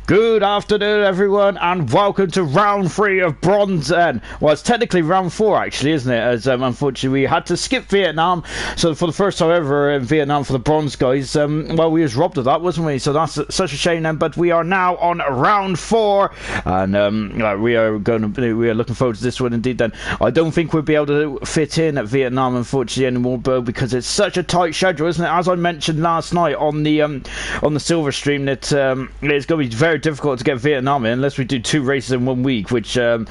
Good afternoon, everyone, and welcome to round 3 of Bronze. Well, it's technically round 4, actually, isn't it? As unfortunately we had to skip Vietnam. So for the first time ever in Vietnam for the bronze guys, well, we was robbed of that, wasn't we? So that's such a shame then. But we are now on round 4, and we are looking forward to this one indeed. Then I don't think we'll be able to fit in at Vietnam, unfortunately, anymore, Bo, because it's such a tight schedule, isn't it? As I mentioned last night on the silver stream, that it's going to be very difficult to get Vietnam in unless we do 2 races in 1 week, which I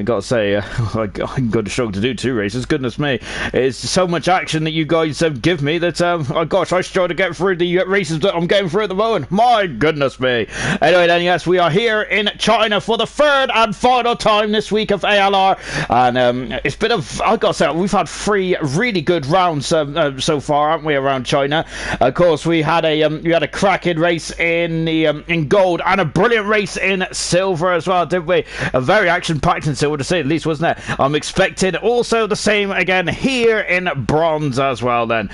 gotta say, I'm going to struggle to do 2 races. Goodness me, it's so much action that you guys give me that oh gosh, I struggle to get through the races that I'm getting through at the moment. My goodness me. Anyway then, yes, we are here in China for the 3rd and final time this week of ALR, and it's been I gotta say, we've had 3 really good rounds so far, haven't we, around China. Of course, we had a cracking race in gold and a brilliant race in silver as well, didn't we? A very action-packed in silver, to say the least, wasn't it? I'm expecting also the same again here in bronze as well then.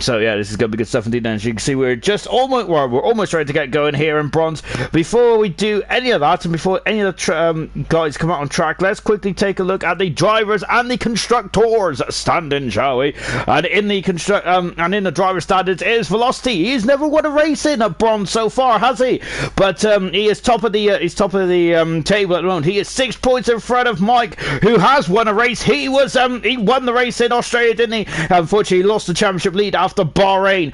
So yeah, this is going to be good stuff indeed. And as you can see, we're almost ready to get going here in bronze. Before we do any of that, and before any of the guys come out on track, let's quickly take a look at the drivers and the constructors standing, shall we? And in the driver standards is Velocity. He's never won a race in a bronze so far, has he? But he is top of the table at the moment. He is 6 points in front of Mike, who has won a race. He won the race in Australia, didn't he? Unfortunately, he lost the championship lead after Bahrain,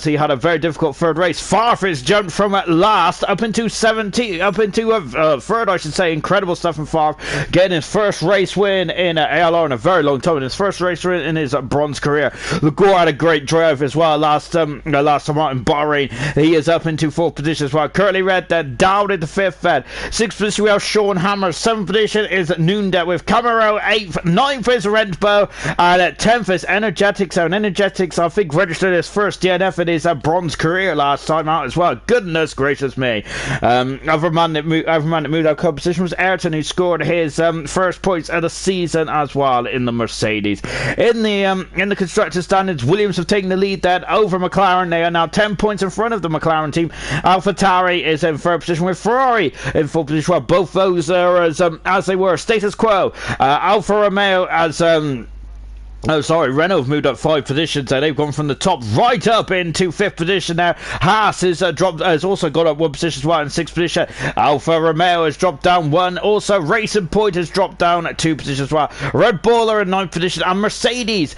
so he had a very difficult third race. Farfus jumped from last up into 3rd, I should say. Incredible stuff from Farf, getting his first race win in ALR in a very long time, in his first race win in his bronze career. Lagore had a great drive as well last time out in Bahrain. He is up into 4th position as well. Curly Red then down into 5th then. 6th position we have Sean Hammer. 7th position is Noondet with Camaro. 8th, 9th is Rentbow, and at 10th is Energetics. And Energetics, I think, registered his first DNF in his bronze career last time out as well. Goodness gracious me. Other man that moved out of competition was Ayrton, who scored his first points of the season as well in the Mercedes. In the constructor standards, Williams have taken the lead then over McLaren. They are now 10 points in front of the McLaren team. AlphaTauri is in 3rd position with Ferrari in 4th position. Well, both those are as they were, status quo. Alfa Romeo as Renault have moved up 5 positions, and they've gone from the top right up into 5th position now. Haas has also got up 1 position as well in 6th position. Alfa Romeo has dropped down 1. Also, Racing Point has dropped down 2 positions as well. Red Bull are in 9th position, and Mercedes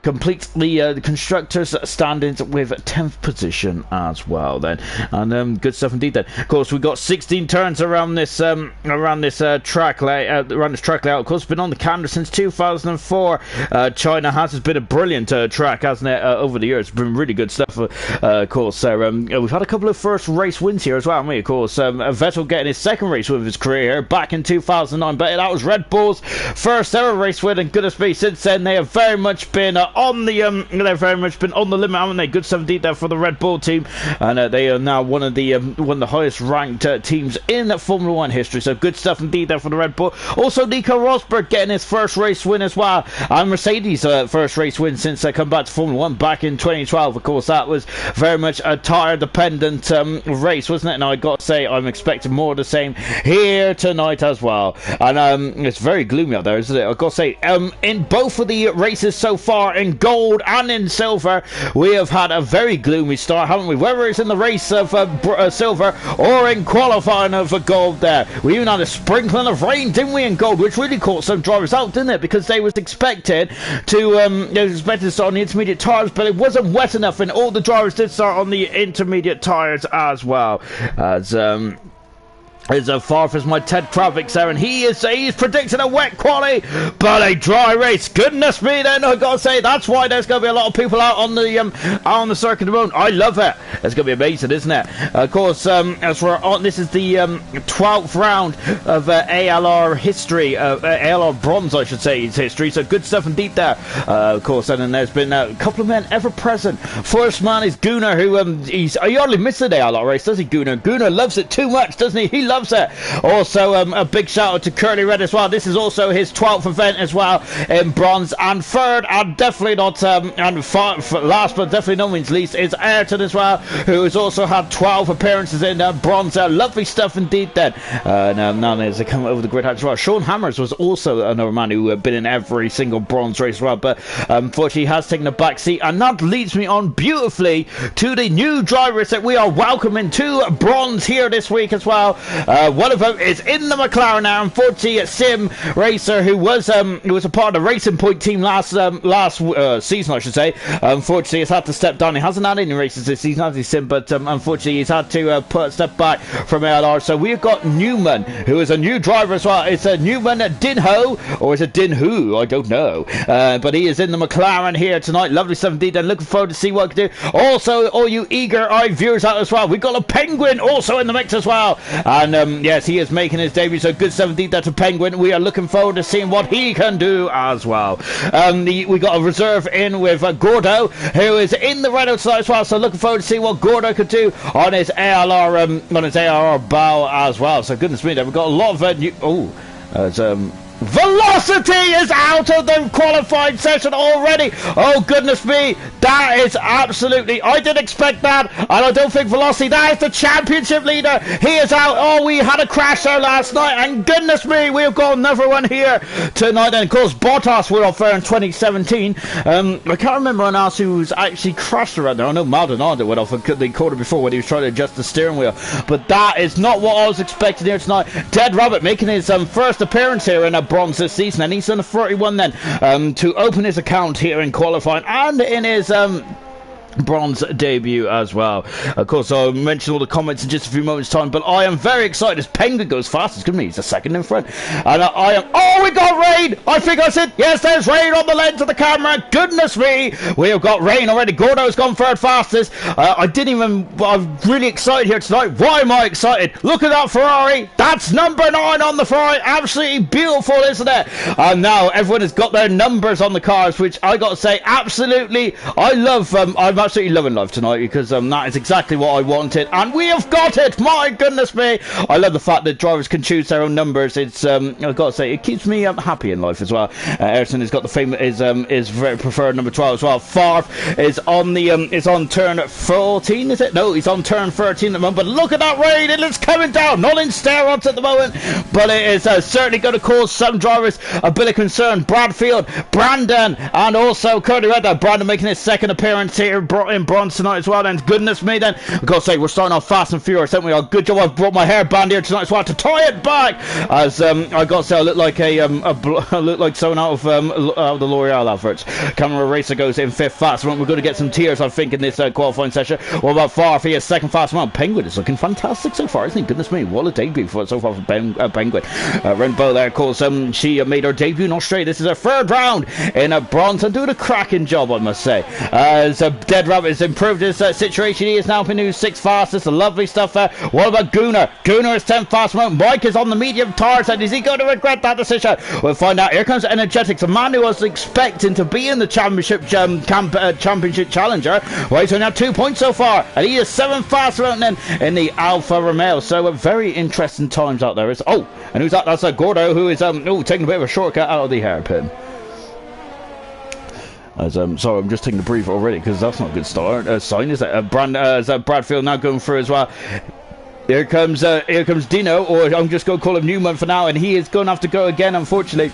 completes the constructors' standings with 10th position as well. Then, and good stuff indeed. Then, of course, we've got 16 turns around this track layout. Of course, it's been on the calendar since 2004. China has been a brilliant track, hasn't it, over the years. It's been really good stuff, of course. We've had a couple of first race wins here as well, haven't we? Of course, Vettel getting his 2nd race win of his career here back in 2009, but that was Red Bull's first ever race win, and goodness me, since then they have very much been on the limit, haven't they? Good stuff indeed there for the Red Bull team, and they are now one of the highest ranked teams in Formula 1 history. So good stuff indeed there for the Red Bull. Also, Nico Rosberg getting his first race win as well, and Mercedes first race win since they come back to Formula 1 back in 2012. Of course, that was very much a tyre dependent race, wasn't it? And I got to say, I'm expecting more of the same here tonight as well. And it's very gloomy out there, isn't it? I've got to say, in both of the races so far, in gold and in silver, we have had a very gloomy start, haven't we? Whether it's in the race of silver or in qualifying of gold there. We even had a sprinkling of rain, didn't we, in gold, which really caught some drivers out, didn't it? Because they was expected to start on the intermediate tyres, but it wasn't wet enough, and all the drivers did start on the intermediate tyres as well. As far as my Ted Kravitz there, and he's predicting a wet quali, but a dry race. Goodness me, then I gotta say, that's why there's gonna be a lot of people out on the circuit at the moment. I love it. It's gonna be amazing, isn't it? Of course, as we're on, this is the 12th round of ALR history, ALR bronze, I should say, is history. So good stuff indeed there. Of course, and then there's been a couple of men ever present. First man is Gunnar, who he hardly misses the ALR race, does he? Gunnar loves it too much, doesn't he? He loves loves it. Also, a big shout out to Curly Red as well. This is also his 12th event as well in bronze. And third, and definitely not, last but definitely no means least, is Ayrton as well, who has also had 12 appearances in bronze. Lovely stuff indeed then. Now as they come over the grid as well. Sean Hammers was also another man who had been in every single bronze race as well, but unfortunately he has taken a back seat, and that leads me on beautifully to the new drivers that we are welcoming to bronze here this week as well. One of them is in the McLaren now. Unfortunately, Sim Racer, who was a part of the Racing Point team last season, I should say, unfortunately has had to step down. He hasn't had any races this season, has he, Sim? But unfortunately he's had to put a step back from ALR. So we've got Newman, who is a new driver as well. It's a Newman Dinho, or is it Dinhu? I don't know. But he is in the McLaren here tonight. Lovely stuff indeed, and looking forward to see what he can do. Also, all you eager-eyed viewers out as well, we've got a Penguin also in the mix as well. And yes, he is making his debut, so good stuff indeed. That's a Penguin. We are looking forward to seeing what he can do as well. We got a reserve in with Gordo, who is in the red outside as well. So looking forward to seeing what Gordo could do on his ALR bow as well. So goodness me, we've got a lot of new. Velocity is out of the qualifying session already. Oh goodness me, that is absolutely, I didn't expect that, and I don't think Velocity, that is the championship leader, he is out. Oh, we had a crash there last night, and goodness me, we've got another one here tonight. And of course Bottas were off there in 2017. I can't remember anyone else who's actually crashed around there. I know Maldonado went off the quarter before when he was trying to adjust the steering wheel, but that is not what I was expecting here tonight. Dead Rabbit making his first appearance here in a bronze this season, and he's done a 31 then to open his account here in qualifying and in his bronze debut as well. Of course, I'll mention all the comments in just a few moments time, but I am very excited as Penguin goes fast. It's good to me, he's a second in front, and I am, oh, we got rain. I think I said, yes, there's rain on the lens of the camera. Goodness me, we have got rain already. Gordo's gone third fastest. I'm really excited here tonight. Why am I excited? Look at that Ferrari. That's number 9 on the Ferrari. Absolutely beautiful, isn't it? And now everyone has got their numbers on the cars, which I got to say, absolutely, I love. I'm absolutely loving life tonight, because that is exactly what I wanted, and we have got it. My goodness me, I love the fact that drivers can choose their own numbers. It's I've got to say, it keeps me happy in life as well. Ayrton has got the famous is very preferred number 12 as well. Farf is on the is on turn 14, is it? No, he's on turn 13 at the moment. But look at that rain, it is coming down, not in steroids at the moment, but it is certainly going to cause some drivers a bit of concern. Bradfield, Brandon, and also Curly Red. Brandon making his second appearance here in bronze tonight as well. Then goodness me, then I've got to say, we're starting off fast and furious, don't we? Oh, good job I've brought my hairband here tonight as well to tie it back, as I got to say, I look like I look like someone out of the L'Oreal adverts. Camera Racer goes in 5th fast. We're going to get some tears, I think, in this qualifying session. What about Farf? He is second fast. Well, Penguin is looking fantastic so far, isn't he? Goodness me, what a debut so far for Penguin. Rainbow there, of course, she made her debut in Australia. This is her 3rd round in a bronze, and doing a cracking job, I must say. As Dead Rabbit has improved his situation. He is now up in 6th fastest. Lovely stuff there. What about Gunnar? Gunnar is 10th fast. Mike is on the medium tires, and is he going to regret that decision? We'll find out. Here comes Energetics, a man who was expecting to be in the championship championship challenger. Well, he's only had 2 points so far, and he is 7th fast round then in the Alfa Romeo. So very interesting times out there. Oh, and who's that? That's Gordo, who is taking a bit of a shortcut out of the hairpin. Sorry, I'm just taking a breather already, because that's not a good sign, is it? Bradfield now going through as well. Here comes Dino, or I'm just going to call him Newman for now, and he is going to have to go again, unfortunately.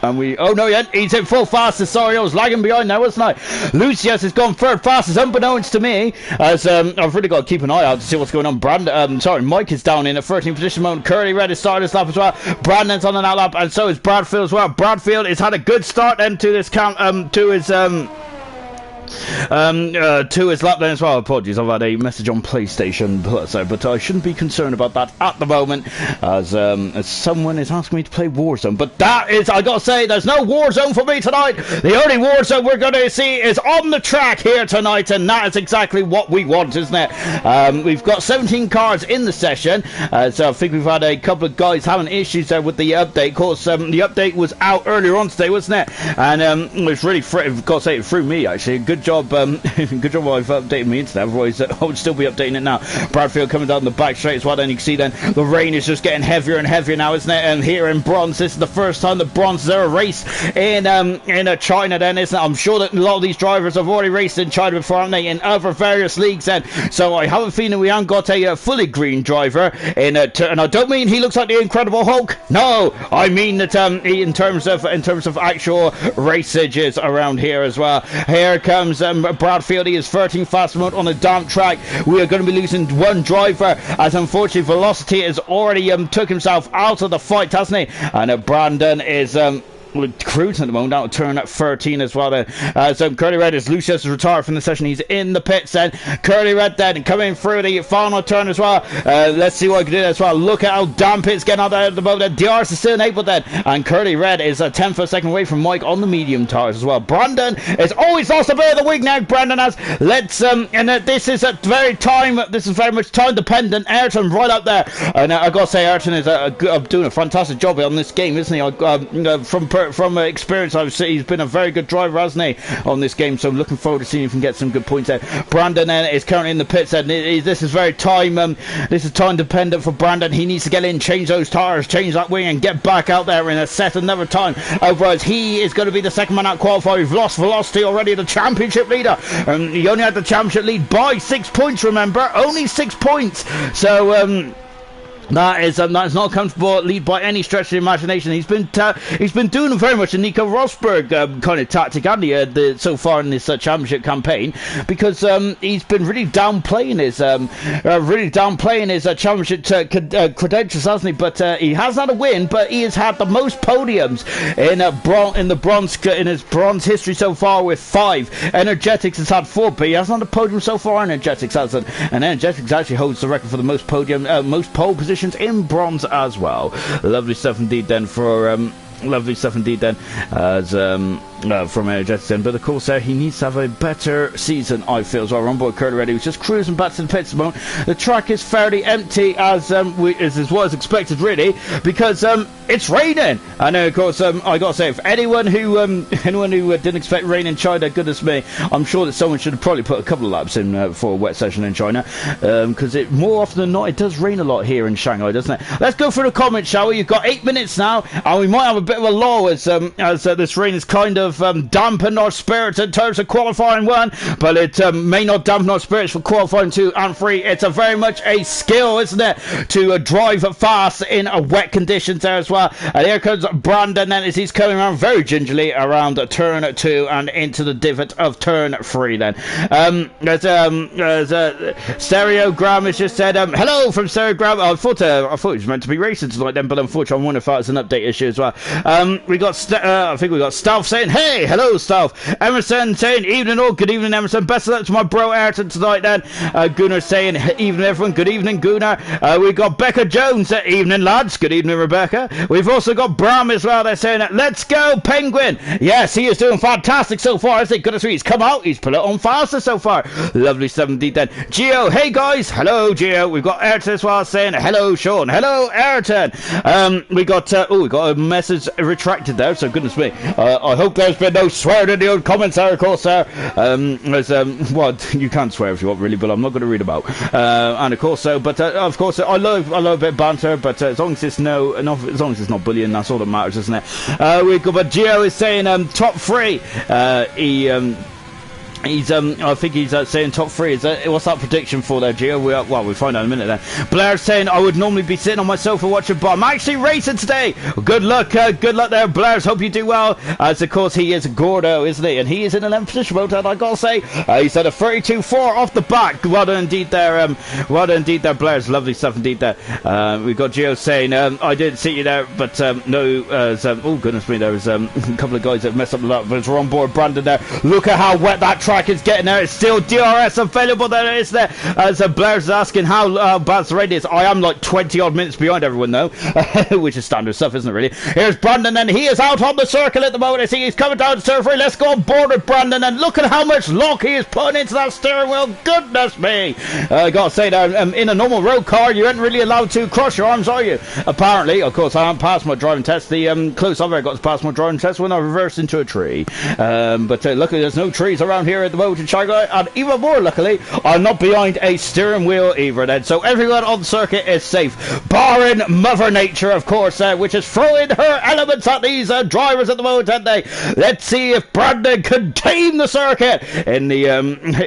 And oh no, yeah, he's in full fastest. Sorry, I was lagging behind there, wasn't I? Lucius has gone 3rd fastest, unbeknownst to me, as I've really got to keep an eye out to see what's going on. Mike is down in a 13th position moment. Curly Red is starting his lap as well. Brandon's on an out lap, and so is Bradfield as well. Bradfield has had a good start into this to his lap then as well. Apologies, I've had a message on PlayStation Plus, but I shouldn't be concerned about that at the moment, as someone is asking me to play Warzone. But that is, I gotta say, there's no Warzone for me tonight. The only Warzone we're going to see is on the track here tonight, and that is exactly what we want, isn't it? We've got 17 cars in the session, so I think we've had a couple of guys having issues there with the update. Of course, the update was out earlier on today, wasn't it? And it was really, gotta say, it threw me actually. A good good job. Good job I've updated my internet, otherwise I would still be updating it now. Bradfield coming down the back straight as well. Then you can see then the rain is just getting heavier and heavier now, isn't it? And here in bronze, this is the first time that bronze has ever raced in China then, isn't it? I'm sure that a lot of these drivers have already raced in China before, haven't they, in other various leagues then. So I have a feeling we haven't got a fully green driver in and I don't mean he looks like the Incredible Hulk. No, I mean that in terms of actual raceages around here as well. Here comes Bradfield. He is 13th fastest moment on the damp track. We are going to be losing one driver, as unfortunately Velocity has already took himself out of the fight, hasn't he? And Brandon is cruising at the moment out of turn at 13 as well then. So Curly Red is Lucius is retired from the session. He's in the pits then. Curly Red then coming through the final turn as well. Let's see what I can do as well. Look at how damp it's getting out there at the moment. DRS is still enabled then, and Curly Red is a 10th of a second away from Mike on the medium tires as well. Brandon is always lost a bit of the wing now. Brandon has. Let's this is at very time. This is very much time dependent. Ayrton right up there, and I gotta say Ayrton is doing a fantastic job on this game, isn't he? From experience, I've seen he's been a very good driver, hasn't he, on this game. So I'm looking forward to seeing if he can get some good points there. Brandon is currently in the pits, and this is very time. This is time dependent for Brandon. He needs to get in, change those tires, change that wing, and get back out there in a set another time. Otherwise, he is going to be the second man out qualified. We've lost Velocity already, the championship leader. He only had the championship lead by 6 points. Remember, only 6 points. So. That is not a comfortable lead by any stretch of the imagination. He's been doing very much a Nico Rosberg kind of tactic, hasn't he, so far in this championship campaign, because he's been really downplaying his championship credentials, hasn't he? But he has had a win, but he has had the most podiums in his bronze history so far with 5. Energetics has had 4, but he hasn't had a podium so far. Energetics hasn't, and Energetics actually holds the record for the most pole positions in bronze as well. Lovely stuff indeed then as from Energetics then. But of course he needs to have a better season, I feel, as well. On board Curly Red, who's just cruising back to the pits at the moment. The track is fairly empty, as was expected, really, because it's raining. And of course I gotta say, if anyone who didn't expect rain in China, goodness me, I'm sure that someone should have probably put a couple of laps in for a wet session in China, because it more often than not it does rain a lot here in Shanghai, doesn't it? Let's go through the comments, shall we? You've got 8 minutes now, and we might have a bit of a lull as this rain is kind of dampened our spirits in terms of qualifying 1, but it may not dampen our spirits for qualifying 2 and 3. It's a very much a skill, isn't it, to drive fast in wet conditions there as well. And here comes Brandon then, as he's coming around very gingerly around turn 2 and into the divot of turn 3 then. Stereogram has just said hello from Stereogram. I thought it was meant to be racing tonight then, but unfortunately I wonder if that was an update issue as well. We got I think we got Stealth saying hey, hello Stealth. Emerson saying evening all, good evening Emerson, best of luck to my bro Ayrton tonight then. Gunnar saying evening everyone, good evening Gunnar. We got Becca Jones, evening lads, good evening Rebecca. We've also got Bram as well, they're saying let's go Penguin. Yes, he is doing fantastic so far, isn't he? Goodness me, he's come out, he's put it on faster so far. Lovely 7D then. Geo, hey guys, hello Geo. We've got Ayrton as well saying hello Sean, hello Ayrton. We got a message retracted there, so goodness me, I hope there's been no swearing in the old comments there, of course, sir. Well, you can swear if you want, really, but I'm not going to read about. And of course, of course, I love a bit of banter, but as long as it's not bullying, that's all that matters, isn't it? We got, but Gio is saying top 3. I think he's saying top 3. What's that prediction for there, Gio? We'll find out in a minute then. Blair's saying I would normally be sitting on my sofa watching, but I'm actually racing today. Good luck there, Blair's. Hope you do well. As of course he is Gordo, isn't he? And he is in 11th position, well done, I gotta say. He's at a 32.4 off the back. Well done indeed there, Blair's. Lovely stuff indeed there. We've got Gio saying I didn't see you there, but no. Oh goodness me, there was a couple of guys that messed up the lap, but we're on board Brandon there. Look at how wet that track is getting there. It's still DRS available there, is there? As Blair's asking how bad the rain is. I am like 20 odd minutes behind everyone though, which is standard stuff, isn't it, really? Here's Brandon, and he is out on the circle at the moment. I see he's coming down to turn 3. Let's go on board with Brandon, and look at how much lock he is putting into that steering wheel. Goodness me. I gotta say there, in a normal road car you aren't really allowed to cross your arms, are you? Apparently, of course, I haven't passed my driving test. The close I've ever got to pass my driving test when I reversed into a tree. But look, there's no trees around here here at the moment in China, and even more luckily, I'm not behind a steering wheel either then. So everyone on the circuit is safe, barring Mother Nature, of course, which is throwing her elements at these drivers at the moment, aren't they? Let's see if Brandon can tame the circuit in the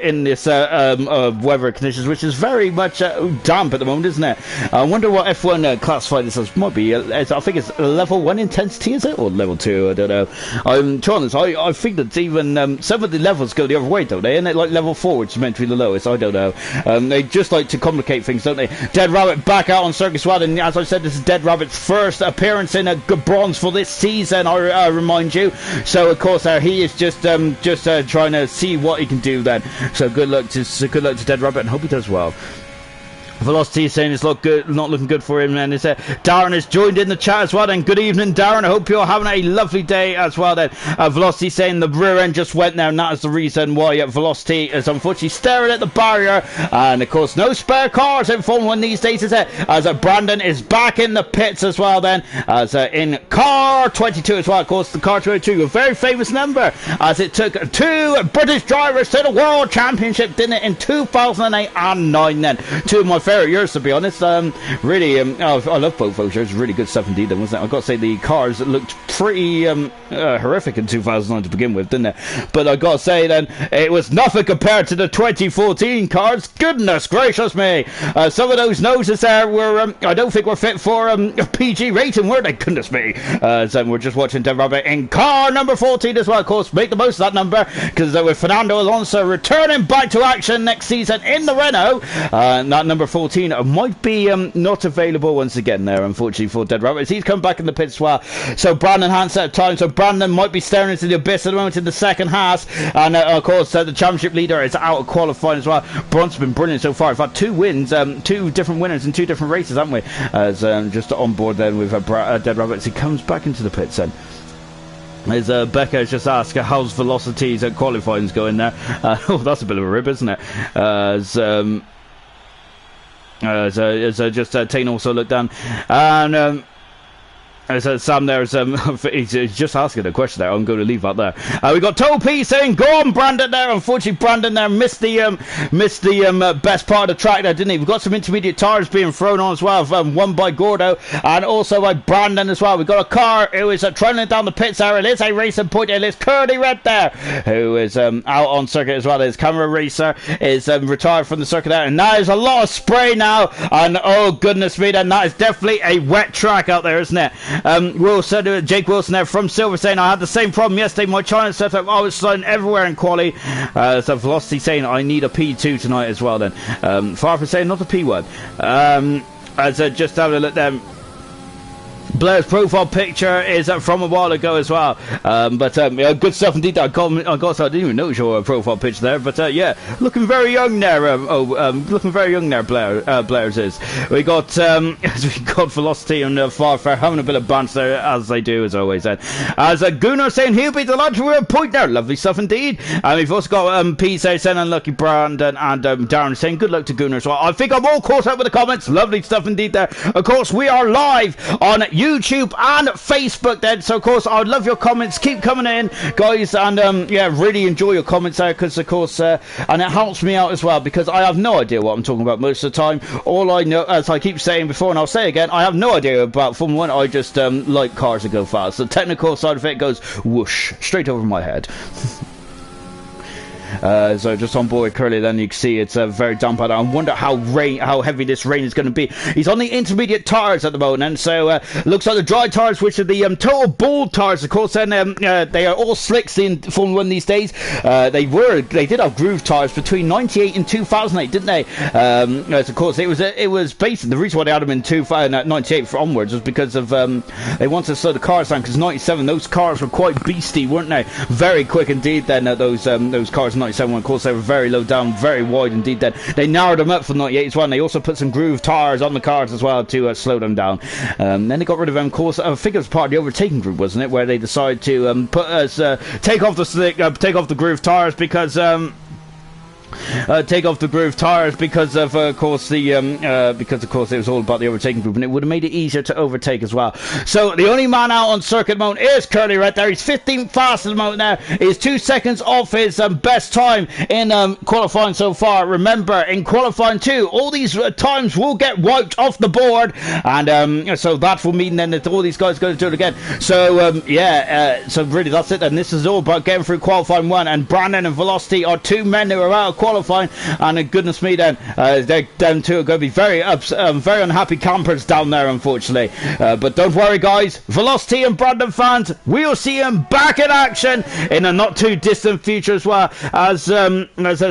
in this weather conditions, which is very much damp at the moment, isn't it? I wonder what F1 classified this as. Might be, I think it's level 1 intensity, is it? Or level 2, I don't know. To be honest, I think that even some of the levels go the other way, don't they? And like level 4, which is meant to be the lowest, I don't know. They just like to complicate things, don't they? Dead Rabbit back out on circuit as well, and as I said, this is Dead Rabbit's first appearance in a bronze for this season, I remind you. So of course he is just trying to see what he can do then. So good luck to Dead Rabbit, and hope he does well. Velocity is saying it's not looking good for him, and Darren has joined in the chat as well. Then good evening, Darren. I hope you're having a lovely day as well. Then Velocity saying the rear end just went there, and that is the reason why Velocity is unfortunately staring at the barrier. And of course, no spare cars in Formula 1 these days, is it? As Brandon is back in the pits as well. Then as in car 22 as well. Of course, the car 22, a very famous number, as it took 2 British drivers to the World Championship, didn't it, in 2008 and 9. Then 2 of my favorite years, to be honest. Really, I love both those years. Really good stuff indeed, then, wasn't it? I've got to say the cars looked pretty horrific in 2009 to begin with, didn't it? But I've got to say then, it was nothing compared to the 2014 cars. Goodness gracious me! Some of those noses there were, I don't think were fit for a PG rating, were they? Goodness me! So we're just watching Dead Rabbit in car number 14 as well. Of course, make the most of that number, because with Fernando Alonso returning back to action next season in the Renault, that number 14 might be not available once again there, unfortunately, for Dead Rabbit. He's come back in the pits as well. So Brandon hands out time, so Brandon might be staring into the abyss at the moment in the second half. And of course, the championship leader is out of qualifying as well. Bron's been brilliant so far. We've had 2 wins, 2 different winners in 2 different races, haven't we? As just on board then with Dead Rabbit. He comes back into the pits then. As Becca has just asked, how's Velocity's qualifying's going there? Oh, that's a bit of a rib, isn't it? Just taking also a look down, and Sam there is he's just asking a question there. I'm going to leave that there. We got Topi saying, "Go on, Brandon." There, unfortunately, Brandon there missed the best part of the track there, didn't he? We've got some intermediate tires being thrown on as well, one by Gordo and also by Brandon as well. We've got a car who is trailing down the pits there. It is a racing point. It is Curly Red there, who is out on circuit as well. His camera racer is retired from the circuit there, and now there's a lot of spray now. And oh goodness me, then that is definitely a wet track out there, isn't it? Jake Wilson there from Silver saying, I had the same problem yesterday. My China setup, I was sliding everywhere in quali. So Velocity saying, I need a P2 tonight as well then. Far from saying not a P1. Just having a look there. Blair's profile picture is from a while ago as well, yeah, good stuff indeed. I didn't even notice your profile picture there, but yeah, looking very young there. Looking very young there. Blair's is. We got Velocity and Farfare having a bit of bounce there, as they do as always. As Gunnar saying he'll be delighted with a point there. Lovely stuff indeed. And we've also got P saying unlucky Brandon, and Darren saying good luck to Gunnar as well. I think I'm all caught up with the comments. Lovely stuff indeed there. Of course, we are live on YouTube and Facebook then, so of course I would love your comments. Keep coming in, guys, and yeah, really enjoy your comments there, because of course and it helps me out as well, because I have no idea what I'm talking about most of the time. All I know, as I keep saying before and I'll say again, I have no idea about Formula 1. I just like cars that go fast. The technical side of it goes whoosh straight over my head. So just on board Curly, then you can see it's very damp out there. I wonder how heavy this rain is going to be. He's on the intermediate tires at the moment, and so looks like the dry tires, which are the total bald tires, of course. Then they are all slicks in Formula 1 these days. They did have groove tires between 98 and 2008, didn't they? As of course it was basically the reason why they had them in 98 onwards was because of they wanted to slow the cars down, because 97 those cars were quite beastie, weren't they? Very quick indeed. Then those cars. 97, of course, they were very low down, very wide indeed. Then they narrowed them up for 98 as well, and they also put some groove tires on the cars as well to slow them down. Then they got rid of them, of course. I think it was part of the overtaking group, wasn't it, where they decided to take off the groove tires, because take off the groove tires because of course it was all about the overtaking group, and it would have made it easier to overtake as well. So the only man out on circuit mode is Curly Red there. He's 15th fastest mode now. He's 2 seconds off his best time in qualifying so far. Remember, in qualifying 2, all these times will get wiped off the board, and so that will mean then that all these guys go to do it again. So so really that's it, and this is all about getting through qualifying 1, and Brandon and Velocity are 2 men who are out of qualifying, and goodness me then, they're down to are going to be very unhappy campers down there, unfortunately. But don't worry, guys. Velocity and Brandon fans, we'll see him back in action in a not too distant future as well. As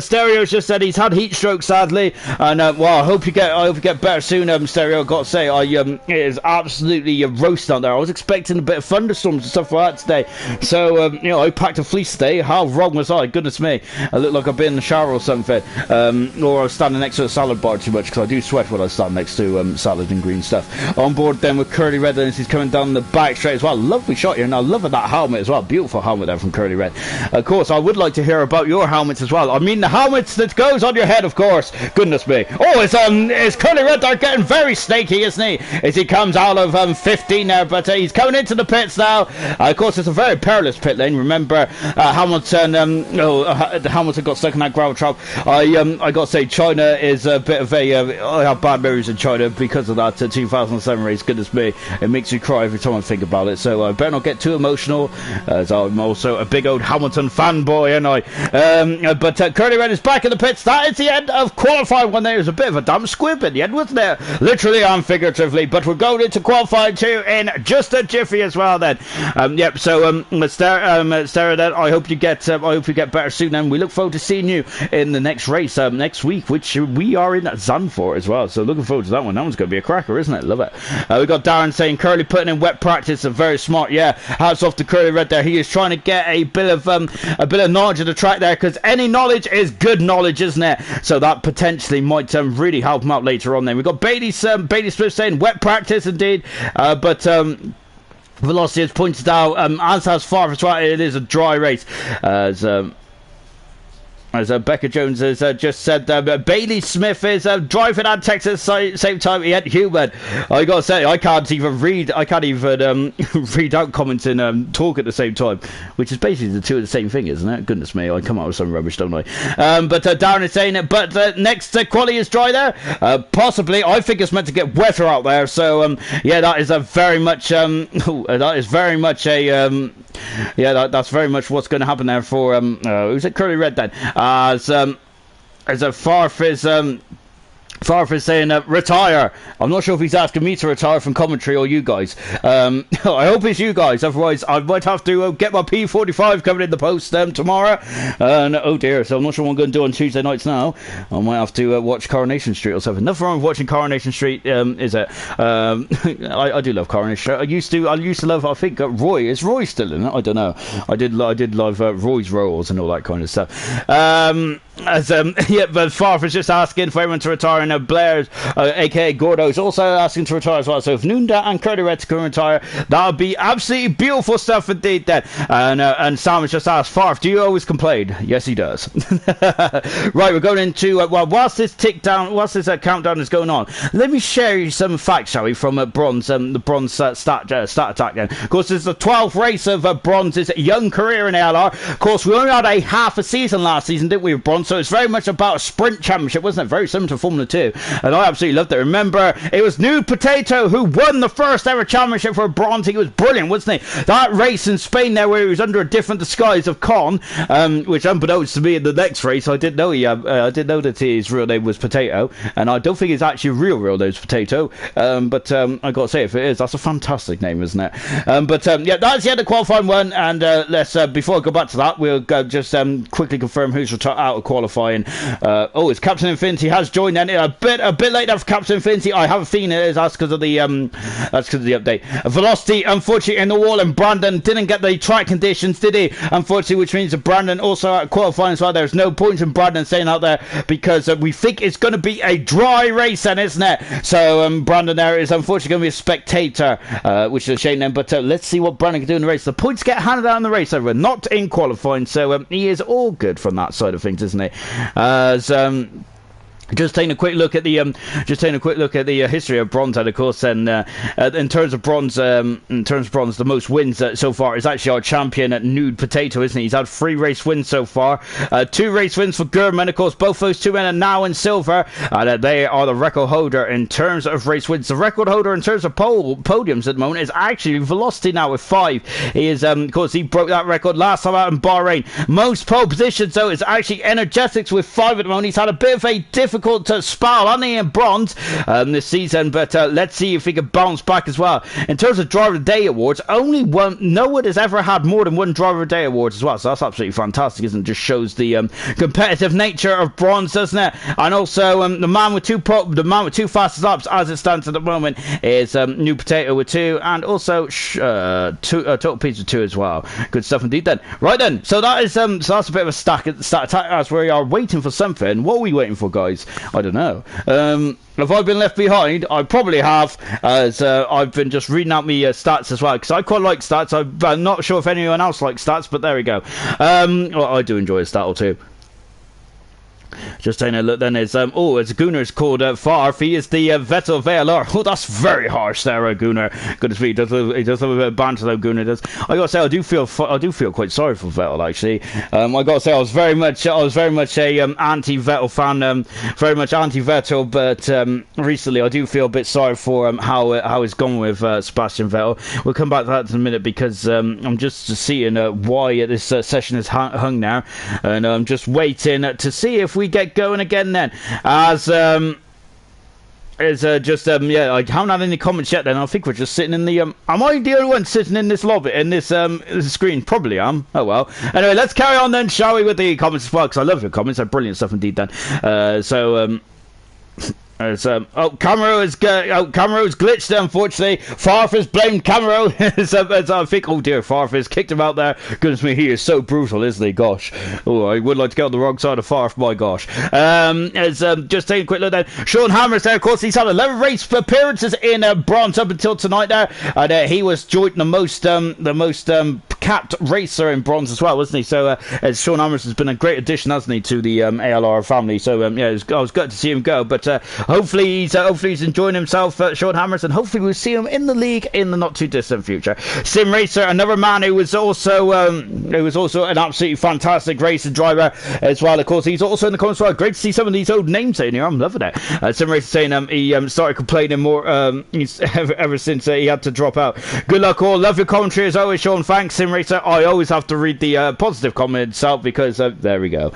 Stereo just said, he's had heat stroke sadly, and well, I hope you get better soon. Stereo, I've got to say, it is absolutely a roast out there. I was expecting a bit of thunderstorms and stuff like that today, so I packed a fleece today. How wrong was I? Goodness me, I look like I've been in the shower or something, or I was standing next to a salad bar too much, because I do sweat when I stand next to salad and green stuff. On board then with Curly Red, and he's coming down the back straight as well. Lovely shot here, and I love that helmet as well. Beautiful helmet there from Curly Red. Of course, I would like to hear about your helmets as well. I mean the helmets that goes on your head, of course. Goodness me. Oh, it's Curly Red there getting very snaky, isn't he? As he comes out of 15 there, but he's coming into the pits now. Of course, it's a very perilous pit lane. Remember, Hamilton got stuck in that gravel trap. I got to say, China is a bit of I have bad memories in China because of that 2007 race. Goodness me, it makes me cry every time I think about it. So I better not get too emotional, as I'm also a big old Hamilton fanboy, and but Curly Red is back in the pits. That is the end of qualifying 1. There was a bit of a damn squib at the end, wasn't there? Literally and figuratively. But we're going into qualifying 2 in just a jiffy as well. Then, So, Stara, then I hope you get better soon, and we look forward to seeing you in the next race next week, which we are in Zandvoort as well. So looking forward to that one. That one's going to be a cracker, isn't it? Love it. We got Darren saying Curly putting in wet practice, and very smart. Yeah, hats off to Curly Red there. He is trying to get a bit of knowledge of the track there, because any knowledge is good knowledge, isn't it? So that potentially might really help him out later on. Then we got Bailey Smith saying wet practice indeed, but Velocity has pointed out, as has Far as well, it is a dry race, as Becca Jones has just said, Bailey Smith is driving and Texas at the same time. He ain't human. I gotta say, I can't even read read out comments and talk at the same time, which is basically the two of the same thing, isn't it? Goodness me, I come out with some rubbish, don't I? But Darren is saying it. But next quality is dry there. Possibly, I think it's meant to get wetter out there. So yeah, that is very much that's very much what's going to happen there for who's it? Curly Red then. As a Farf is saying retire. I'm not sure if he's asking me to retire from commentary or you guys. I hope it's you guys, otherwise I might have to get my P45 coming in the post tomorrow. Oh dear, so I'm not sure what I'm going to do on Tuesday nights now. I might have to watch Coronation Street or something. Nothing wrong with watching Coronation Street, is it? I do love Coronation Street. I used to love, I think, Roy. Is Roy still in it? I don't know. I did love Roy's Rolls and all that kind of stuff. But Farf is just asking for everyone to retire, and Blair's, aka Gordo, is also asking to retire as well. So if Nunda and Curly Red can retire, that would be absolutely beautiful stuff indeed. Then, and Sam has just asked, Farf, do you always complain? Yes, he does. Right, we're going into whilst this countdown is going on, let me share you some facts, shall we, from Bronze, the Bronze stat attack. Then, of course, it's the 12th race of Bronze's young career in ALR. Of course, we only had a half a season last season, didn't we, with Bronze? So it's very much about a sprint championship, wasn't it? Very similar to Formula 2, and I absolutely loved it. Remember, it was Nude Potato who won the first ever championship for Bronze. He was brilliant, wasn't he? That race in Spain there, where he was under a different disguise of Con, which unbeknownst to me in the next race, I didn't know that his real name was Potato, and I don't think his actually real name is Potato, but I got to say, if it is, that's a fantastic name, isn't it? Yeah, that's the end of qualifying 1, and let's before I go back to that, we'll just quickly confirm who's out of qualifying. It's Captain Infinity has joined in a bit later for Captain Infinity. I have a feeling it is. That's because of the update. Velocity, unfortunately, in the wall, and Brandon didn't get the track conditions, did he? Unfortunately, which means that Brandon also out of qualifying as well. There's no point in Brandon staying out there, because we think it's going to be a dry race then, isn't it? So Brandon there is unfortunately going to be a spectator, which is a shame then, but let's see what Brandon can do in the race. The points get handed out in the race, over, not in qualifying, so he is all good from that side of things, isn't he? definitely. As just taking a quick look at the history of bronze, and of course, then in terms of bronze, the most wins so far is actually our champion at Nude Potato, isn't he? He's had 3 race wins so far, 2 race wins for Gurman. Of course, both those 2 men are now in silver, and they are the record holder in terms of race wins. The record holder in terms of podiums at the moment is actually Velocity now with 5. He is, of course, he broke that record last time out in Bahrain. Most pole positions though is actually Energetics with 5 at the moment. He's had a bit of a difficult spell, hasn't he, in bronze this season, but let's see if he can bounce back as well. In terms of Driver of the Day awards, only one, no one has ever had more than 1 Driver of the Day awards as well, so that's absolutely fantastic, isn't it? Just shows the competitive nature of bronze, doesn't it? And also the man with 2 fastest laps as it stands at the moment is New Potato with 2, and also Total Pizza with 2 as well. Good stuff indeed then. Right then, so that is so that's a bit of a stat attack as we are waiting for something. What are we waiting for, guys? I don't know. Have I been left behind? I probably have, as I've been just reading out my stats as well, because I quite like stats. I'm not sure if anyone else likes stats, but there we go. Well, I do enjoy a stat or 2. Just taking a look then is, it's Gunner's called Farf. He is the Vettel of ALR. Oh, that's very harsh there, Gunner. Goodness me, he does have a bit of banter though, Gunner does. I gotta say, I do feel quite sorry for Vettel, actually. I gotta say, I was very much a anti-Vettel fan, very much anti-Vettel, but recently I do feel a bit sorry for how it's gone with Sebastian Vettel. We'll come back to that in a minute, because I'm just seeing why this session is hung now, and I'm just waiting to see if we get going again then, as I haven't had any comments yet then. I think we're just sitting in the am I the only one sitting in this lobby, in this screen? Probably am. Oh well, anyway, let's carry on then, shall we, with the comments as well, because I love your comments. They're brilliant stuff indeed then. Camero is glitched, unfortunately. Farf has blamed Camero. I think, oh dear, Farf has kicked him out there. Goodness me, he is so brutal, isn't he? Gosh. Oh, I would like to get on the wrong side of Farf, my gosh. Just taking a quick look then. Sean Hammers there, of course, he's had 11 race appearances in bronze up until tonight there, and he was joint the most capped racer in bronze as well, wasn't he? So Sean Hammers has been a great addition, hasn't he, to the ALR family. So I was good to see him go, but hopefully he's enjoying himself, Sean Hammers, and hopefully we'll see him in the league in the not too distant future. Sim Racer, another man who was also an absolutely fantastic racing driver as well. Of course, he's also in the comments as well. Great to see some of these old names in here. I'm loving it. Sim Racer saying he started complaining more ever since he had to drop out. Good luck all. Love your commentary as always, Sean. Thanks, Sim Racer. I always have to read the positive comments out, because there we go.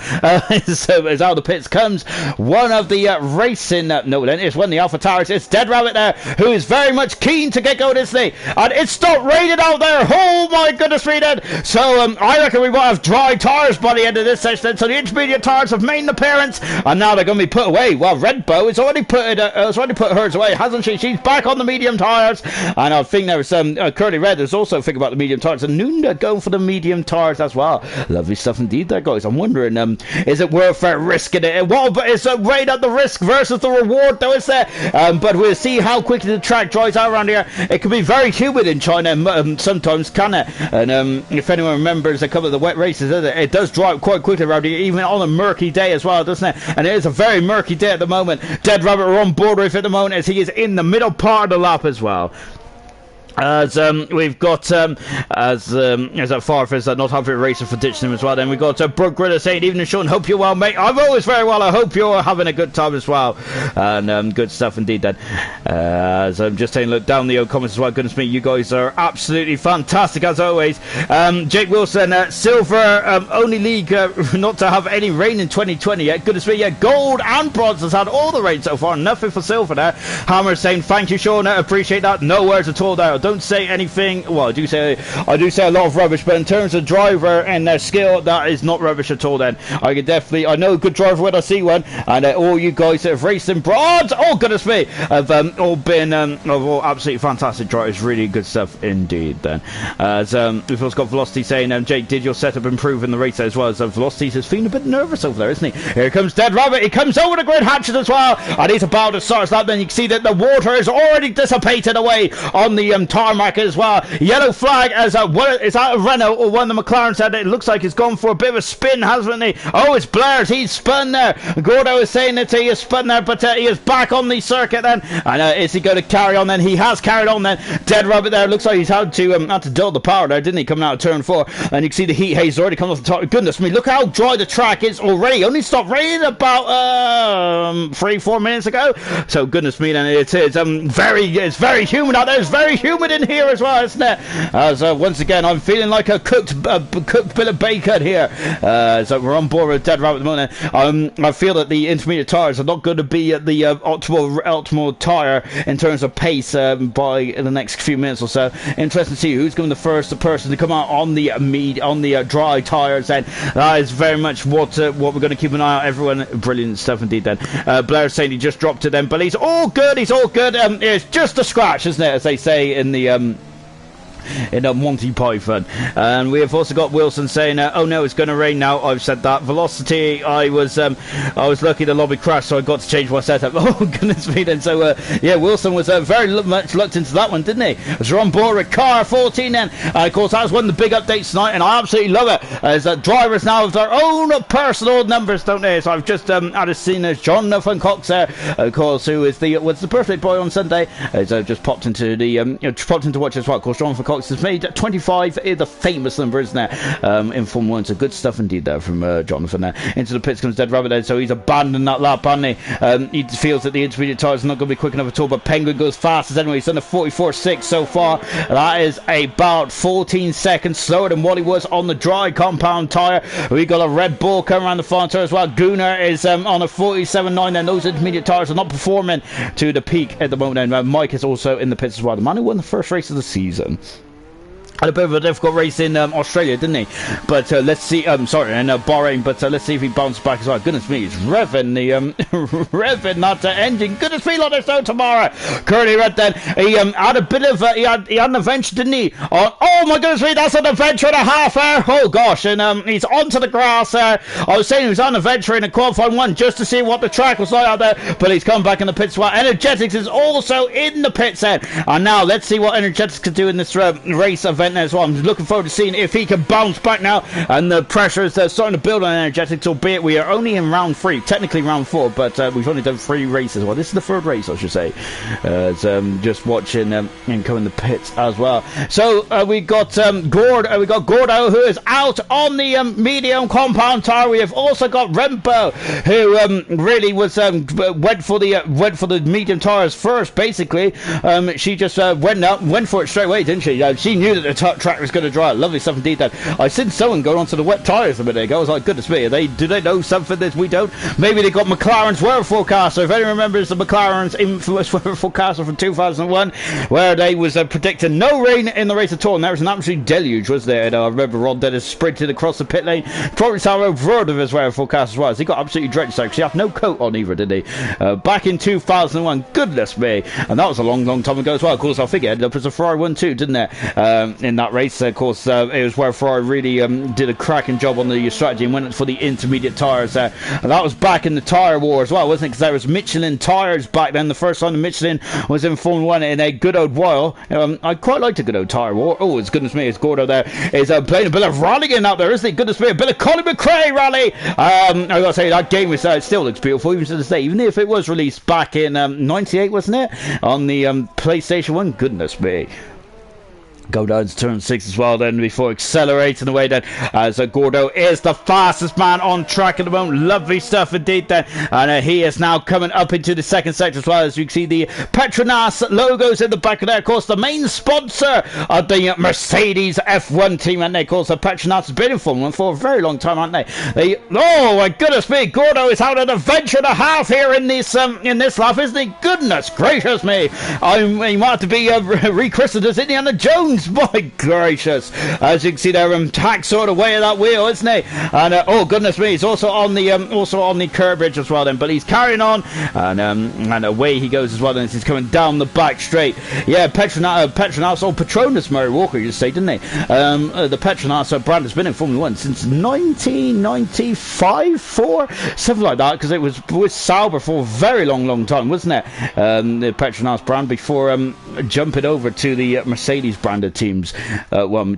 So as out of the pits comes one of the racing it's one of the Alpha Towers. It's Dead Rabbit there, who is very much keen to get going, isn't he? And it's stopped raining out there. Oh my goodness me then. So I reckon we might have dry tires by the end of this session. So the intermediate tires have made an appearance, and now they're going to be put away. Well, Red Bow has already put hers away, hasn't she? She's back on the medium tires, and I think there's Curly Red is also thinking about the medium tires, and Nunda going for the medium tires as well. Lovely stuff indeed there, guys. I'm wondering, is it worth risking it? Well, but it's right at the risk versus the reward, though, is there? But we'll see how quickly the track dries out around here. It can be very humid in China sometimes, can it? And if anyone remembers a couple of the wet races, it does dry out quite quickly around here, even on a murky day as well, doesn't it? And it is a very murky day at the moment. Dead Rabbit are on board with at the moment, as he is in the middle part of the lap as well. As we've got as that Farf is not having a racer for ditching him as well. Then we've got Brooke Gritter saying, "Evening, Sean. Hope you're well, mate. I'm always very well. I hope you're having a good time as well." And good stuff indeed. Then as I'm just taking a look down the comments as well. Goodness me, you guys are absolutely fantastic as always. Jake Wilson, silver only league not to have any rain in 2020 yet. Goodness me, yeah, gold and bronze has had all the rain so far. Nothing for silver there. Hammer saying, "Thank you, Sean. appreciate that." No words at all there. Don't say anything. Well, I do say a lot of rubbish, but in terms of driver and their skill, that is not rubbish at all. Then I know a good driver when I see one, and all you guys that have raced in bronze, oh goodness me, have all been all absolutely fantastic drivers. Really good stuff indeed. Then as we've also got Velocity saying, "Jake, did your setup improve in the race as well?" So Velocity is feeling a bit nervous over there, isn't he? Here comes Dead Rabbit. He comes over the grid hatches as well, and he's about to start that. Then you can see that the water is already dissipated away on the tarmac as well. Yellow flag as is that a Renault or one of the McLarens? It looks like it's gone for a bit of a spin, hasn't he? Oh, it's Blair's. He's spun there. Gordo is saying that he is spun there, but he is back on the circuit then. And is he going to carry on then? He has carried on then. Dead Rabbit there. Looks like he's had to dull the power there, didn't he? Coming out of turn 4. And you can see the heat haze already coming off the top. Goodness me, look how dry the track is already. Only stopped raining about 3-4 minutes ago. So goodness me, then it's very humid out there. It's very humid in here as well, isn't it? As once again, I'm feeling like a cooked bit of bacon here. So we're on board with Dead Rabbit at the moment. I feel that the intermediate tyres are not going to be at the optimal tyre in terms of pace by the next few minutes or so. Interesting to see who's going to be the first person to come out on the dry tyres. Then that is very much what we're going to keep an eye on. Everyone, brilliant stuff indeed. Then Blair saying he just dropped it then, but he's all good. He's all good. It's just a scratch, isn't it, as they say in the Monty Python. And we have also got Wilson saying, oh no, it's going to rain now. I've said that. Velocity, I was lucky the lobby crashed, so I got to change my setup. Oh goodness me then. So yeah, Wilson was very much looked into that one, didn't he? As we're on board with car 14 then. Of course, that was one of the big updates tonight, and I absolutely love it, as drivers now have their own personal numbers, don't they? So I've just had a scene as Jonathan Cox there, of course, who is was the birthday boy on Sunday, as I've just popped into watch as well. Of course, Jonathan Cox has made 25 is the famous number, isn't it? In Formula 1. So good stuff indeed there from Jonathan there. Into the pits comes Dead Rabbit there, so he's abandoned that lap, hasn't he? He feels that the intermediate tyres are not going to be quick enough at all, but Penguin goes fastest anyway. He's done a 44.6 so far. That is about 14 seconds slower than what he was on the dry compound tyre. We got a Red Bull coming around the front as well. Gunnar is on a 47.9, and those intermediate tyres are not performing to the peak at the moment. And Mike is also in the pits as well. The man who won the first race of the season. Had a bit of a difficult race in Australia, didn't he? But let's see. Sorry, in Bahrain. But let's see if he bounces back as well. Goodness me, he's revving the revving that engine. Goodness me, let us know tomorrow. Curly Red then. He had a bit of he had an adventure, didn't he? Oh my goodness me, that's an adventure and a half there. Oh gosh, and he's onto the grass there. I was saying he was on an adventure in a qualifying one just to see what the track was like out there. But he's come back in the pits. Well, Energetics is also in the pits then. And now let's see what Energetics can do in this race event as well. I'm looking forward to seeing if he can bounce back now, and the pressure is starting to build on Energetics, albeit we are only in round 3, technically round 4, but we've only done 3 races. Well, this is the 3rd race, I should say. Just watching him come in the pits as well. So we got Gordo, who is out on the medium compound tire. We have also got Rempo, who really was went for the medium tires first. Basically, she just went for it straight away, didn't she? She knew that the track was going to dry. Lovely stuff indeed. Then I seen someone go onto the wet tyres a minute ago. I was like, goodness me, do they know something that we don't? Maybe they got McLaren's weather forecaster. If anyone remembers the McLaren's infamous weather forecaster from 2001, where they was predicting no rain in the race at all, and there was an absolute deluge, was there? And I remember Ron Dennis sprinted across the pit lane. Probably saw a word of his weather forecast as well. He got absolutely drenched there because he had no coat on either, did he? Back in 2001, goodness me, and that was a long time ago as well. Of course, I think it ended up as a Ferrari 1-2, didn't it? In that race, of course, it was where Ferrari really did a cracking job on the strategy and went for the intermediate tyres there. And that was back in the tyre war as well, wasn't it? Because there was Michelin tyres back then. The first time the Michelin was in Formula 1 in a good old while. I quite liked a good old tyre war. Oh, it's goodness me, it's Gordo there. Is playing a bit of rallying out there, isn't he? Goodness me, a bit of Colin McRae rally. I gotta say, that game was still looks beautiful, even to this day, even if it was released back in 98, wasn't it? On the PlayStation 1. Goodness me. Go down to turn 6 as well then before accelerating away then, as Gordo is the fastest man on track at the moment. Lovely stuff indeed then, and he is now coming up into the 2nd sector as well. As you can see the Petronas logos in the back of there. Of course, the main sponsor of the Mercedes F1 team, and of course the Petronas has been in Formula 1 for a very long time, aren't they? Oh my goodness me, Gordo is out an adventure and a half here in this lap, isn't he? Goodness gracious me, he might have to be rechristened as Indiana Jones. My gracious, as you can see there, tack sort of way of that wheel, isn't he? And oh goodness me, he's also on the curb bridge as well then, but he's carrying on, and away he goes as well. Then he's coming down the back straight. Yeah, Petronas or Patronus, Murray Walker used to say, didn't he? The Petronas brand has been in Formula 1 since 1995, 4, something like that, because it was Sauber for a very long time, wasn't it? The Petronas brand before jumping over to the Mercedes branded teams,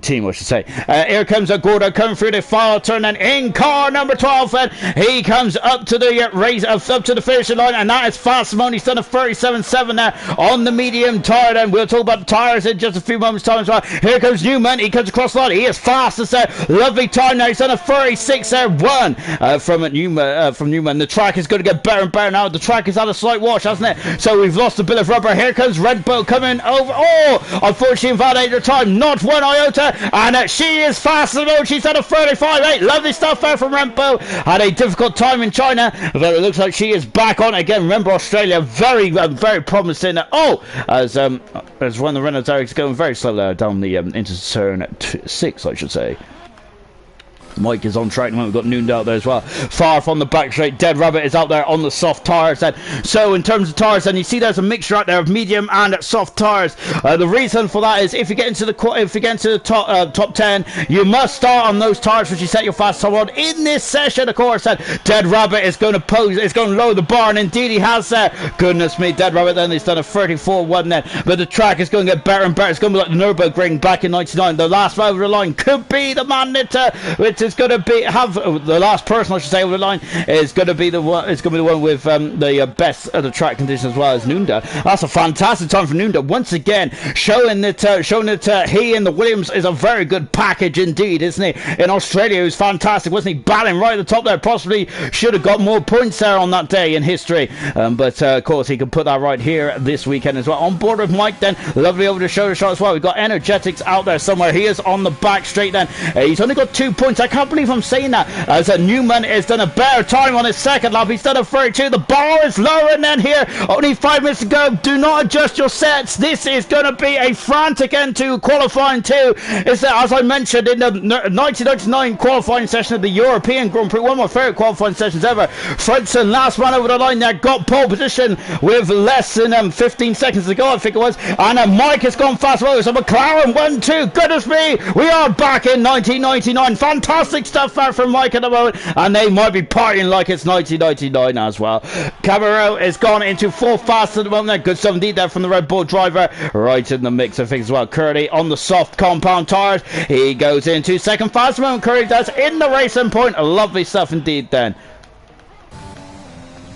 team I should say. Here comes a Gordo coming through the final turn, and in car number 12, and he comes up to the race, up to the finishing line, and that is fast. Simone. He's done a 37.7 there on the medium tire, and we'll talk about the tires in just a few moments time as well. Here comes Newman, he comes across the line, he is fastest there, lovely time now, he's done a 36.1 from Newman. The track is going to get better and better now. The track has had a slight wash, hasn't it? So we've lost a bit of rubber. Here comes Red Bull coming over. Oh, unfortunately invalidated her time, not one iota, and she is faster though. She's done a 35.8. Lovely stuff there from Red Bull. Had a difficult time in China, but it looks like she is back on again. Remember, Australia very promising. Oh, as one of the Renaults is going very slow there down the into turn 6, I should say. Mike is on track. We've got Noonda out there as well. Far from the back straight. Dead Rabbit is out there on the soft tires. Then, so in terms of tires, then you see there's a mixture out there of medium and soft tires. The reason for that is if you get into the top 10, you must start on those tires which you set your fast time on. In this session, of course, Dead Rabbit is going to lower the bar, and indeed he has there. Goodness me, Dead Rabbit then he's done a 34.1 then, but the track is going to get better and better. It's going to be like the Nürburgring back in '99. The last over the line could be the man that is going to be the last person I should say over the line is going to be the one. It's going to be the one with the best of the track conditions as well as Noonda. That's a fantastic time for Noonda once again, showing that he and the Williams is a very good package indeed, isn't he? In Australia, he was fantastic, wasn't he? Battling right at the top there, possibly should have got more points there on that day in history, but of course he can put that right here this weekend as well. On board with Mike then, lovely over the shoulder shot as well. We've got Energetics out there somewhere. He is on the back straight then. He's only got 2 points. I can't believe I'm saying that, as Newman has done a better time on his second lap. He's done a 32. The bar is lowering then here. Only 5 minutes to go. Do not adjust your sets. This is going to be a frantic end to qualifying too. Is that, as I mentioned in the 1999 qualifying session of the European Grand Prix, one of my favourite qualifying sessions ever. Fredson, last man over the line there, got pole position with less than 15 seconds to go, I think it was. And Mike has gone fast. Well, so McLaren 1-2. Goodness me, we are back in 1999. Fantastic stuff out from Mike at the moment, and they might be partying like it's 1999 as well. Camaro is gone into 4th fast at the moment there. Good stuff indeed there from the Red Bull driver, right in the mix of things as well. Curly on the soft compound tires, he goes into 2nd fast at the moment. Curly does in the racing point. Lovely stuff indeed then.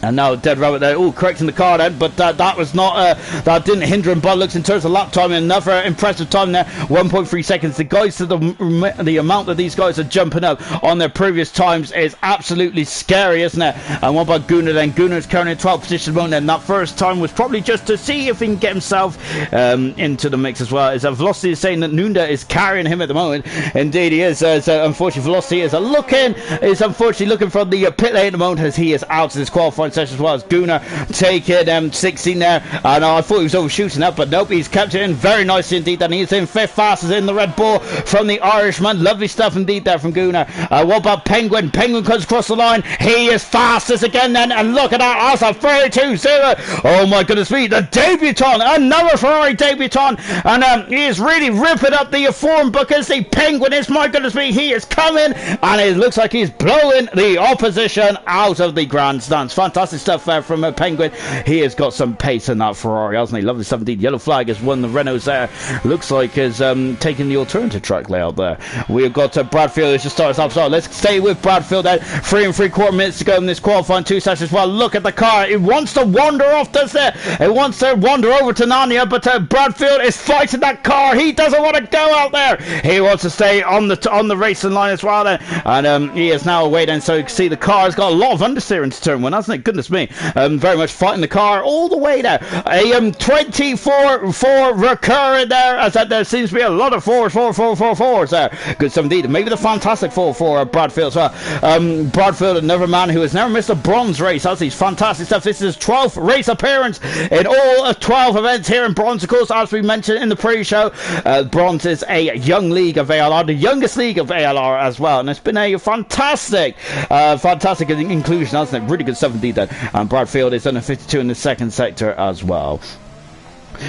And now Dead Rabbit there, correcting the car then, but that was not, that didn't hinder him by looks in terms of lap time. Another impressive time there, 1.3 seconds. The guys, to the amount that these guys are jumping up on their previous times is absolutely scary, isn't it? And what about Gunnar then? Gunnar's currently in 12th position at the moment then. That first time was probably just to see if he can get himself into the mix as well. As Velocity is saying that Nunda is carrying him at the moment. Indeed he is. Unfortunately, Velocity is unfortunately looking from the pit lane at the moment, as he is out of this qualifying session as well as Gunnar taking 16 there. And I thought he was overshooting that, but nope, he's kept it in very nicely indeed. And he's in 5th fastest in the Red Bull from the Irishman. Lovely stuff indeed there from Gunnar. What about Penguin? Penguin comes across the line. He is fastest again then, and look at that, that's a 32.0. Oh my goodness me, the debutant, another Ferrari debutant, and he is really ripping up the form because the Penguin is, my goodness me, he is coming, and it looks like he's blowing the opposition out of the grandstands. Fantastic stuff there from Penguin. He has got some pace in that Ferrari, hasn't he? Lovely stuff indeed. Yellow flag has won the Renaults there. Looks like is taking the alternative track layout there. We've got Bradfield who's just started up. So let's stay with Bradfield then. 3 3/4 minutes to go in this qualifying 2 sessions. Well, look at the car. It wants to wander off, doesn't it? It wants to wander over to Narnia, but Bradfield is fighting that car. He doesn't want to go out there. He wants to stay on the racing line as well then. And he is now away then. So you can see the car has got a lot of understeer into turn 1, hasn't it? Goodness me. Very much fighting the car all the way there. A 24 recurring there, as that there seems to be a lot of fours there. Good stuff indeed. Maybe the fantastic 4 for Bradfield as well. Bradfield, another man who has never missed a bronze race, has he? Fantastic stuff. This is his 12th race appearance in all 12 events here in bronze. Of course, as we mentioned in the pre-show, bronze is a young league of ALR, the youngest league of ALR as well, and it's been a fantastic inclusion, hasn't it? Really good stuff indeed then. And Bradfield is done a 52 in the 2nd sector as well.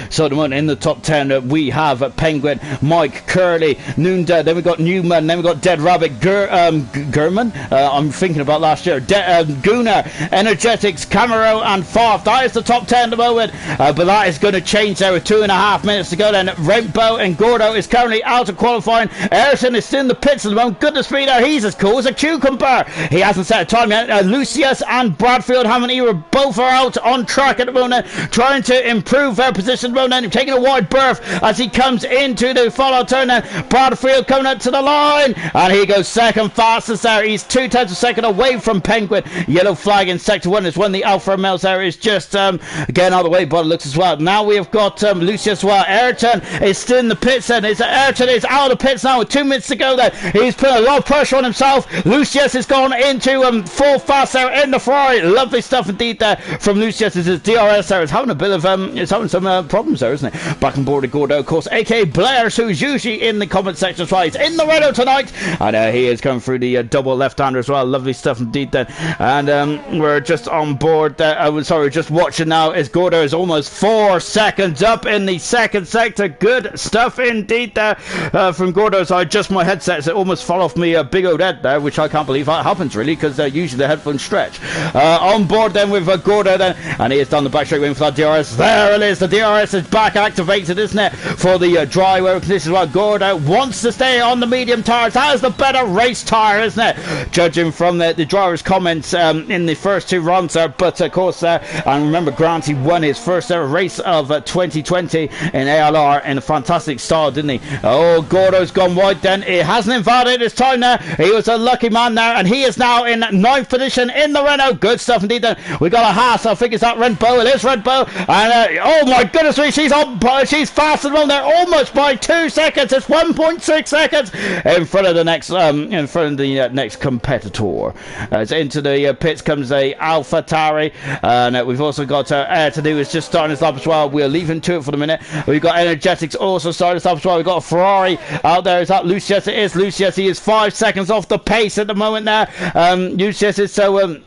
So at the moment in the top 10 we have Penguin, Mike, Curly, Noonda, then we got Newman, then we got Dead Rabbit, Gurman, I'm thinking about last year, Gooner, Energetics, Camaro and Farf. That is the top 10 at the moment, but that is going to change there with 2.5 minutes to go. Then Rentbo and Gordo is currently out of qualifying. Ayrton is still in the pits at the moment. Goodness me, there, he's as cool as a cucumber. He hasn't set a time yet. Lucius and Bradfield haven't either. Both are out on track at the moment, trying to improve their position. Then taking a wide berth as he comes into the follow turn. Then Bradfield coming up to the line, and he goes second fastest there. He's 2/10 of a second away from Penguin. Yellow flag in sector 1 is when the Alpha Males there is just getting out of the way by the looks as well. Now we have got Lucius as well. Ayrton is still in the pits, then Ayrton is out of the pits now with 2 minutes to go. Then he's put a lot of pressure on himself. Lucius has gone into full fast there in the Ferrari. Lovely stuff indeed there from Lucius. His DRS there is having a bit of it's having some problems there, isn't it? Back on board with Gordo, of course, aka Blair, who's usually in the comment section as well. He's in the Renault tonight, and he is coming through the double left-hander as well. Lovely stuff indeed then. And we're just on board sorry, just watching now as Gordo is almost 4 seconds up in the second sector. Good stuff indeed there from Gordo. So I adjust my headset, so it almost fell off me big old head there, which I can't believe that happens really, because usually the headphones stretch. On board then with Gordo then, and he has done the back straight wing for that DRS. There it is, the DRS is back activated, isn't it, for the dry wear conditions. Well, Gordo wants to stay on the medium tires. That is the better race tire, isn't it, judging from the driver's comments in the first 2 runs there. But of course, and remember, Grant, he won his first ever race of 2020 in ALR in a fantastic style, didn't he? Oh, Gordo's gone wide then. He hasn't invalidated his time there. He was a lucky man there, and he is now in 9th position in the Renault. Good stuff indeed then. We got a Haas, I think it's that Rentbo. It is Rentbo, and oh my goodness, she's faster than there, almost by 2 seconds. It's 1.6 seconds in front of the next competitor. As into the pits comes a AlphaTauri, and we've also got Air to do is just starting his lap as well. We're leaving to it for the minute. We've got Energetics also starting his lap as well. We've got a Ferrari out there. Is that Lucius? It is Lucius. He is 5 seconds off the pace at the moment there. Lucius is so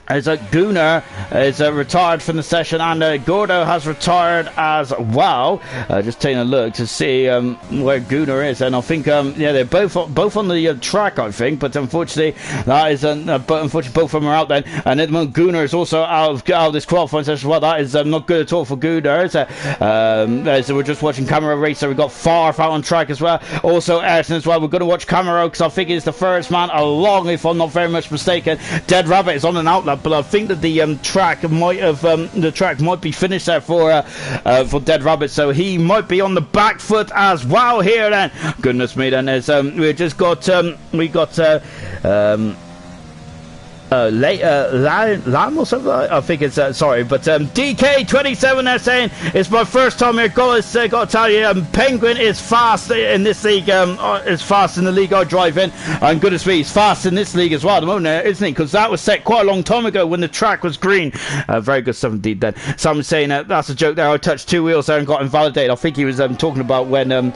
as Gooner is retired from the session, and Gordo has retired as well. Just taking a look to see where Gooner is, and I think yeah, they're both on the track, I think, but unfortunately that is unfortunately both of them are out then. And at the moment Gooner is also out of this qualifying session as well. That is not good at all for Gooner. So we're just watching Camera Racer. We've got Farf out on track as well, also Ayrton as well. We're going to watch Camaro because I think he's the first man along, if I'm not very much mistaken. Dead Rabbit is on an outlet, but I think that the track might be finished there for Dead Rabbit, so he might be on the back foot as well here then. Goodness me then, there's we just got Lamb or something. I think it's sorry, but DK27 they're saying it's my first time here. Got to tell you, Penguin is fast in this league. Is fast in the league I drive in, and goodness me, he's fast in this league as well at the moment, isn't he? Because that was set quite a long time ago when the track was green. Very good stuff indeed. Then someone saying that's a joke there. I touched 2 wheels there and got invalidated. I think he was talking about when I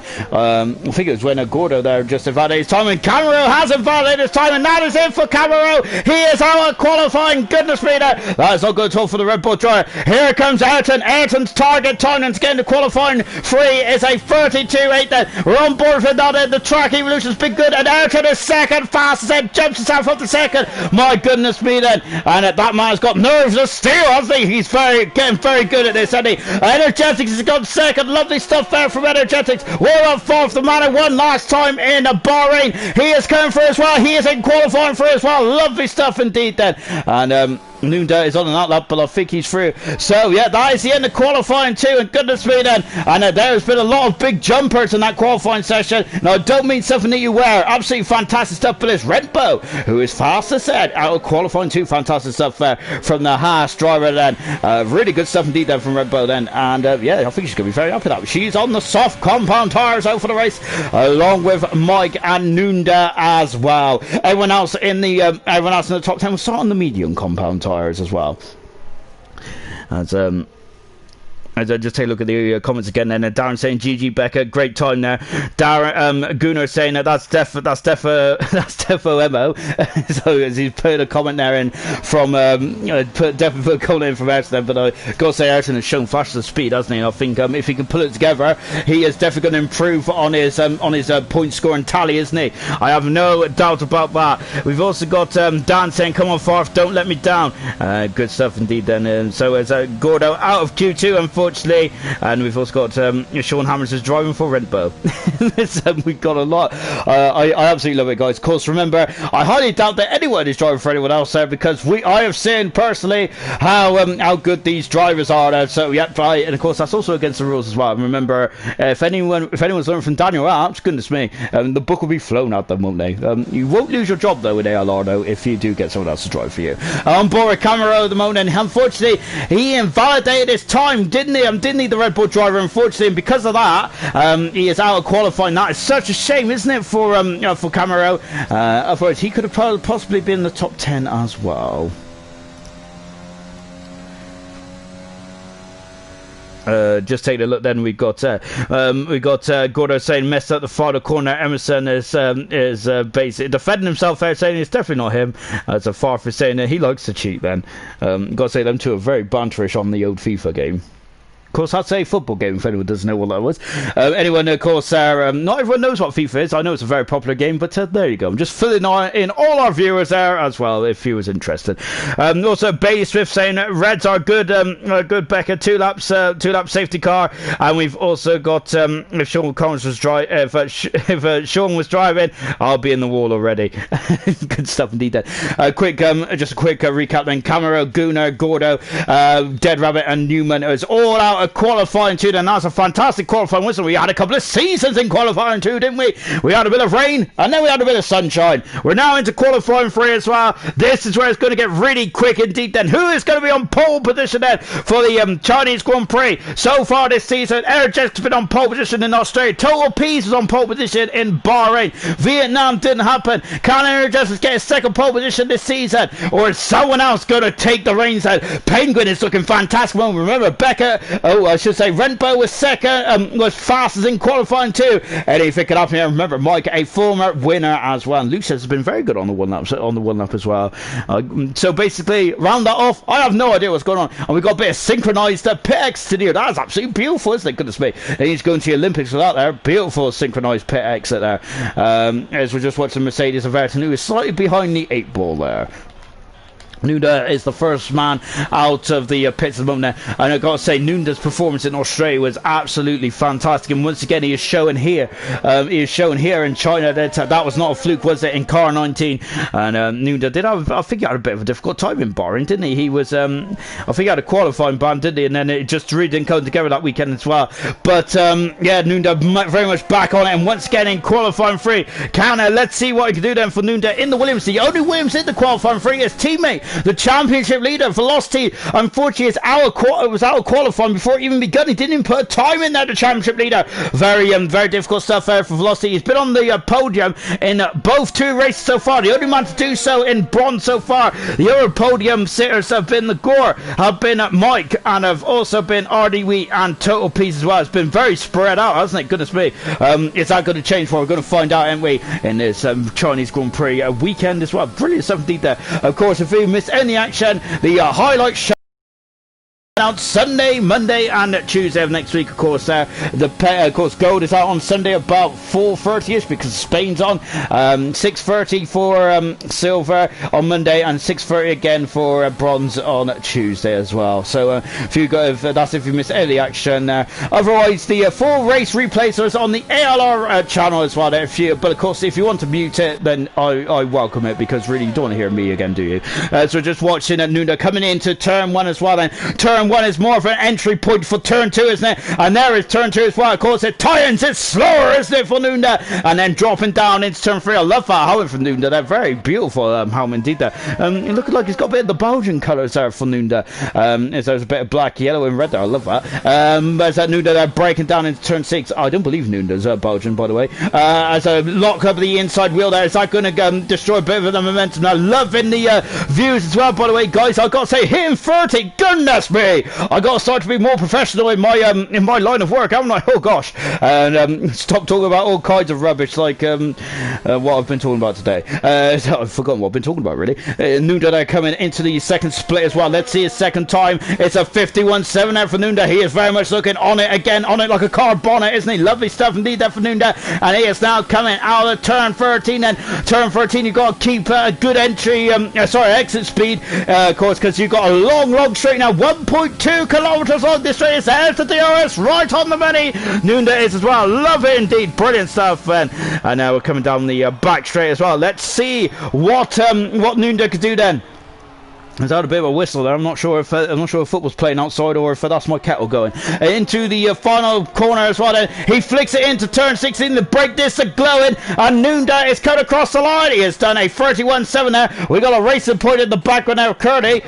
think it was when Gordo there just invalidated his time, and Camaro has invalidated his time, and that is it for Camaro. He is out qualifying. Goodness me, that is not good at all for the Red Bull driver. Here comes Ayrton. Ayrton's target time and getting to qualifying 3 is a 32.8 then. We're on board for that. The track evolution's been good, and Ayrton is second fastest then, jumps himself up to second. My goodness me then, and that man's got nerves of steel, hasn't he? He's getting very good at this, hasn't he? Energetics has got second. Lovely stuff there from Energetics. We're up fourth. The man who won last time in Bahrain, he is coming for as well. He is in qualifying for as well. Lovely stuff indeed then. And Noonda is on an outlap, but I think he's through. So yeah, that is the end of qualifying too, and goodness me then. And there's been a lot of big jumpers in that qualifying session. Now I don't mean something that you wear. Absolutely fantastic stuff for this Rentbo, who is fast as said out of qualifying too. Fantastic stuff from the Haas driver then. Really good stuff indeed then from Rentbo then. And yeah, I think she's going to be very happy with that. She's on the soft compound tyres out for the race, along with Mike and Noonda as well. Everyone else in the top 10 was starting on the medium compound tyres as well. As As I just take a look at the comments again, then Darren saying GG Becca, great time there. Darren Gunnar saying that's defo mo. So as he's put a comment there in from definitely put a comment in from Ayrton, but I gotta say Ayrton has shown flashes of speed, hasn't he? I think if he can pull it together, he is definitely going to improve on his point scoring tally, isn't he? I have no doubt about that. We've also got Dan saying, come on Farf, don't let me down. Good stuff indeed then. So as Gordo out of Q2 unfortunately, and we've also got Sean Hammers is driving for Redbow. We've got a lot. I absolutely love it, guys. Of course, remember, I highly doubt that anyone is driving for anyone else there, because I have seen personally how good these drivers are there. So yeah, and of course that's also against the rules as well. Remember, if anyone's learning from Daniel Apps, goodness me, the book will be flown out them, won't they? You won't lose your job though with ALR though if you do get someone else to drive for you. On board Camaro at the moment, and unfortunately he invalidated his time, didn't he? Didn't he, the Red Bull driver, unfortunately, and because of that, he is out of qualifying. That is such a shame, isn't it, for Camaro? Otherwise, he could have possibly been in the top 10 as well. Just take a look. Then we got Gordo saying messed up the final corner. Emerson is basically defending himself there, saying it's definitely not him. As a far for saying that he likes to cheat. Then got to say them two are very banterish on the old FIFA game. Of course, that's a football game, if anyone doesn't know what that was. Anyone, of course, not everyone knows what FIFA is. I know it's a very popular game, but there you go. I'm just filling in all our viewers there as well, if you was interested. Also, Bailey Swift saying Reds are good, good Becca, two lap safety car. And we've also got, if Sean Collins was if Sean was driving, I'll be in the wall already. Good stuff indeed then. Just a quick recap then. Camaro, Gunnar, Gordo, Dead Rabbit and Newman is all out qualifying too, then that's a fantastic qualifying whistle. We had a couple of seasons in qualifying too, didn't we? We had a bit of rain and then we had a bit of sunshine. We're now into qualifying 3 as well. This is where it's going to get really quick indeed then. Who is going to be on pole position then for the Chinese Grand Prix? So far this season, Airjet's been on pole position in Australia. Total Peace is on pole position in Bahrain. Vietnam didn't happen. Can Airjet get a second pole position this season? Or is someone else going to take the reins then? Penguin is looking fantastic. Well, remember, Becca, I should say Renbo was second, was fastest in qualifying too. Anything could happen here. Remember, Mike, a former winner as well. And Lucius has been very good on the one lap as well. So basically, round that off. I have no idea what's going on, and we've got a bit of synchronised pit exit here. That's absolutely beautiful, isn't it? Goodness me. They need to go into the Olympics with that there. Beautiful synchronised pit exit there. As we're just watching Mercedes of Ayrton, who is slightly behind the 8 ball there. Nunda is the first man out of the pits at the moment now. And I've got to say, Nunda's performance in Australia was absolutely fantastic. And once again, he is showing here. He is showing here in China that was not a fluke, was it, in car 19. And Nunda did have, I think he had a bit of a difficult time in Bahrain, didn't he? He was, I think he had a qualifying ban, didn't he? And then it just really didn't come together that weekend as well. But, yeah, Nunda very much back on it. And once again, in qualifying 3. Let's see what he can do then for Nunda in the Williams. The only Williams in the qualifying 3 is teammate. The championship leader, Velocity, unfortunately, was out of qualifying before it even begun. He didn't even put a time in there, the championship leader. Very difficult stuff there for Velocity. He's been on the podium in both 2 races so far. The only man to do so in bronze so far. The other podium sitters have been the Gore, have been Mike, and have also been RD Wheat and Total Peace as well. It's been very spread out, hasn't it? Goodness me. Is that going to change? Well, we're going to find out, aren't we, in this Chinese Grand Prix weekend as well. Brilliant stuff indeed there. Of course, if you missed any action, the highlight show out Sunday, Monday and Tuesday of next week. Of course, of course, gold is out on Sunday about 4:30ish because Spain's on. 6:30 for silver on Monday and 6:30 again for bronze on Tuesday as well. So if you missed any of the action, otherwise the full race replays are on the ALR channel as well. But of course, if you want to mute it, then I welcome it, because really you don't want to hear me again, do you? So just watching Nunda coming into turn 1 as well. Then turn 1 is more of an entry point for turn 2, isn't it? And there is turn 2 as well. Of course, it tightens, it's slower, isn't it, for Nunda? And then dropping down into turn 3. I love that helmet from Nunda. They're very beautiful helmet indeed there. It looks like it's got a bit of the Belgian colours there for Nunda. There's a bit of black, yellow and red there. I love that. There's that Nunda there breaking down into turn 6. I don't believe Nunda's Belgian, by the way. As a lock up the inside wheel there. Is that going to destroy a bit of the momentum? Now, loving the views as well, by the way, guys. I've got to say, hitting 30. Goodness me. hey, I got to start to be more professional in my line of work, haven't I? Oh gosh, and stop talking about all kinds of rubbish like what I've been talking about today. So I've forgotten what I've been talking about really. Nunda coming into the second split as well. Let's see his second time. It's a 51-7 out for Nunda. He is very much looking on it again, on it like a car bonnet, isn't he? Lovely stuff indeed there for Nunda, and he is now coming out of turn 13. And turn 13, you've got to keep a good entry, exit speed, of course, because you've got a long straight now, 1.2 kilometers long. This straight is out to DRS, right on the money. Nunda is as well. Love it indeed. Brilliant stuff. And now we're coming down the back straight as well. Let's see what Nunda could do then. There's had a bit of a whistle there. I'm not sure if football's playing outside or if that's my kettle going. Into the final corner as well. Then he flicks it into turn 16. The brake discs are glowing, and Nunda is cut across the line. He has done a 31-7 there. We got a racing point in the background now. Curdy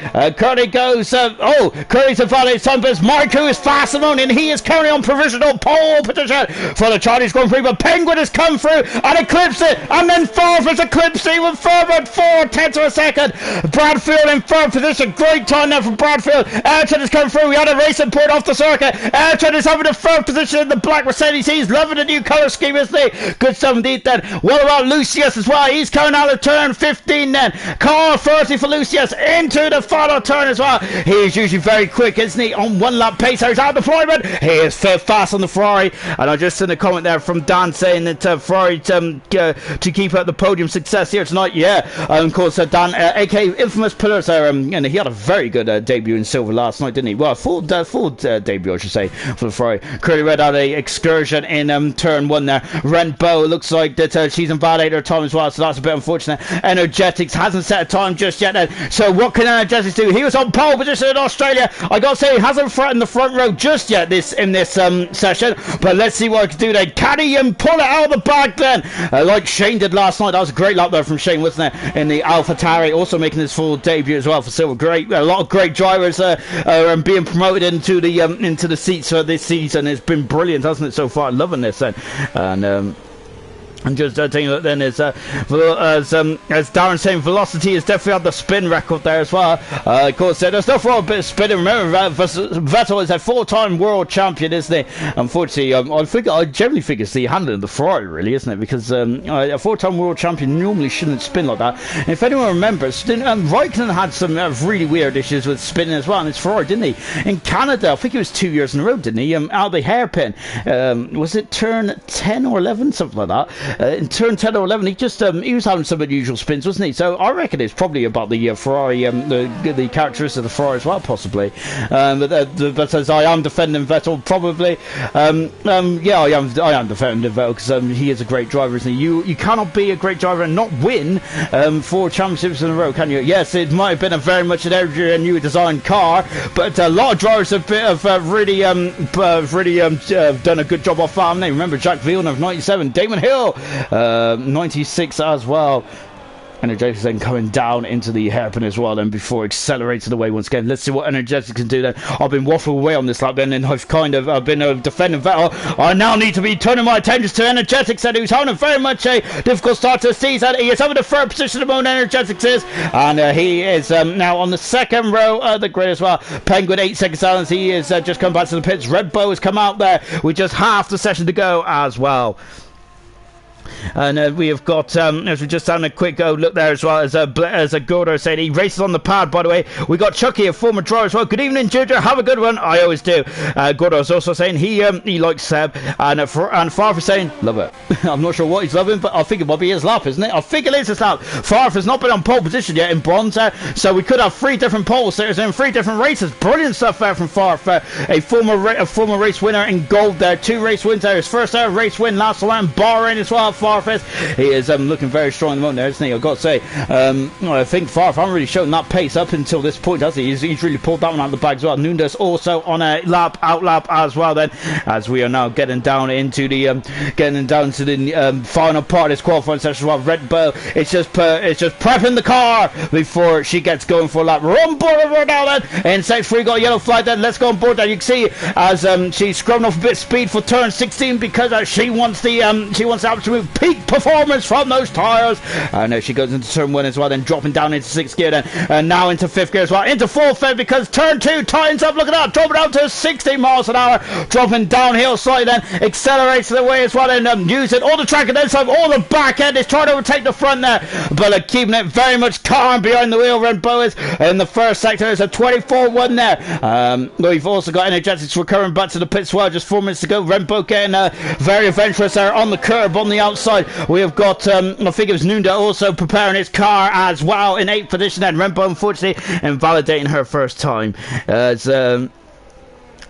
goes. Curdy's a valid time, but Marku is fast and on, and he is currently on provisional pole position for the Chinese Grand Prix. But Penguin has come through and eclipsed it, and then Farfus eclipsed it with further 4/10 of a second. Bradfield in third position. Great time now from Bradfield. Ayrton has come through. We had a racing point off the circuit. Ayrton is having a third position in the black Mercedes. He's loving the new colour scheme, isn't he? Good stuff indeed then. What about Lucius as well? He's coming out of turn 15 then. Car 30 for Lucius into the final turn as well. He is usually very quick, isn't he? On one lap pace. He's out of deployment. He is fast on the Ferrari. And I just seen a comment there from Dan saying that Ferrari to keep up the podium success here tonight. Yeah, of course, Dan, aka Infamous Pillars there. And he had a very good debut in silver last night, didn't he? Well, full debut, I should say, for the Ferrari. Curly Red had a excursion in turn 1 there. Renbo looks like that she's invalidated her time as well, so that's a bit unfortunate. Energetics hasn't set a time just yet then. So what can Energetics do? He was on pole position in Australia. I gotta say, he hasn't threatened the front row just yet in this session, but let's see what he can do then. Can he pull it out of the bag then? Like Shane did last night. That was a great lap there from Shane, wasn't it? In the AlphaTauri, also making his full debut as well for silver. A lot of great drivers are being promoted into the seats for this season. It's been brilliant, hasn't it, so far? Loving this then. And just taking a look then as Darren saying, Velocity has definitely had the spin record there as well. Of course, there's no for a bit of spinning. Remember, Vettel is a 4-time world champion, isn't he? Unfortunately, I generally think it's the handling of the Ferrari, really, isn't it? Because a 4-time world champion normally shouldn't spin like that. And if anyone remembers, Raikkonen had some really weird issues with spinning as well, and it's Ferrari, didn't he? In Canada, I think it was 2 years in a row, didn't he? Out of the hairpin. Was it turn 10 or 11, something like that? In turn 10 or 11, he was having some unusual spins, wasn't he? So I reckon it's probably about the Ferrari, the characteristics of the Ferrari as well, possibly. But as I am defending Vettel, probably. Yeah, I am defending Vettel because he is a great driver, isn't he? You cannot be a great driver and not win 4 championships in a row, can you? Yes, it might have been a very much an new designed car, but a lot of drivers have really done a good job off that, haven't they? Remember Jack Villeneuve 97, Damon Hill 96 as well. Energetics then coming down into the hairpin as well, then before accelerating away once again. Let's see what Energetics can do then. I've been waffling away on this lap then, and I've been defending Vettel. I now need to be turning my attention to Energetics, and who's having a very much a difficult start to the season. He is having the third position at the moment, Energetics is, and he is now on the second row of the grid as well. Penguin 8 seconds silence. He is just come back to the pits. Red Bull has come out there with just half the session to go as well. And we have got, as we just done a quick look there as well, as a Gordo said, he races on the pad, by the way. We got Chucky, a former driver as well. Good evening, Ginger. Have a good one. I always do. Gordo is also saying he likes Seb, and Farfus saying, love it. I'm not sure what he's loving, but I think it might be his lap, isn't it? I think it is his lap. Farfus not been on pole position yet in bronze, so we could have 3 different pole sitters in 3 different races. Brilliant stuff there from Farf. A former race winner in gold there. 2 race wins there. His first race win last around Bahrain as well. Farfus, he is looking very strong at the moment there, isn't he? I've got to say, I think Farf hasn't really shown that pace up until this point, has he? He's really pulled that one out of the bag as well. Nunda's also on a out lap as well then, as we are now getting down into the final part of this qualifying session as well. Red Bull, it's just prepping the car before she gets going for a lap. We're on board over now then. In sector 3, got a yellow flag then. Let's go on board there. You can see as she's scrubbing off a bit of speed for turn 16 because she wants the absolute peak performance from those tyres. And she goes into turn 1 as well, then dropping down into 6th gear, then and now into 5th gear as well, into 4th then, because turn 2 tightens up. Look at that, dropping down to 60 miles an hour, dropping downhill slightly, then accelerates the way as well, and using all the track and then some, all the back end is trying to overtake the front there, but keeping it very much calm behind the wheel. Renbo is in the first sector. Is a 24-1 there. We've also got Energetics recurring back to the pits as well, just 4 minutes to go. Renbo getting very adventurous there on the curb on the outside. We have got I think it was Nunda also preparing his car as well in 8th position, and Renbo unfortunately invalidating her first time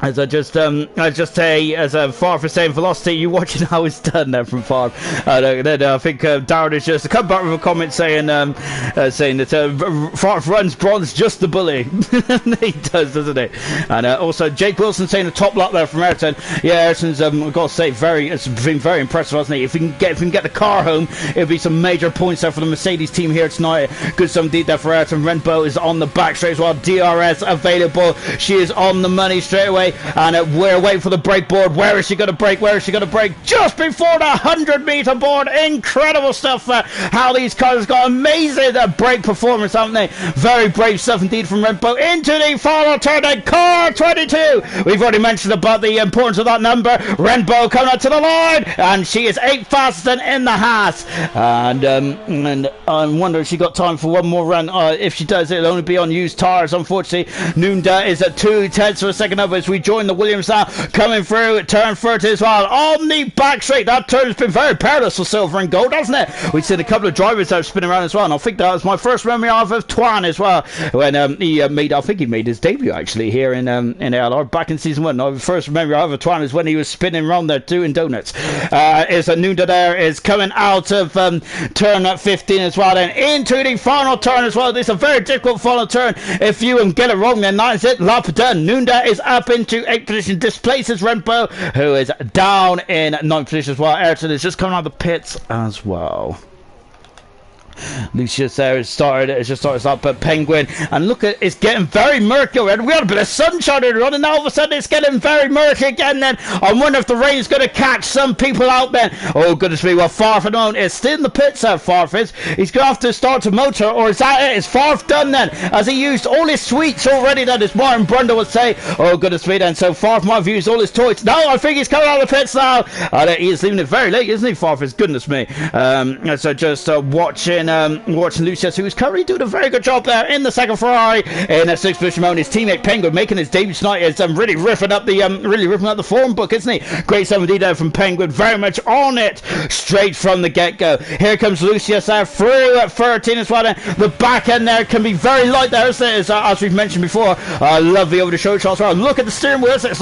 as I just say, as Farf is saying, Velocity, you watching how it's done there from Farf. Then I think Darren is just come back with a comment saying that Farf runs bronze just the bully. He does, doesn't he? And also Jake Wilson saying the top lap there from Ayrton. Yeah, Ayrton's I've got to say it's been very impressive, hasn't he? If we can get the car home, it'll be some major points there for the Mercedes team here tonight. Good some deed there for Ayrton. Renbo is on the back straight as well. DRS available. She is on the money straight away. And we're waiting for the brake board. Where is she going to brake? Where is she going to brake? Just before the 100-meter board. Incredible stuff. How these cars got amazing brake performance, haven't they? Very brave stuff indeed from Renbo. Into the final turn. Car 22. We've already mentioned about the importance of that number. Renbo coming out to the line, and she is 8th fastest in the Haas. And I wonder if she got time for one more run. If she does, it'll only be on used tires. Unfortunately, Nunda is at 2/10 of a second up as we join the Williams now, coming through turn 30 as well on the back straight. That turn has been very perilous for silver and gold, hasn't it? We've seen a couple of drivers that are spinning around as well, and I think that was my first memory of Twan as well, when I think he made his debut actually here in ALR back in season 1. My first memory of Twan is when he was spinning around there doing donuts. Is a Nunda there is coming out of turn 15 as well, then into the final turn as well. This is a very difficult final turn. If you get it wrong, then that's it, lap done. Nunda is up into 8th position, displaces Renbo, who is down in 9th position as well. Ayrton is just coming out of the pits as well. Lucius there has just started up, but Penguin, and look at it's getting very murky already. We had a bit of sunshine earlier on, and now all of a sudden it's getting very murky again. Then I wonder if the rain's going to catch some people out. Then oh goodness me, well Farf alone is still in the pits. Farf is he's going to have to start to motor, or is that it? Is Farf done then? Has he used all his sweets already? Then as Martin Brundle would say. Oh goodness me, then so Farf might have used all his toys. No, I think he's coming out of the pits now. He is leaving it very late, isn't he, Farf? Is goodness me. So just watching Lucius, who's currently doing a very good job there in the second Ferrari in a 6th position mode. His teammate Penguin making his debut tonight is really ripping up the form book, isn't he? Great 7D there from Penguin, very much on it straight from the get-go. Here comes Lucius there through at 13 as well. The back end there can be very light there, isn't it? As we've mentioned before. Lovely over the show shots. Well, look at the steering wheel. It's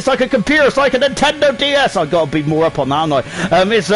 like a computer. It's like a Nintendo DS. I've got to be more up on that, haven't I? It's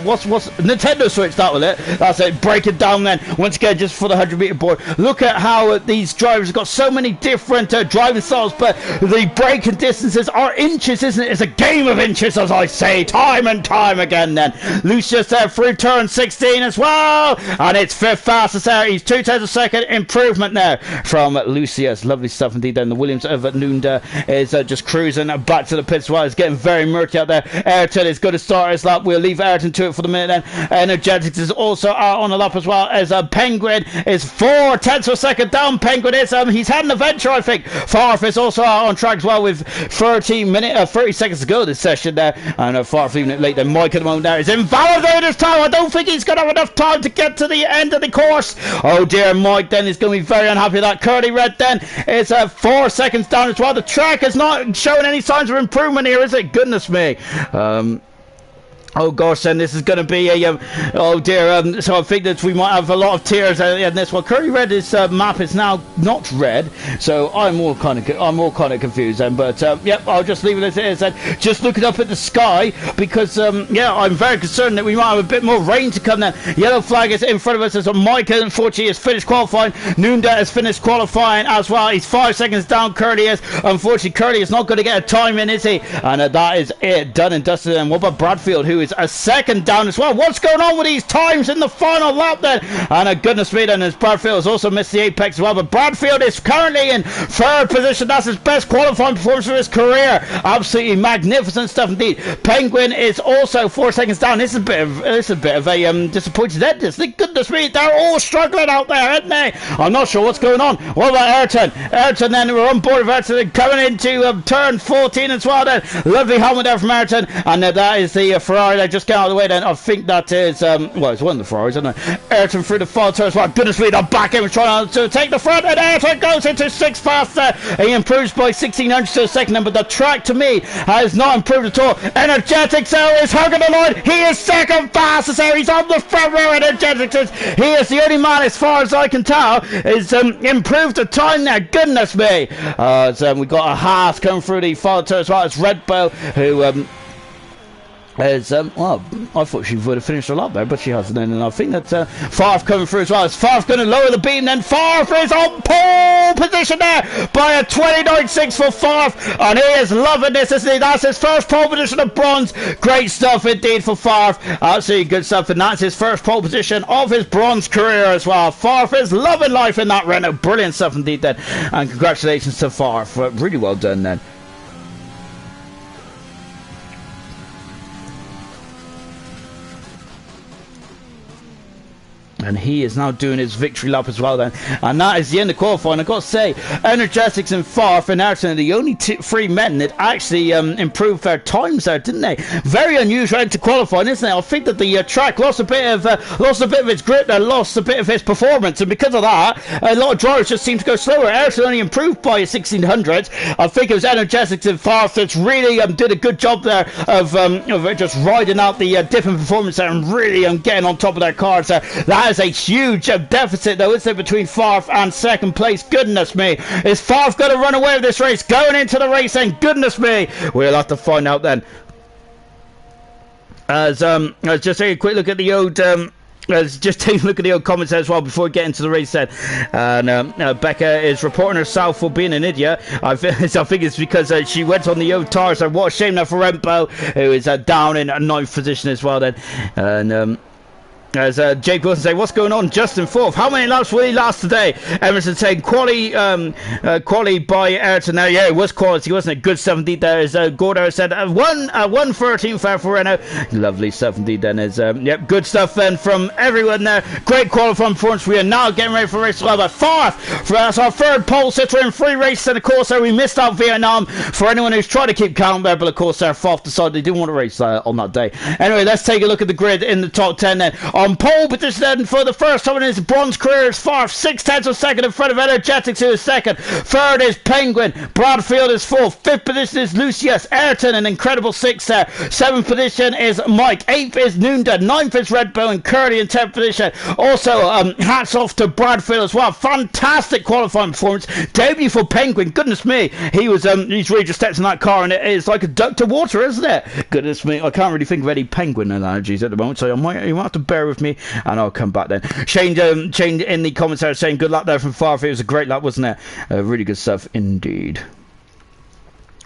what's Nintendo Switch? That was it. That's it. Break it down then once again just for the 100-meter board. Look at how these drivers have got so many different driving styles, but the braking distances are inches, isn't it? It's a game of inches, as I say time and time again. Then Lucius there through turn 16 as well, and it's 5th fastest there. He's 2/10 a second improvement there from Lucius. Lovely stuff indeed. Then the Williams of Nunda is just cruising back to the pits while it's getting very murky out there. Ayrton is going to start his lap. We'll leave Ayrton to it for the minute. Then Energetics is also out on the lap as well, as Penguin is 4/10 of a second down. Penguin is he's had an adventure, I think. Farf is also out on track as well with 30 seconds to go this session there, and Farf leaving it late. Then Mike at the moment there is invalidated this time. I don't think he's going to have enough time to get to the end of the course. Oh dear, Mike then is going to be very unhappy. That Curly Red then is 4 seconds down as well. The track is not showing any signs of improvement here, is it? Goodness me. Oh gosh, then this is going to be a oh dear. So I think that we might have a lot of tears in this one. Curly Red's map is now not red, so I'm all kind of confused then. But yep, I'll just leave it as it is. Then just looking up at the sky because yeah, I'm very concerned that we might have a bit more rain to come. Then yellow flag is in front of us as Mike unfortunately has finished qualifying. Nunda has finished qualifying as well. He's 5 seconds down. Curly is unfortunately Curly is not going to get a time in, is he? And that is it, done and dusted. And what about Bradfield, who who is a second down as well. What's going on with these times in the final lap then? And goodness me, then as Bradfield has also missed the apex as well, but Bradfield is currently in third position. That's his best qualifying performance of his career. Absolutely magnificent stuff indeed. Penguin is also 4 seconds down. This is a bit of a disappointed end. Goodness me, they're all struggling out there, aren't they? I'm not sure what's going on. What about Ayrton? Ayrton then, we're on board with Ayrton coming into turn 14 as well then. Lovely helmet there from Ayrton, and that is the Ferrari that just got out of the way then. I think that is well, it's one of the Ferraris, isn't it? Ayrton through the final turn as well. Goodness me, the back end was trying to take the front, and Ayrton goes into 6 fast there. He improves by 1600 to a second, but the track to me has not improved at all. Energetics is hugging the line. He is second fastest there. He's on the front row. Energetics, he is the only man, as far as I can tell, is improved the time there. Goodness me. We got a Haas coming through the final turn as well. It's Red Bull who well, I thought she would have finished a lot better, but she hasn't. And I think that Favre coming through as well. Is Favre going to lower the beam? Then Favre is on pole position there by a 29.6 for Favre, and he is loving this, isn't he? That's his first pole position of bronze. Great stuff indeed for Favre. Absolutely good stuff, and that's his first pole position of his bronze career as well. Favre is loving life in that Renault. Brilliant stuff indeed then, and congratulations to Favre. Really well done then. And he is now doing his victory lap as well then. And that is the end of qualifying. I've got to say, Energetics and Favre and Ayrton are the only three men that actually improved their times there, didn't they? Very unusual end to qualifying, isn't it? I think that the track lost a bit of its grip there, lost a bit of its performance, and because of that, a lot of drivers just seem to go slower. Ayrton only improved by 1600. I think it was Energetics and Favre that really did a good job there of just riding out the different performance there and really getting on top of their cars there. That is a huge deficit though, isn't it, between Favre and second place? Goodness me, is Favre going to run away with this race going into the race? And goodness me, we'll have to find out then. As let's just take a quick look at the old let's just take a look at the old comments as well before we get into the race then. And Becca is reporting herself for being an idiot. I think it's because she went on the old tires. So what a shame now for Rempo, who is down in 9th position as well then. And as Jake Wilson say, what's going on? Justin fourth. How many laps will he last today? Emerson saying quality by Ayrton. Now, yeah, it was quality, wasn't it? Good stuff indeed. There is Gordo said 113 fair for Renault. Lovely stuff indeed. Then is yep, good stuff then from everyone there. Great qualifying performance. We are now getting ready for race 12. Fourth, that's our third pole sitter in 3 races. And of course, we missed out Vietnam. For anyone who's trying to keep count there, but of course, Fourth decided they didn't want to race on that day. Anyway, let's take a look at the grid in the top 10 then. On pole position then for the first time in his bronze career is Favre, 6/10 of second in front of Energetics, who is second. Third is Penguin. Bradfield is fourth. 5th position is Lucius. Ayrton, an incredible 6th there. 7th position is Mike. 8th is Nunda. 9th is Red Bull and Curly in 10th position. Also, hats off to Bradfield as well. Fantastic qualifying performance. Debut for Penguin. Goodness me, he's really just stepped in that car and it is like a duck to water, isn't it? Goodness me, I can't really think of any Penguin analogies at the moment, so you might have to bear with me. And I'll come back then. Shane in the comments there saying good luck there from Favre. It was a great lap, wasn't it? Really good stuff indeed.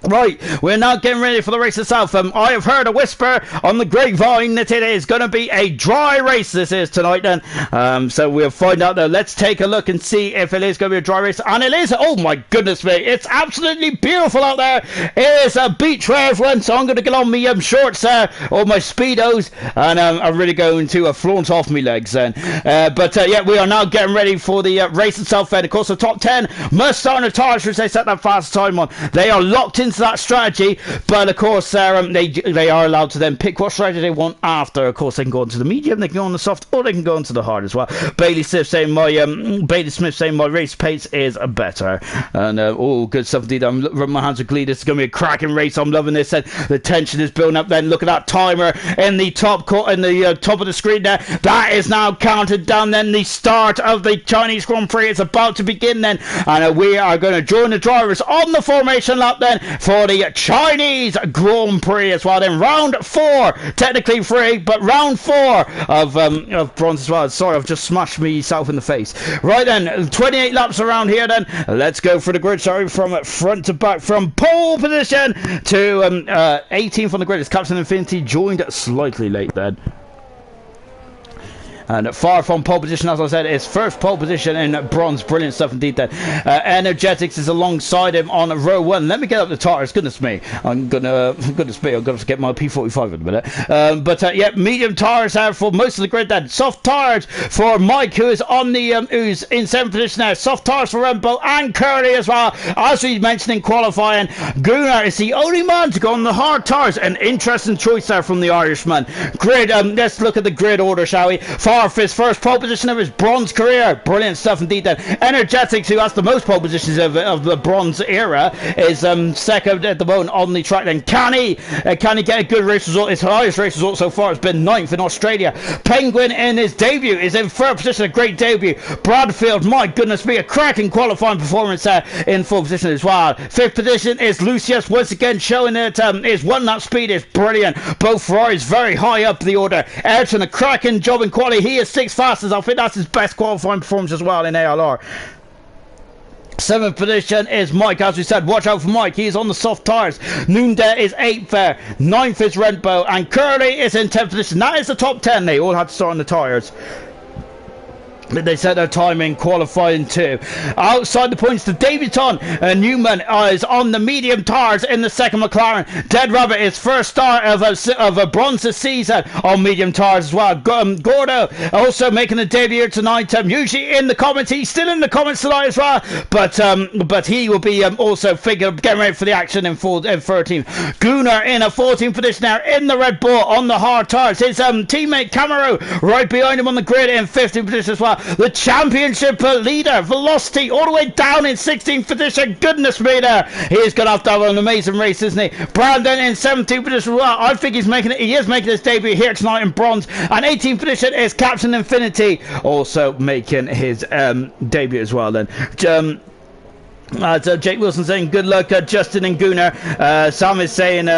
Right, we're now getting ready for the race itself. I have heard a whisper on the grapevine that it is going to be a dry race. This is tonight then. So we'll find out though. Let's take a look and see if it is going to be a dry race. And it is. Oh my goodness me. It's absolutely beautiful out there. It is a beach for everyone. So I'm going to get on my shorts there, or my Speedos. And I'm really going to flaunt off my legs then. But yeah, we are now getting ready for the race itself then. Of course, the top 10 must start on the tires which they set that fast time on. They are locked into that strategy, but of course they are allowed to then pick what strategy they want after. Of course, they can go into the medium, they can go on the soft, or they can go into the hard as well. Bailey Smith saying my race pace is better, and oh, good stuff indeed. I'm rubbing my hands with glee. This is going to be a cracking race. I'm loving this. And the tension is building up. Then look at that timer in the top of the screen there. That is now counted down. Then the start of the Chinese Grand Prix is about to begin. Then, and we are going to join the drivers on the formation lap. Then for the Chinese Grand Prix as well. Then round 4, technically 3, but round 4 of bronze as well. Sorry, I've just smashed myself in the face. Right then, 28 laps around here then. Let's go for the grid, sorry, from front to back, from pole position to 18th on the grid. It's Captain Infinity, joined slightly late then. And far from pole position, as I said, is first pole position in bronze. Brilliant stuff indeed then. Energetics is alongside him on row 1. Let me get up the tires. Goodness me, I'm gonna get my P45 in a minute. But yeah, medium tires there for most of the grid then. Soft tires for Mike, who is on the who's in 7th position now. Soft tires for Rainbow and Curly as well. As we mentioned in qualifying, Gunnar is the only man to go on the hard tires. An interesting choice there from the Irishman. Grid. Let's look at the grid order, shall we? For his first pole position of his bronze career. Brilliant stuff indeed then. Energetics, who has the most pole positions of the bronze era, is second at the moment on the track then. Can he get a good race result? His highest race result so far has been 9th in Australia. Penguin in his debut is in 3rd position, a great debut. Bradfield, my goodness me, a cracking qualifying performance there in 4th position as well. 5th position is Lucius, once again showing that his 1 lap speed is brilliant. Both Ferraris very high up the order. Ayrton, a cracking job in quality. He is 6th fastest. I think that's his best qualifying performance as well in ALR. 7th position is Mike, as we said. Watch out for Mike, he is on the soft tires. Noonda is 8th there. 9th is Renbo, and Curly is in 10th position. That is the top 10. They all had to start on the tires. They set their time in qualifying too. Outside the points, the debutant Newman is on the medium tires in the 2nd McLaren. Dead Rabbit is first star of a bronze this season on medium tires as well. Gordo also making a debut tonight. Usually in the comments, he's still in the comments tonight as well. But he will be also getting ready for the action in 13th. Gunnar in a 14th position now in the Red Bull on the hard tires. His teammate Camaro right behind him on the grid in 15th position as well. The championship leader, Velocity, all the way down in 16th position. Goodness me there. He's going to have to have an amazing race, isn't he? Brandon in 17th position. Well, I think he is making his debut here tonight in bronze. And 18th position is Captain Infinity, also making his debut as well then. Jake Wilson saying good luck, Justin and Gunnar. Sam is saying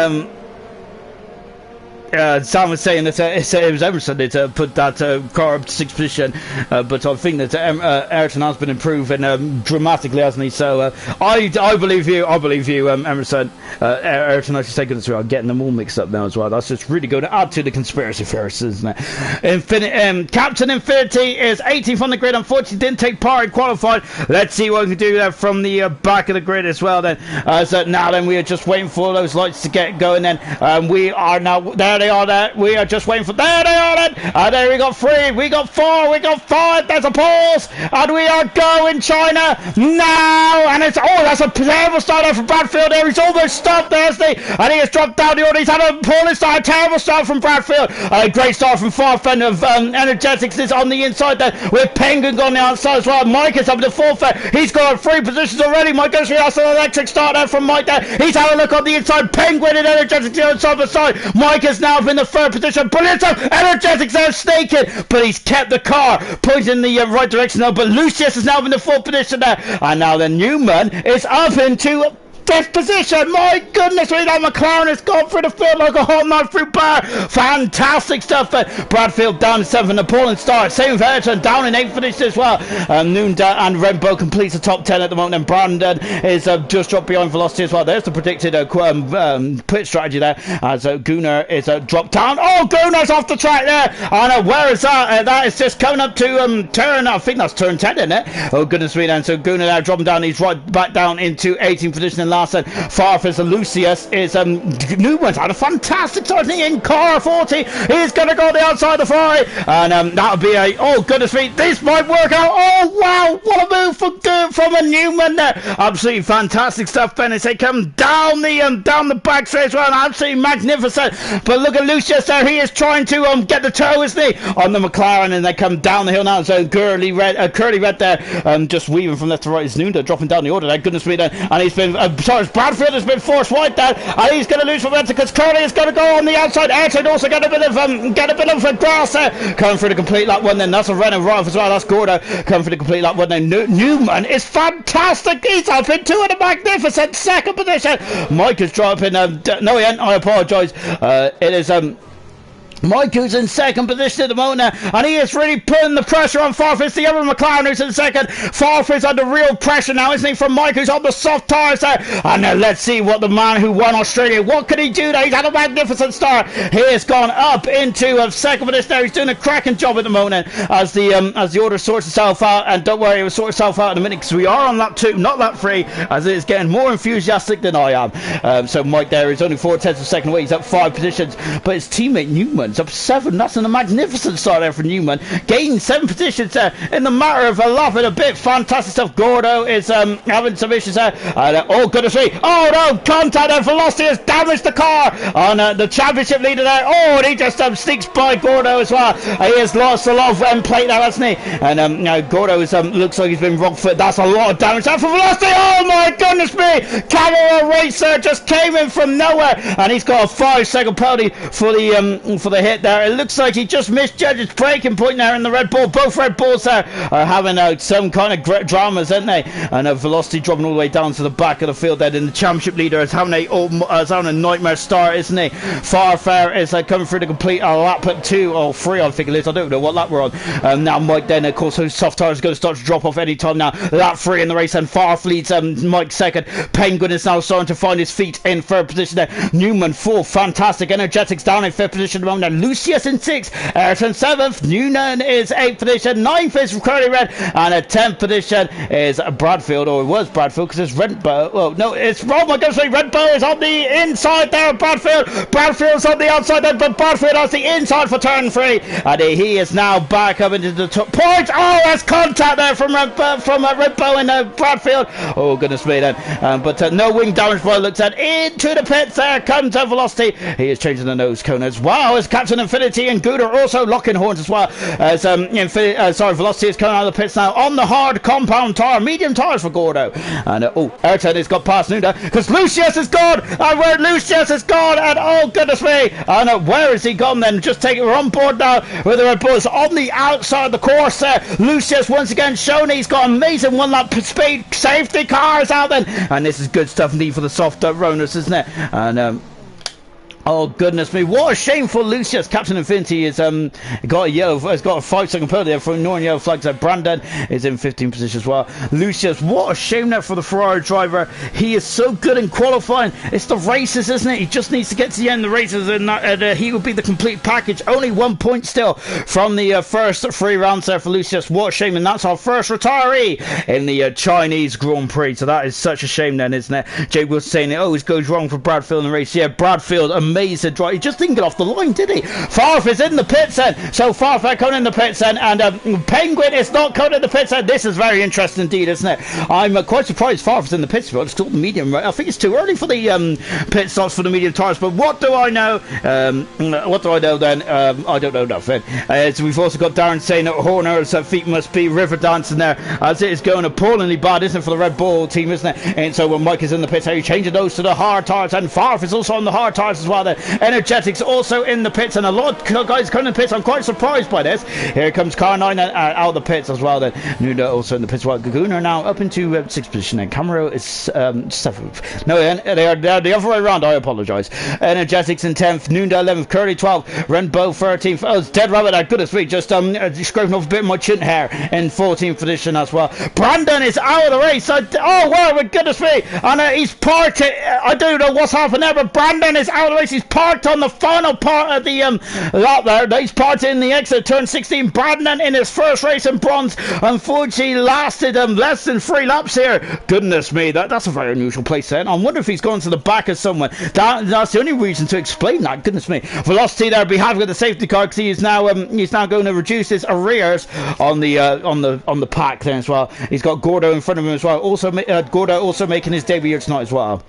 Sam was saying that it was Emerson that put that car up to 6th position, but I think that Ayrton has been improving dramatically, hasn't he? So I believe you, Emerson. Ayrton, I should say, goodness me, I'm getting them all mixed up now as well. That's just really going to add to the conspiracy theorists, isn't it? Captain Infinity is 18th on the grid. Unfortunately, didn't take part in qualifying. Let's see what we can do there from the back of the grid as well. Then, so now then, we are just waiting for those lights to get going. Then we are now there. They are there. We are just waiting for. There they are then. And there we got 3. We got 4. We got 5. There's a pause. And we are going China now. And it's that's a terrible start there from Bradfield there. He's almost stopped there, hasn't he? And he has dropped down the order. He's had a poor start. A terrible start from Bradfield. A great start from Farf and of Energetics is on the inside there. With Penguin on the outside as well. Mike is up to 4th there. He's got 3 positions already. Mike goes through. That's an electric start there from Mike there. He's had a look on the inside. Penguin and Energetics on side by side. Mike is now in the 3rd position. Brilliant stuff. Energetics there snaking, but he's kept the car pointing in the right direction now. But Lucius is now in the 4th position there, and now the Newman is up into 5th position. My goodness me, that McLaren has gone through the field like a hot knife through bar. Fantastic stuff. Bradfield down 7th, appalling start. Same with Ayrton down in 8th position as well. Noonda and Renbo completes the top 10 at the moment, and Brandon is just dropped behind Velocity as well. There's the predicted pit strategy there, as Gunnar is dropped down. Oh, Gunnar's off the track there. And where is that? That is just coming up to turn, I think that's turn 10, isn't it? Oh, goodness me then. So Gunnar now dropping down. He's right back down into 18th position and last. Farfus and Lucius is Newman's had a fantastic starting in car 40. He's going to go on the outside of the Ferrari, and that'll be a goodness me, this might work out. Oh wow, what a move from a Newman there. Absolutely fantastic stuff, Bennett. They come down the back straight as well, absolutely magnificent. But look at Lucius there. He is trying to get the toe, isn't he, on the McLaren, and they come down the hill now. So curly red there, just weaving from left to right. Is Nunda dropping down the order there. Goodness me there, and he's been tires. Bradfield has been forced wide there, and he's going to lose momentum because Curly is going to go on the outside. Ayrton also get a bit of grass there. Coming for the complete lap one then. That's a Renault right off as well. That's Gordo coming for the complete lap one then. Newman is fantastic. He's up into a magnificent second position. Mike is dropping. No, he ain't. I apologise. It is Mike, who's in second position at the moment now, and he is really putting the pressure on Farfus, the other McLaren who's in second. Farfus under real pressure now, isn't he, from Mike, who's on the soft tyres there. And let's see what the man who won Australia, what can he do there? He's had a magnificent start. He has gone up into second position there. He's doing a cracking job at the moment as the order sorts itself out. And don't worry, it will sort itself out in a minute because we are on lap 2, not lap 3, as it is getting more enthusiastic than I am. So Mike there is only 4/10 of a second away. He's up 5 positions, but his teammate Newman up 7. That's a magnificent start there for Newman. Gained 7 positions there in the matter of a lap and a bit. Fantastic stuff. Gordo is having some issues there. Oh, goodness me. Oh, no. Contact and velocity has damaged the car on the championship leader there. Oh, and he just sneaks by Gordo as well. He has lost a lot of end plate now, hasn't he? And now Gordo is, looks like he's been wrong foot. That's a lot of damage there for velocity. Oh, my goodness me. Camera Racer just came in from nowhere, and he's got a 5-second penalty for the hit there. It looks like he just misjudged his braking point there in the Red Bull. Both Red Bulls there are having some kind of dramas, aren't they? And velocity dropping all the way down to the back of the field there. And the championship leader is having a nightmare start, isn't he? Farfare is coming through the complete lap at 2 or 3, I think it is. I don't know what lap we're on. Now Mike then, of course, whose soft tyre is going to start to drop off any time now. Lap 3 in the race, and Farf leads Mike second. Penguin is now starting to find his feet in third position there. Newman 4th, fantastic. Energetics down in 5th position at the moment. Lucius in 6th, Ayrton 7th, Noonan is 8th position, 9th is Curly Red, and at 10th position is Bradfield, or it was Bradfield because it's Red Bow. Well, no, it's wrong. I'm going to say Red Bow is on the inside there of Bradfield. Bradfield's on the outside there, but Bradfield has the inside for turn 3, and he is now back up into the top point. Oh, that's contact there from Red Bow and Bradfield. Oh, goodness me then. But no wing damage by looks at. Into the pits there comes Velocity. He is changing the nose cone as well as Captain Infinity and Gooder also locking horns as well as Velocity is coming out of the pits now on the hard compound tyre, medium tyres for Gordo. And Ayrton has got past Nunda because Lucius is gone, and where Lucius is gone, and oh goodness me, and where is he gone then? Just take it, we're on board now with the Red Bulls on the outside of the course there. Lucius once again shown he's got amazing 1 lap speed. Safety cars out then, and this is good stuff indeed for the soft runners, isn't it? And oh goodness me! What a shameful Lucius. Captain Infinity has got a 5-second penalty there for ignoring yellow flags. Brandon is in 15th position as well. Lucius, what a shame there for the Ferrari driver. He is so good in qualifying. It's the races, isn't it? He just needs to get to the end of the races, and he will be the complete package. Only 1 point still from the first 3 rounds there for Lucius. What a shame! And that's our first retiree in the Chinese Grand Prix. So that is such a shame then, isn't it? Jay was saying it always goes wrong for Bradfield in the race. Yeah, Bradfield, amazing drive. He just didn't get off the line, did he? Farf is in the pits then. So Farf coming in the pits then, and Penguin is not coming in the pits then. This is very interesting indeed, isn't it? I'm quite surprised Farf is in the pits, but it's called medium. I think it's too early for the pit stops for the medium tyres, but what do I know? What do I know then? I don't know nothing. So we've also got Darren saying that Horner's feet must be river dancing there, as it is going appallingly bad, isn't it, for the Red Bull team, isn't it? And so when Mike is in the pits, how you changing those to the hard tyres, and Farf is also on the hard tyres as well there. Energetics also in the pits, and a lot of guys coming in the pits. I'm quite surprised by this. Here comes Car 9 out of the pits as well then. Nunda also in the pits. Well, Gaguna now up into 6th position, and Camaro is 7th. No, they are the other way around. I apologise. Energetics in 10th, Nunda 11th, Curly 12th, Renbo 13th. Oh, it's Dead Rabbit, that goodness me, just scraping off a bit of my chin hair in 14th position as well. Brandon is out of the race. Oh wow, my goodness me, and he's parked. I don't know what's happened there, but Brandon is out of the race. He's parked on the final part of the lap there. He's parked in the exit turn 16. Brandon in his first race in bronze, unfortunately lasted less than 3 laps here. Goodness me, that's a very unusual place then. I wonder if he's gone to the back of someone. That's the only reason to explain that. Goodness me. Velocity there behaving with the safety car, because he's now going to reduce his arrears on the pack there as well. He's got Gordo in front of him as well. Also Gordo also making his debut here tonight as well.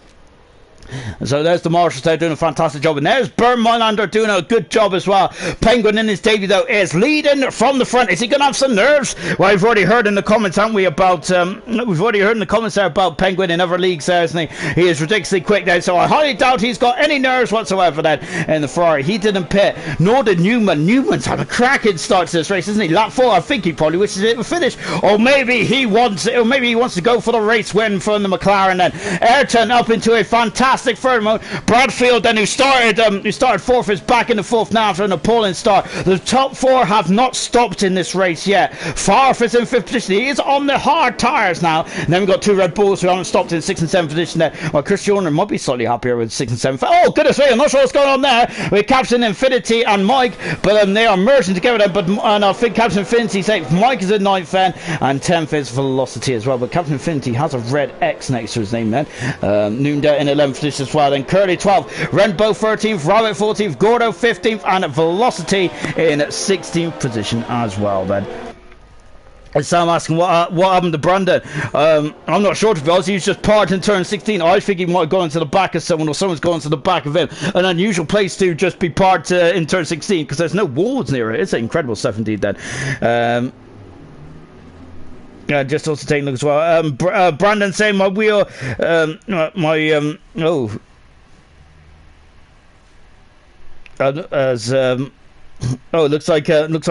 So there's the Marshals there doing a fantastic job, and there's Burn Mylander doing a good job as well. Penguin in his debut though is leading from the front. Is he going to have some nerves? Well, we've already heard in the comments, haven't we, about we've already heard in the comments there about Penguin in other leagues there, isn't he? He is ridiculously quick now, so I highly doubt he's got any nerves whatsoever then in the Ferrari. He didn't pit, nor did Newman. Newman's had a cracking start to this race, isn't he? Lap 4, I think he probably wishes it would finish, or maybe he wants to go for the race win from the McLaren then. Ayrton up into a fantastic third mode. Bradfield then, who started fourth, is back in the fourth now after an appalling start. The top four have not stopped in this race yet. Farf is in fifth position. He is on the hard tyres now. And then we've got two Red Bulls who haven't stopped in sixth and seventh position there. Well, Christian Horner might be slightly happier with sixth and seventh. Oh, goodness me, I'm not sure what's going on there with Captain Infinity and Mike, but they are merging together then. But I think Captain Infinity's eighth. Mike is in ninth then, and 10th is Velocity as well. But Captain Infinity has a red X next to his name then. Noonday in 11th position as well. Then Curly 12th, Renbo 13th, Rabbit 14th, Gordo 15th, and Velocity in 16th position as well then. And Sam asking what happened to Brandon. I'm not sure, to be honest. He's just parked in turn 16. I think he might have gone into the back of someone, or someone's gone to the back of him. An unusual place to just be parked in turn 16, because there's no walls near it. It's incredible stuff indeed then. Just also taking a look as well. Brandon saying my wheel, it looks like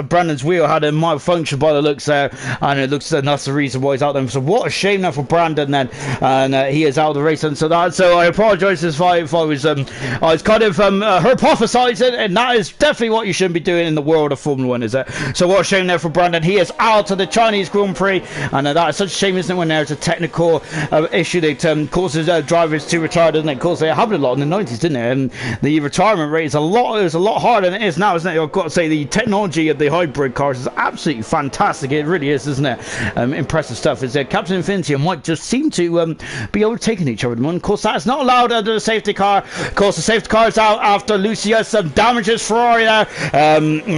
Brandon's wheel had a malfunction by the looks there, and it looks that's the reason why he's out there. So what a shame now for Brandon then, and he is out of the race. And so I apologise if I was kind of hypothesising, and that is definitely what you shouldn't be doing in the world of Formula 1, is it? So what a shame there for Brandon. He is out of the Chinese Grand Prix, and that is such a shame, isn't it, when there's a technical issue that causes drivers to retire, doesn't it? Of course, they happened a lot in the 90s, didn't it? And the retirement rate is a lot harder than it is now, isn't it? I've got to say, the technology of the hybrid cars is absolutely fantastic. It really is, isn't it? Impressive stuff. Is Captain Infinity and Mike just seem to be overtaking each other at the moment. Of course, that's not allowed under the safety car. Of course, the safety car is out after Lucia some damages Ferrari there,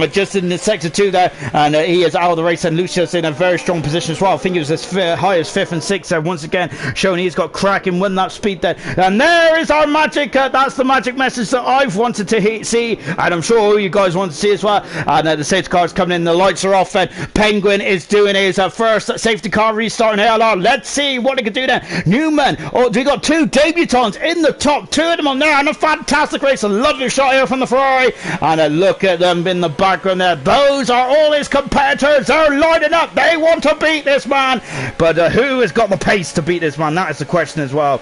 just in the sector 2 there, and he is out of the race, and Lucia's in a very strong position as well. I think he was as high as 5th and 6th there, once again showing he's got cracking one lap speed there. And there is our magic. That's the magic message that I've wanted to see, and I'm sure all you guys want to see as well. And the safety car's coming in, the lights are off, and Penguin is doing his first safety car restart in ALR. Let's see what he can do there. Newman, we got two debutants in the top, two of them on there, and a fantastic race. A lovely shot here from the Ferrari, and look at them in the background there. Those are all his competitors. They're lining up. They want to beat this man, but who has got the pace to beat this man? That is the question as well.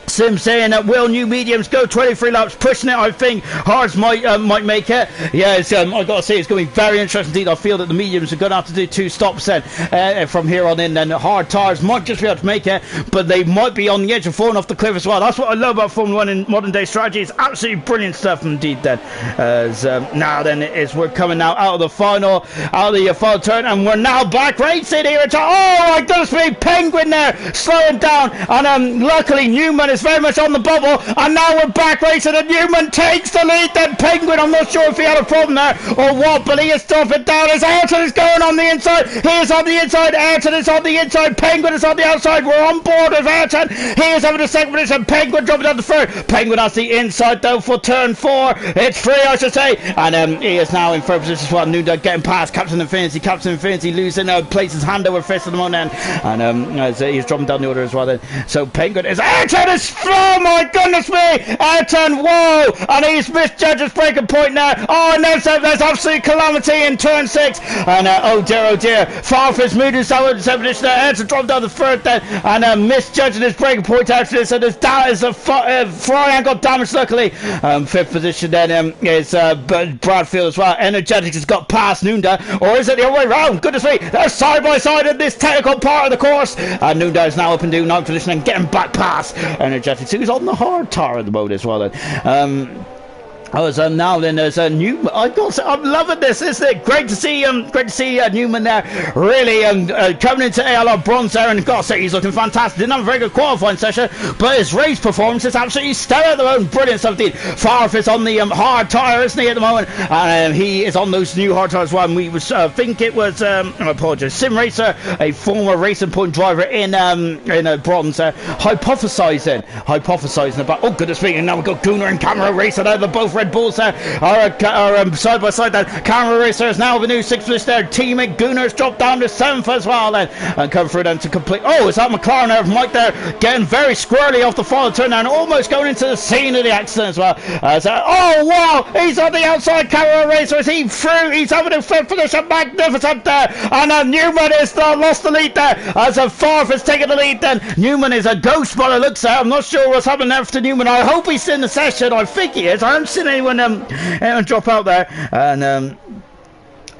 Sim saying that will new mediums go 23 laps, pushing it. I think hards might make it. Yeah, I've got to say, it's going to be very interesting indeed. I feel that the mediums are going to have to do 2 stops then from here on in. Then hard tires might just be able to make it, but they might be on the edge of falling off the cliff as well. That's what I love about Formula 1 in modern day strategy. It's absolutely brilliant stuff indeed then. Now then, we're coming now out of the final turn, and we're now back racing here. Oh my goodness me, Penguin there slowing down, and luckily Newman is very much on the bubble, and now we're back racing, and Newman takes the lead. Then Penguin, I'm not sure if he had a problem there or what, but he is stopping down as Ayrton is going on the inside. He is on the inside, Ayrton is on the inside, Penguin is on the outside. We're on board with Ayrton. He is having a second position, Penguin dropping down the third. Penguin has the inside though for turn 4. It's free, I should say, and he is now in third position as well. Nuda getting past Captain Infinity losing places hand over fist at the moment, and he's dropping down the order as well then. So Penguin is Ayrton is, oh my goodness me, Ayrton, whoa, and he's misjudged his breaking point now. Oh, and there's absolute calamity in turn 6, and oh dear, Farfus moved his out of the position there. Ayrton dropped down the third then, and misjudging his breaking point after this, and his Ferrari got damaged luckily. 5th position then is Bradfield as well. Energetics has got past Nunda, or is it the other way around? Goodness me, they're side by side in this technical part of the course, and Nunda is now up and doing 9th position and getting back past Energetics, who's on the hard tire at the moment as well then. Now then there's a Newman. I'm loving this, isn't it? Great to see Newman there, really coming into ALR bronze there, and got to say he's looking fantastic. Didn't have a very good qualifying session, but his race performance is absolutely stellar at the moment. Brilliant stuff indeed. Farf is on the hard tyre, isn't he, at the moment? And he is on those new hard tyres as well. And we was think it was I apologise, Sim Racer, a former Racing Point driver in bronze, hypothesising about, oh goodness me, and now we've got Gunnar and Camera Racer there. They're both Red Bulls there are side by side there. Camera Racer is now the new 6th place there. Teammate Gunnar's dropped down to 7th as well then, and come through then to complete. Oh, is that McLaren there? Mike there getting very squirrely off the final turn and almost going into the scene of the accident as well. Oh wow, he's on the outside. Camera Racer, is he through? He's having a finish a magnificent there, and Newman is lost the lead there as Farf is taking the lead then. Newman is a ghost by the looks there. I'm not sure what's happening there to Newman. I hope he's in the session. I think he is. I haven't seen anyone drop out there, and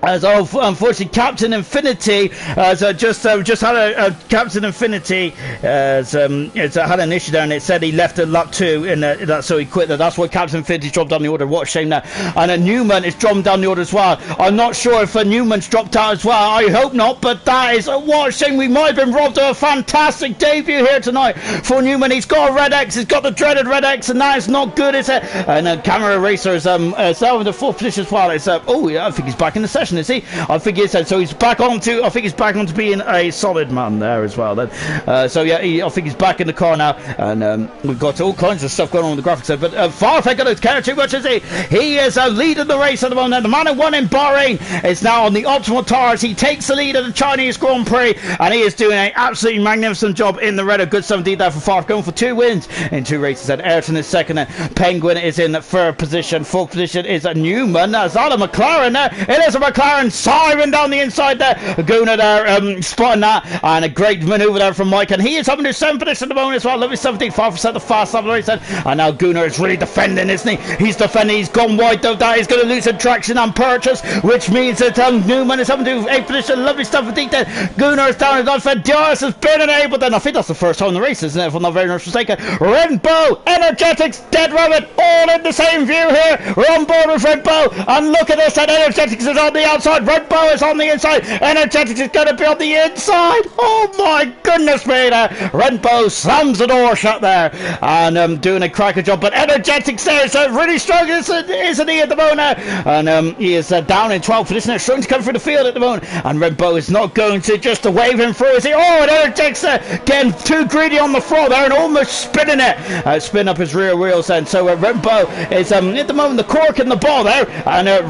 as unfortunately Captain Infinity just had a Captain Infinity had an issue there, and it said he left at lap 2 in that, so he quit there. That's why Captain Infinity dropped down the order. What a shame there. And Newman is dropping down the order as well. I'm not sure if Newman's dropped out as well. I hope not, but that is what a shame. We might have been robbed of a fantastic debut here tonight for Newman. He's got a red X, he's got the dreaded red X, and that is not good, is it? And Camera Racer is now in the 4th position as well. It's oh yeah, I think he's back in the session, is he? I think he said so. He's back onto. I think he's back onto being a solid man there as well. Then, so yeah, I think he's back in the car now, and we've got all kinds of stuff going on with the graphics there. But Farf ain't going to care too much, is he? He is leading the race at the moment. The man who won in Bahrain is now on the optimal tires. He takes the lead of the Chinese Grand Prix, and he is doing an absolutely magnificent job in the red. Good stuff indeed there for Farf, going for 2 wins in 2 races. And Ayrton is second, and Penguin is in 3rd position. 4th position is a Newman. That's not a McLaren there. It is a McLaren. Siren down the inside there. Gunnar there spotting that, and a great manoeuvre there from Mike, and he is having his 7th position at the moment as well. Lovely 75% the fast lap of the race then. And now Gunnar is really defending, isn't he? He's defending. He's gone wide though. That is going to lose some traction and purchase, which means that Newman is having to 8th position. Lovely stuff indeed then. Gunnar is down. Diaz has been unable then. I think that's the first time in the race, isn't it? If I'm not very much mistaken. Renbo, Energetics, Dead Rabbit, all in the same view here. We're on board with Renbo, and look at this. And Energetics is on the outside. Renbo is on the inside. Energetics is going to be on the inside. Oh my goodness me there. Renbo slams the door shut there, and doing a cracker job. But Energetics there is really strong, isn't he, at the moment? And he is down in 12th position. They're starting to come through the field at the moment, and Renbo is not going to just wave him through, is he? Oh, and Energetics getting too greedy on the floor there and almost spinning it, spin up his rear wheels then. So Renbo is at the moment the cork in the ball there, and oh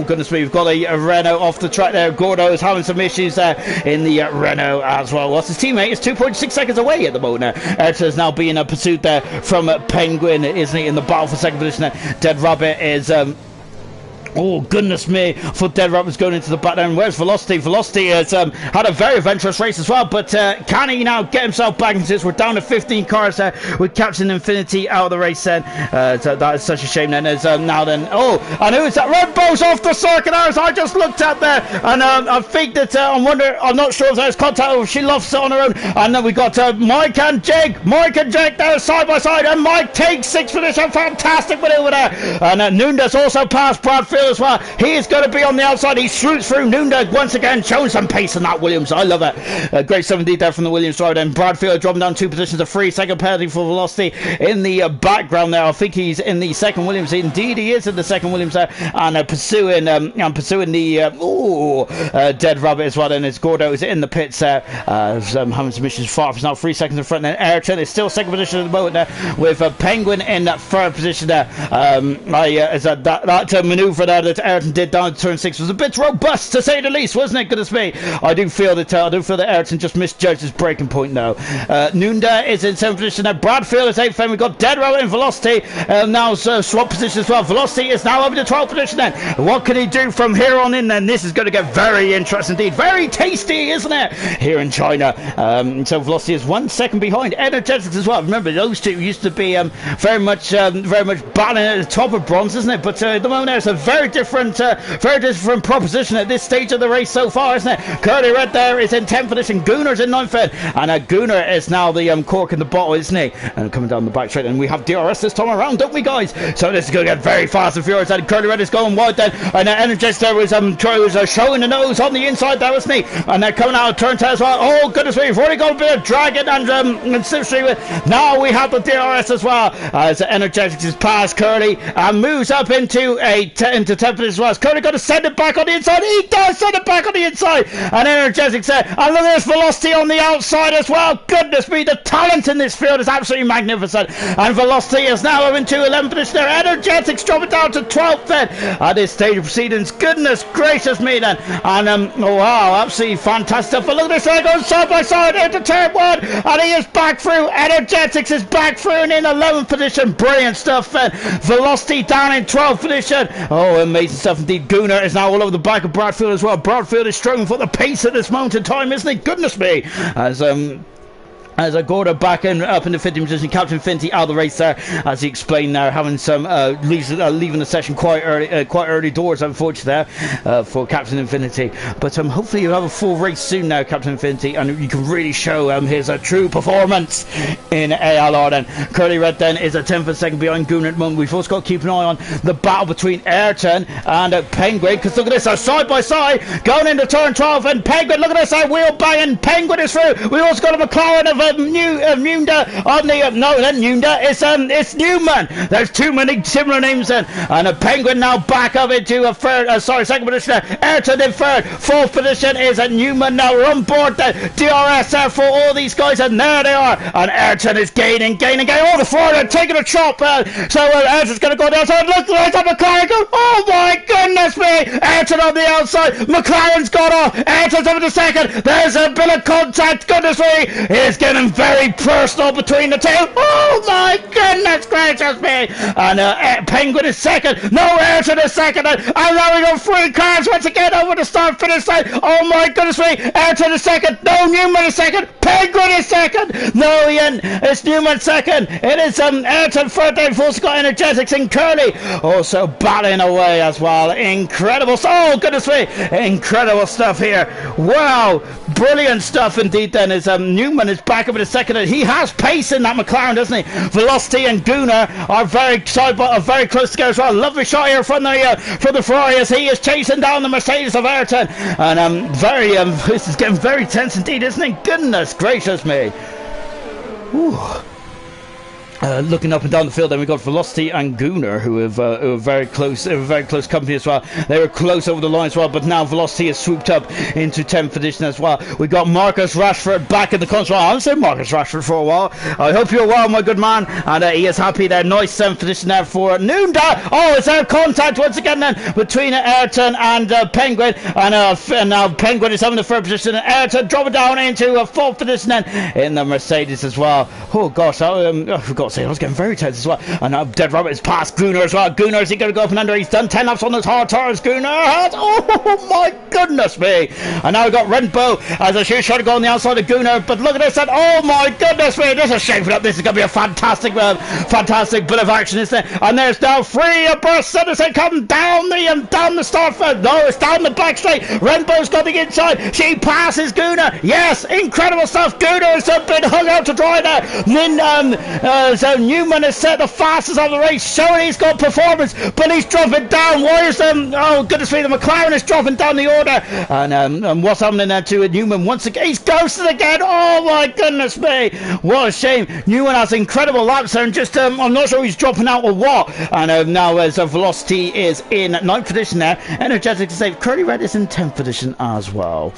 goodness me, we've got a Renault off the track there. Gordo is having some issues there in the Renault as well. Whilst his teammate is 2.6 seconds away at the moment. Erta is now being pursued there from Penguin, isn't he, in the battle for 2nd position there. Dead Rabbit is oh goodness me, for Dead Rabbit's going into the back there. And where's Velocity? Velocity has had a very adventurous race as well, but can he now get himself back into this? We're down to 15 cars there with Captain Infinity out of the race then. So that is such a shame then. There's now then, oh, and who is that? Redbo's off the circuit as I just looked at there, and I think that I'm not sure if there's contact or if she loves it on her own. And then we got Mike and Jake there side by side, and Mike takes 6th position. Fantastic maneuver there. And Nunda's also passed Bradfield as well. He is going to be on the outside. He shoots through. Nunda once again showing some pace in that Williams. I love it. Great stuff indeed there from the Williams driver. Then Bradfield dropping down 2 positions, a 3-second penalty for Velocity in the background there. I think he's in the 2nd Williams. Indeed, he is in the 2nd Williams there, and pursuing the Dead Rabbit as well. Then as Gordo is in the pits there, having some issues. Farf is now 3 seconds in front. Then Ayrton is still 2nd position at the moment there, with Penguin in that 3rd position there. That manoeuvre there that Ayrton did down to turn 6 was a bit robust, to say the least, wasn't it? Goodness me. I do feel that Ayrton just misjudged his breaking point now. Nunda is in 7th position there. Bradfield is 8th, and we've got Dead Rabbit and Velocity now swap position as well. Velocity is now over to 12th position then. What can he do from here on in then? This is going to get very interesting indeed. Very tasty, isn't it? Here in China. So Velocity is 1 second behind. Energetics as well. Remember, those two used to be very much battling at the top of bronze, isn't it? But at the moment there's a very very different proposition at this stage of the race so far, isn't it? Curly Red there is in 10th position, Gunar's in 9th, and Gunnar is now the cork in the bottle, isn't he? And coming down the back straight, and we have DRS this time around, don't we, guys? So this is going to get very fast and furious, and Curly Red is going wide then, and Energist there was showing the nose on the inside there, wasn't he? And they're coming out of turn 10 as well. Oh goodness me, we've already got a bit of dragon and Slipstream. Now we have the DRS as well, as Energetics is past Curly and moves up into 10th position as well. Is Curly going to send it back on the inside? He does send it back on the inside, and Energetics there, and look at this Velocity on the outside as well. Goodness me, the talent in this field is absolutely magnificent, and Velocity is now up into 11th position there. Energetics dropping down to 12th then at this stage of proceedings. Goodness gracious me then, and oh wow, absolutely fantastic. But look at this, there goes side by side into turn 1, and he is back through. Energetics is back through and in 11th position. Brilliant stuff then. Velocity down in 12th position. Oh, amazing stuff indeed. Gunnar is now all over the back of Bradfield as well. Bradfield is struggling for the pace at this moment in time, isn't he? Goodness me. As Gordo back in up in the 15th position, Captain Finty out of the race there, as he explained now, having some leaving the session quite early doors, unfortunately there for Captain Infinity. But hopefully you'll have a full race soon now, Captain Infinity, and you can really show his true performance in ALR. Then Curly Red then is a 10th second behind Gunnar at the moment. We've also got to keep an eye on the battle between Ayrton and Penguin, because look at this, side by side going into turn 12, and Penguin, look at this, wheel banging. Penguin is through. We also got a McLaren of Nunda on the no, not Nunda, it's Newman. There's too many similar names then, and a Penguin now back up into a second position there. Ayrton in third. 4th position is a Newman. Now we're on board the DRS there for all these guys, and there they are, and Ayrton is gaining all the forward, taking a chop, so Ayrton's going to go down. So look, there's a McLaren go, oh my goodness me, Ayrton on the outside, McLaren's gone off, Ayrton's over the second, there's a bit of contact, goodness me, it's getting very personal between the two. Oh my goodness gracious me, and Penguin is second, no, Ayrton is second, and now we got 3 cars once again over the start finish line. Oh my goodness me, Ayrton is second, no, Newman is second, Penguin is second, no, Ian, it's Newman second, it is Ayrton third. They've also got Energetics and Curly also battling away as well. Incredible, oh goodness me, incredible stuff here. Wow, brilliant stuff indeed. Then is Newman is back up in a second, and he has pace in that McLaren, doesn't he? Velocity and Gunnar are very close together as well. Lovely shot here from the Ferrari as he is chasing down the Mercedes of Ayrton, and this is getting very tense indeed, isn't it? Goodness gracious me. Ooh. Looking up and down the field, then we got Velocity and Gunnar, who are very close. They were very close company as well. They were close over the line as well, but now Velocity has swooped up into 10th position as well. We got Marcus Rashford back in the console. I haven't seen Marcus Rashford for a while. I hope you're well, my good man. And he is happy there. Nice 7th position there for Nunda. Oh, it's there contact once again then between Ayrton and Penguin, and now Penguin is having the 3rd position, and Ayrton dropping down into 4th position then in the Mercedes as well. Oh gosh, I forgot. I was getting very tense as well. And now Dead Rabbit is past Gunnar as well. Gunnar, is he going to go up and under? He's done 10 laps on those hard tires. Gunnar has, oh my goodness me. And now we've got Renbo as she's trying to go on the outside of Gunnar. But look at this, and oh my goodness me, this is shaping up. This is going to be a fantastic bit of action, isn't it? And there's now 3 abreast centers that come down the start fence. No, it's down the back straight. Renbo's got the inside. She passes Gunnar. Yes, incredible stuff. Gunnar has been hung out to dry there. Then so Newman has set the fastest on the race, showing he's got performance, but he's dropping down. Why is oh goodness me, the McLaren is dropping down the order, and what's happening there to Newman once again? He's ghosted again. Oh my goodness me, what a shame. Newman has incredible laps there, and just I'm not sure he's dropping out or what. And now as Velocity is in 9th position there, Energetic to save. Curly Red is in 10th position as well.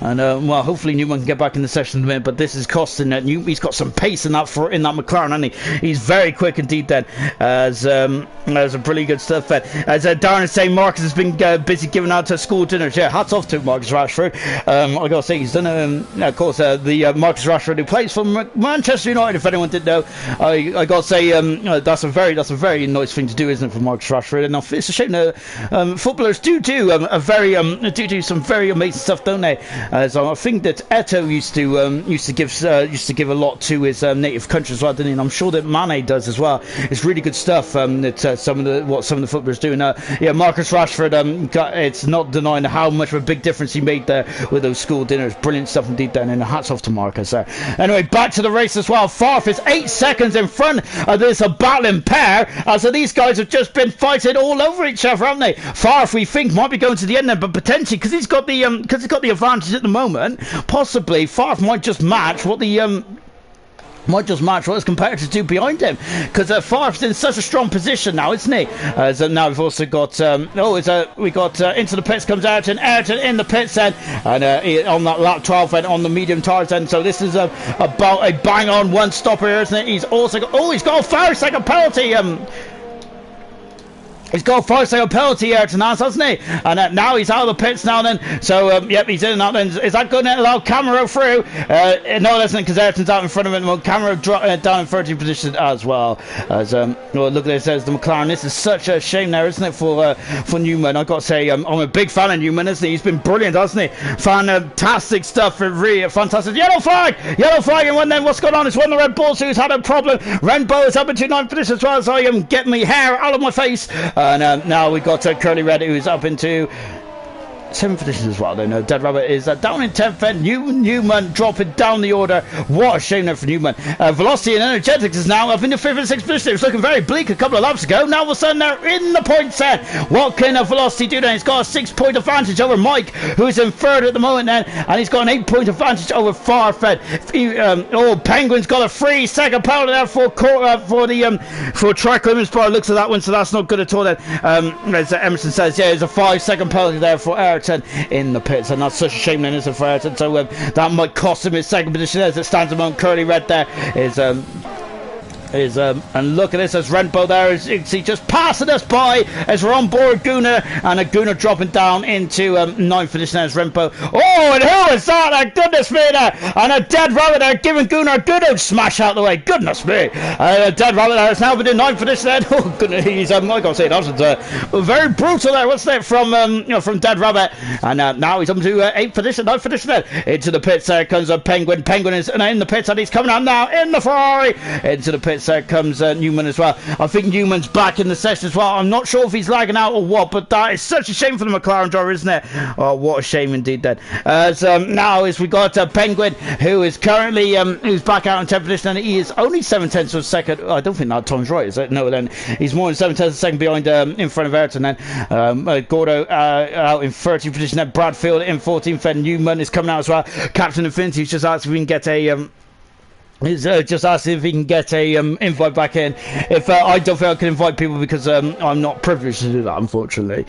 And well, hopefully Newman can get back in the session in a minute, but this is costing that he's got some pace in that McLaren, hasn't he? He's very quick indeed then, as a pretty good stuff. As Darren is saying, Marcus has been busy giving out to school dinners. Yeah, hats off to Marcus Rashford. I gotta say, he's done of course the Marcus Rashford who plays for Manchester United, if anyone didn't know. I gotta say that's a very nice thing to do, isn't it, for Marcus Rashford? And it's a shame that footballers do some very amazing stuff, don't they? So I think that Eto used to give a lot to his native country as well, didn't he? And I'm sure that Mane does as well. It's really good stuff that some of the footballers do. Yeah, Marcus Rashford. It's not denying how much of a big difference he made there with those school dinners. Brilliant stuff indeed. Then, and hats off to Marcus there. Anyway, back to the race as well. Farf is 8 seconds in front of this battling pair. So these guys have just been fighting all over each other, haven't they? Farf, we think, might be going to the end there, but potentially because he's got the advantage at the moment, possibly Farf might just match what his competitors do behind him, because Farf's in such a strong position now, isn't he? So now we've also got we got into the pits comes Ayrton in the pits then, and on that lap 12 and on the medium tires then. So this is about a bang on one stopper here, isn't it? He's also got, he's got a 5-second penalty. He's got a 5-second penalty here tonight, hasn't he? And now he's out of the pits now then. So, yep, he's in and out then. Is that going to allow Camero through? No, that's not, because Ayrton's out in front of him. Well, Camero down in 13th position as well. As well, look at this, there's the McLaren. This is such a shame there, isn't it, for Newman? I've got to say, I'm a big fan of Newman, isn't he? He's been brilliant, hasn't he? Fantastic stuff. Really fantastic. Yellow flag! And then what's going on? It's one of the Red Bulls who's had a problem. Renbo is up into 9th position as well, so I am getting my hair out of my face. And now we've got Curly Red, who's up into 7th position as well. No, Dead Rabbit is down in 10th, and Newman dropping down the order. What a shame there for Newman. Velocity and Energetics is now up into 5th and 6th position. It was looking very bleak a couple of laps ago. Now all of a sudden they're in the point set. What can Velocity do then? He's got a 6-point advantage over Mike, who's in 3rd at the moment then, and he's got an 8-point advantage over Farfed. Penguin's got a 3-second penalty there for track limits, but it looks at that one, so that's not good at all then. As Emerson says, yeah, there's a 5-second penalty there for Ayrton in the pits, and that's such a shame then, isn't it, for Ayrton? So that might cost him his 2nd position as it stands among Curly Red there. And look at this as Renbo there is just passing us by as we're on board Guna, and a Guna dropping down into 9th position as Renbo. Oh, and who is that? Goodness me there, and a Dead Rabbit there giving Guna a good old smash out the way. Goodness me, a Dead Rabbit there has now been in 9th position there. Oh goodness, he's I gotta say that was very brutal there, wasn't it, from Dead Rabbit. And now he's up to 8th position, 9th position there. Into the pits there comes a Penguin. Penguin is in the pits, and he's coming out now in the Ferrari. Into the pits there comes Newman as well. I think Newman's back in the session as well. I'm not sure if he's lagging out or what, but that is such a shame for the McLaren driver, isn't it? Oh, what a shame indeed then. So now is we got Penguin, who is currently who's back out in 10th position, and he is only 7/10 of a second. I don't think that time's right, is it? No, then he's more than 7/10 of a second behind in front of Ayrton then. Gordo out in 13th position then. Bradfield in 14th, and Newman is coming out as well. Captain Infinity's just asked if we can get a He's just asking if he can get a invite back in. If I don't think I can invite people because I'm not privileged to do that, unfortunately.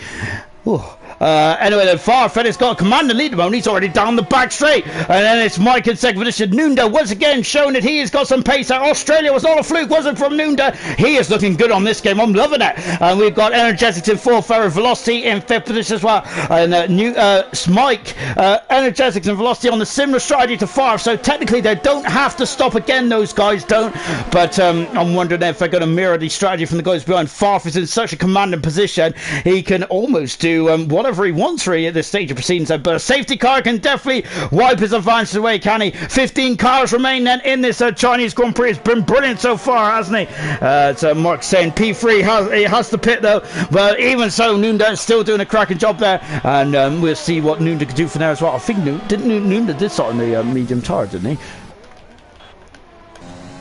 Ooh. Anyway, then Farfed has got a commander lead at the moment. He's already down the back straight. And then it's Mike in 2nd position. Nunda once again showing that he has got some pace there. Australia was not a fluke, was it, from Nunda? He is looking good on this game. I'm loving it. And we've got Energetics in 4th, Ferro Velocity in 5th position as well. And Mike, Energetics and Velocity on the similar strategy to Farf. So technically they don't have to stop again, those guys don't. But I'm wondering if they're going to mirror the strategy from the guys behind. Farf is in such a commanding position. He can almost do whatever he wants really at this stage of proceedings, but a safety car can definitely wipe his advantage away, can he? 15 cars remain then in this Chinese Grand Prix. It's been brilliant so far, hasn't he? So Mark saying P3 has the pit though, but even so Nunda is still doing a cracking job there, and we'll see what Nunda can do from there as well. I think Nunda did start on the medium tire, didn't he?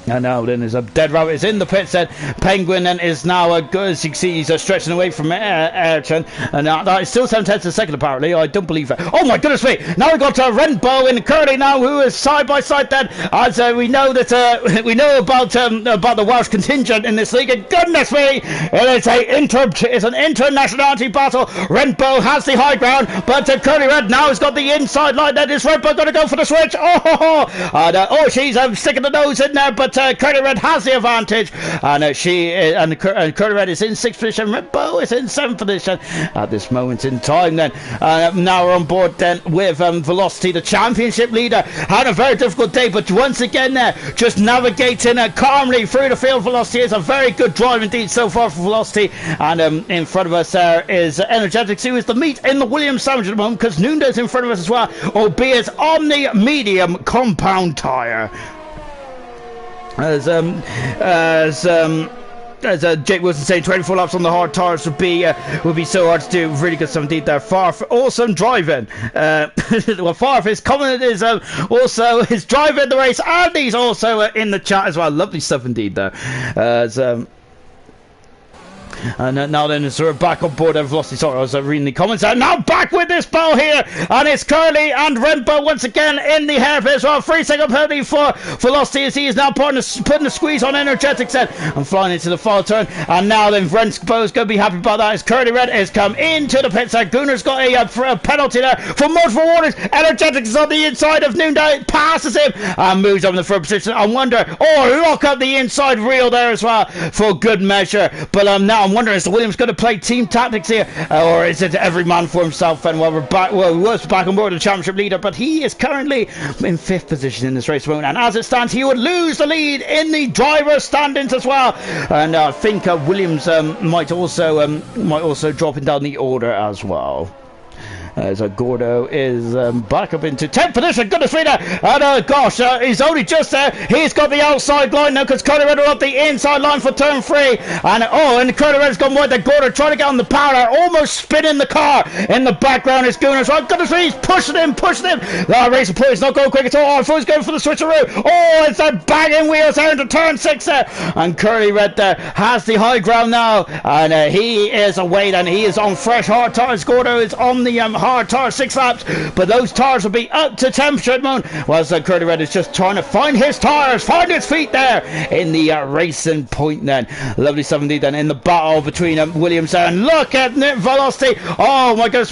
And now then there's a Dead Rabbit is in the pits then. Penguin then is now good, as you can see he's stretching away from Ayrton, and that is still 7/10 of a second apparently. I don't believe it. Oh my goodness me, now we've got Renbo in Curly now, who is side by side then, as we know that we know about the Welsh contingent in this league, and goodness me, it's an internationality battle. Renbo has the high ground, but Curly Red now has got the inside line. Then is Renbo going to go for the switch? She's sticking the nose in there, but Curly Red has the advantage, and Curly Red is in 6th position. Red Bow is in 7th position at this moment in time. Then now we're on board then with Velocity, the championship leader. Had a very difficult day, but once again just navigating calmly through the field. Velocity is a very good drive indeed so far for Velocity, and in front of us there is Energetics, who is the meat in the Williams sandwich at the moment, because Noonda's in front of us as well, albeit on the medium compound tyre. As Jake Wilson saying, 24 laps on the hard tires would be so hard to do. Really good stuff indeed there. Farf, awesome driving. Well, Farf is also his driving the race, and he's also in the chat as well. Lovely stuff indeed there. And now then, so we're back on board of Velocity. Sorry, I was reading the comments. And now back with this ball here, and it's Curly and Renbo once again in the hairpin as well. 3-second penalty for Velocity, as he is now putting a squeeze on Energetics then, and flying into the final turn. And now then, Renbo's going to be happy about that, as Curly Red has come into the pits. Gunner's got a penalty there for multiple warnings. Energetics is on the inside of Noonday, passes him and moves up in the third position. I wonder, lock up the inside reel there as well for good measure. But now I'm wondering, is the Williams going to play team tactics here, or is it every man for himself? And while we're back, well, he was back on board the championship leader, but he is currently in 5th position in this race, and as it stands, he would lose the lead in the driver's standings as well. And I think Williams might also dropping down the order as well. As Gordo is back up into 10th position. Goodness me there. And gosh, he's only just there. He's got the outside line now, because Curly Red are up the inside line for turn 3. And Curly Red's gone wide. Gordo trying to get on the power, almost spinning the car. In the background is Gooners. Right, goodness me, he's pushing him. That race of points not going quick at all. I thought he was going for the switcheroo. It's a banging wheels there into turn 6 there. And Curly Red there has the high ground now. And he is away then. He is on fresh hard tires. Gordo is on the hard tires, 6 laps, but those tires will be up to temperature at the moment, whilst Curly Red is just trying to find his tires, find his feet there in the racing point then. Lovely stuff indeed then in the battle between Williams and look at Velocity. Oh my goodness,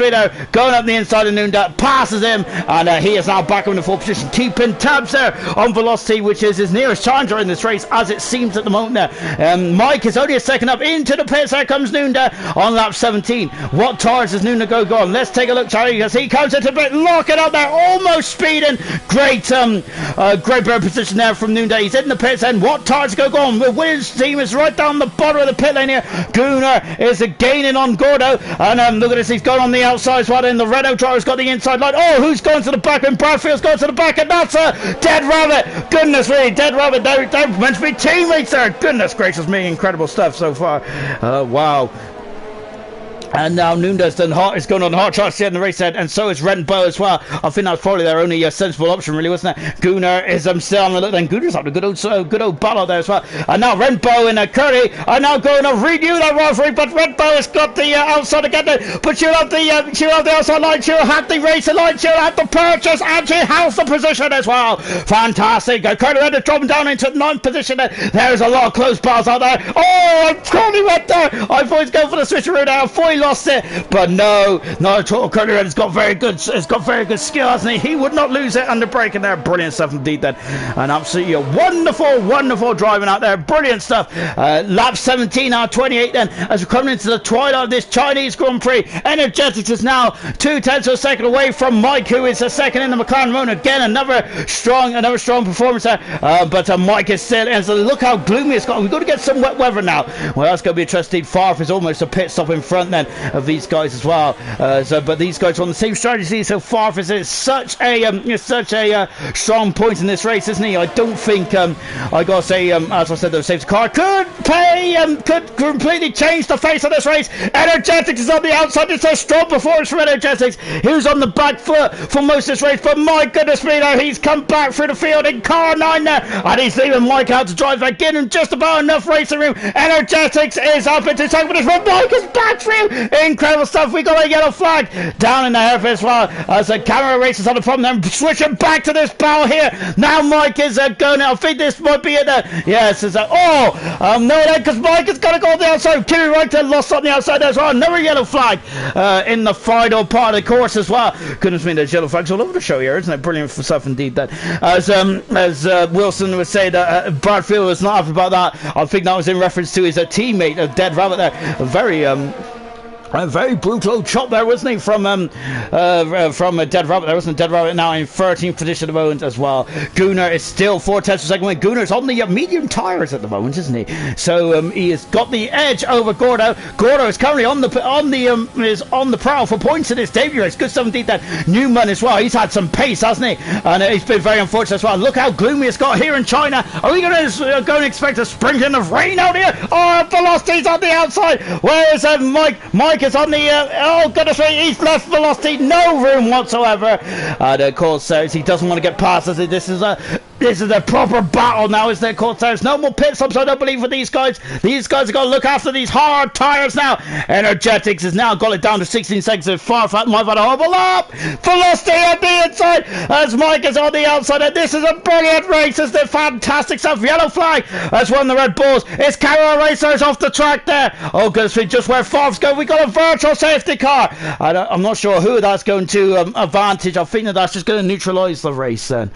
going up the inside of Noonda, passes him, and he is now back in the 4th position, keeping tabs there on Velocity, which is his nearest challenger in this race, as it seems at the moment there. Mike is only a second up into the pits. There comes Noonda on lap 17. What tires does Noonda go on? Let's take a look, Charlie, as he comes into the pit, locking up there, almost speeding. Great bird position there from Noonday. He's in the pits, and what tires go on? The Williams team is right down the bottom of the pit lane here. Gooner is gaining on Gordo, and look at this, he's gone on the outside as well. And the Renault driver's got the inside line. Who's going to the back? And Bradfield's going to the back, and that's a Dead Rabbit. Goodness me, Dead Rabbit, they're meant to be teammates there. Goodness gracious me, incredible stuff so far. Wow. And now Noonda's is going on the hard charge in the race head, and so is Renbo as well. I think that's probably their only sensible option, really, wasn't it? Gooner is still on the look, and Gooner's having a good old battle there as well. And now Renbo and Curry are now going to renew that rivalry, but Renbo has got the outside again, but she'll have the outside line, she'll have the racing line, she'll have the purchase, and she has the position as well. Fantastic. Curry Red is dropping down into 9th position. There's a lot of close bars out there. Curly Red there. I thought he was going for the switcheroo there. I thought he lost it, but no, not at all. Curly Red has got very good skill, hasn't he? He would not lose it under braking there. Brilliant stuff indeed then, and absolutely wonderful driving out there. Brilliant stuff. Lap 17 out of 28 then, as we're coming into the twilight of this Chinese Grand Prix. Energetics is now 2/10 of a second away from Mike, who is a second in the McLaren Moon. Again, another strong performance there, but Mike is still, and so look how gloomy it's got. We've got to get some wet weather now. Well, that's going to be interesting. Farf is almost a pit stop in front then of these guys as well. But these guys are on the same strategy. So Farf is such a strong point in this race, isn't he? I don't think I gotta say, as I said, the safety car could completely change the face of this race. Energetics is on the outside. It's a strong performance from Energetics. He was on the back foot for most of this race, but my goodness me, now he's come back through the field in car 9 there, and he's leaving Mike out to drive again, and just about enough racing room. Energetics is up into second, but Mike is back through. Incredible stuff. We got a yellow flag down in the hairpin as well. As the camera races on the problem, then switching back to this battle here. Now Mike is going. I think this might be it. Yes, it's no, because Mike is going to go on the outside. Kimmy Reiter lost on the outside there as well. Another yellow flag in the final part of the course as well. Goodness me, there's yellow flags all over the show here, isn't it? Brilliant stuff indeed. That as Wilson would say that Bradfield was not happy about that. I think that was in reference to his teammate, Dead Rabbit there. A very brutal chop there, wasn't he, from Dead Rabbit. There wasn't Dead Rabbit now in 13th position at the moment as well. Gunnar is still 4 tenths per second. Gunnar's on the medium tyres at the moment, isn't he? So he has got the edge over Gordo. Gordo is currently on the prowl for points in his debut race. Good stuff indeed. That Newman as well. He's had some pace, hasn't he? And he's been very unfortunate as well. Look how gloomy it's got here in China. Are we going to expect a sprinkling of rain out here? Oh, Velocity's on the outside. Where is Mike? Mike is on the oh goodness me, he's left Velocity no room whatsoever, and of course he doesn't want to get past us. This is a proper battle now, isn't it? Of course there's no more pit stops, I don't believe, for these guys. These guys are going to look after these hard tires now. Energetics has now got it down to 16 seconds. Far Mike Van Hobble up, Velocity on the inside as Mike is on the outside, and this is a brilliant race. Isn't it? Fantastic stuff. Yellow flag has won the Red Bulls. It's Carol Racers off the track there. Oh goodness me, just where Favre's going, we got a virtual safety car. I'm not sure who that's going to advantage. I think that's just going to neutralise the race then.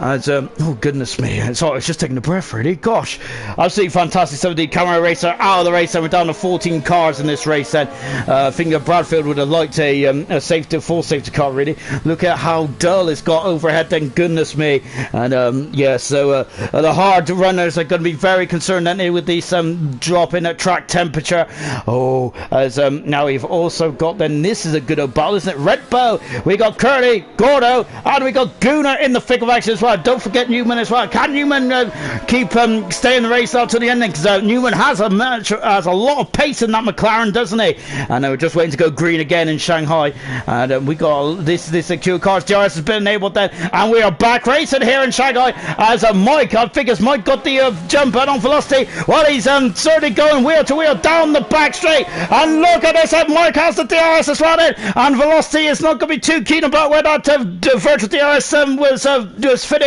As, oh goodness me, it's just taking a breath really. Gosh, absolutely fantastic. So the camera racer out of the race, and we're down to 14 cars in this race then. I think Bradfield would have liked a full safety car really. Look at how dull it's got overhead then, goodness me. And yeah, so the hard runners are going to be very concerned, aren't they, with this drop in at track temperature. Oh, as now we've also got, then this is a good old battle, isn't it? Red Bull, we got Curly, Gordo, and we got Gunnar in the thick of action as well. Don't forget Newman as well. Can Newman keep stay in the race out to the ending? Because Newman has a lot of pace in that McLaren, doesn't he? And we're just waiting to go green again in Shanghai. And we got this Q cars. DRS has been enabled then, and we are back racing here in Shanghai as Mike. I think as Mike got the jump out on Velocity. Well, he's certainly going wheel to wheel down the back straight. And look at this. Mike has the DRS as well, and Velocity is not going to be too keen about where that virtual DRS was finished.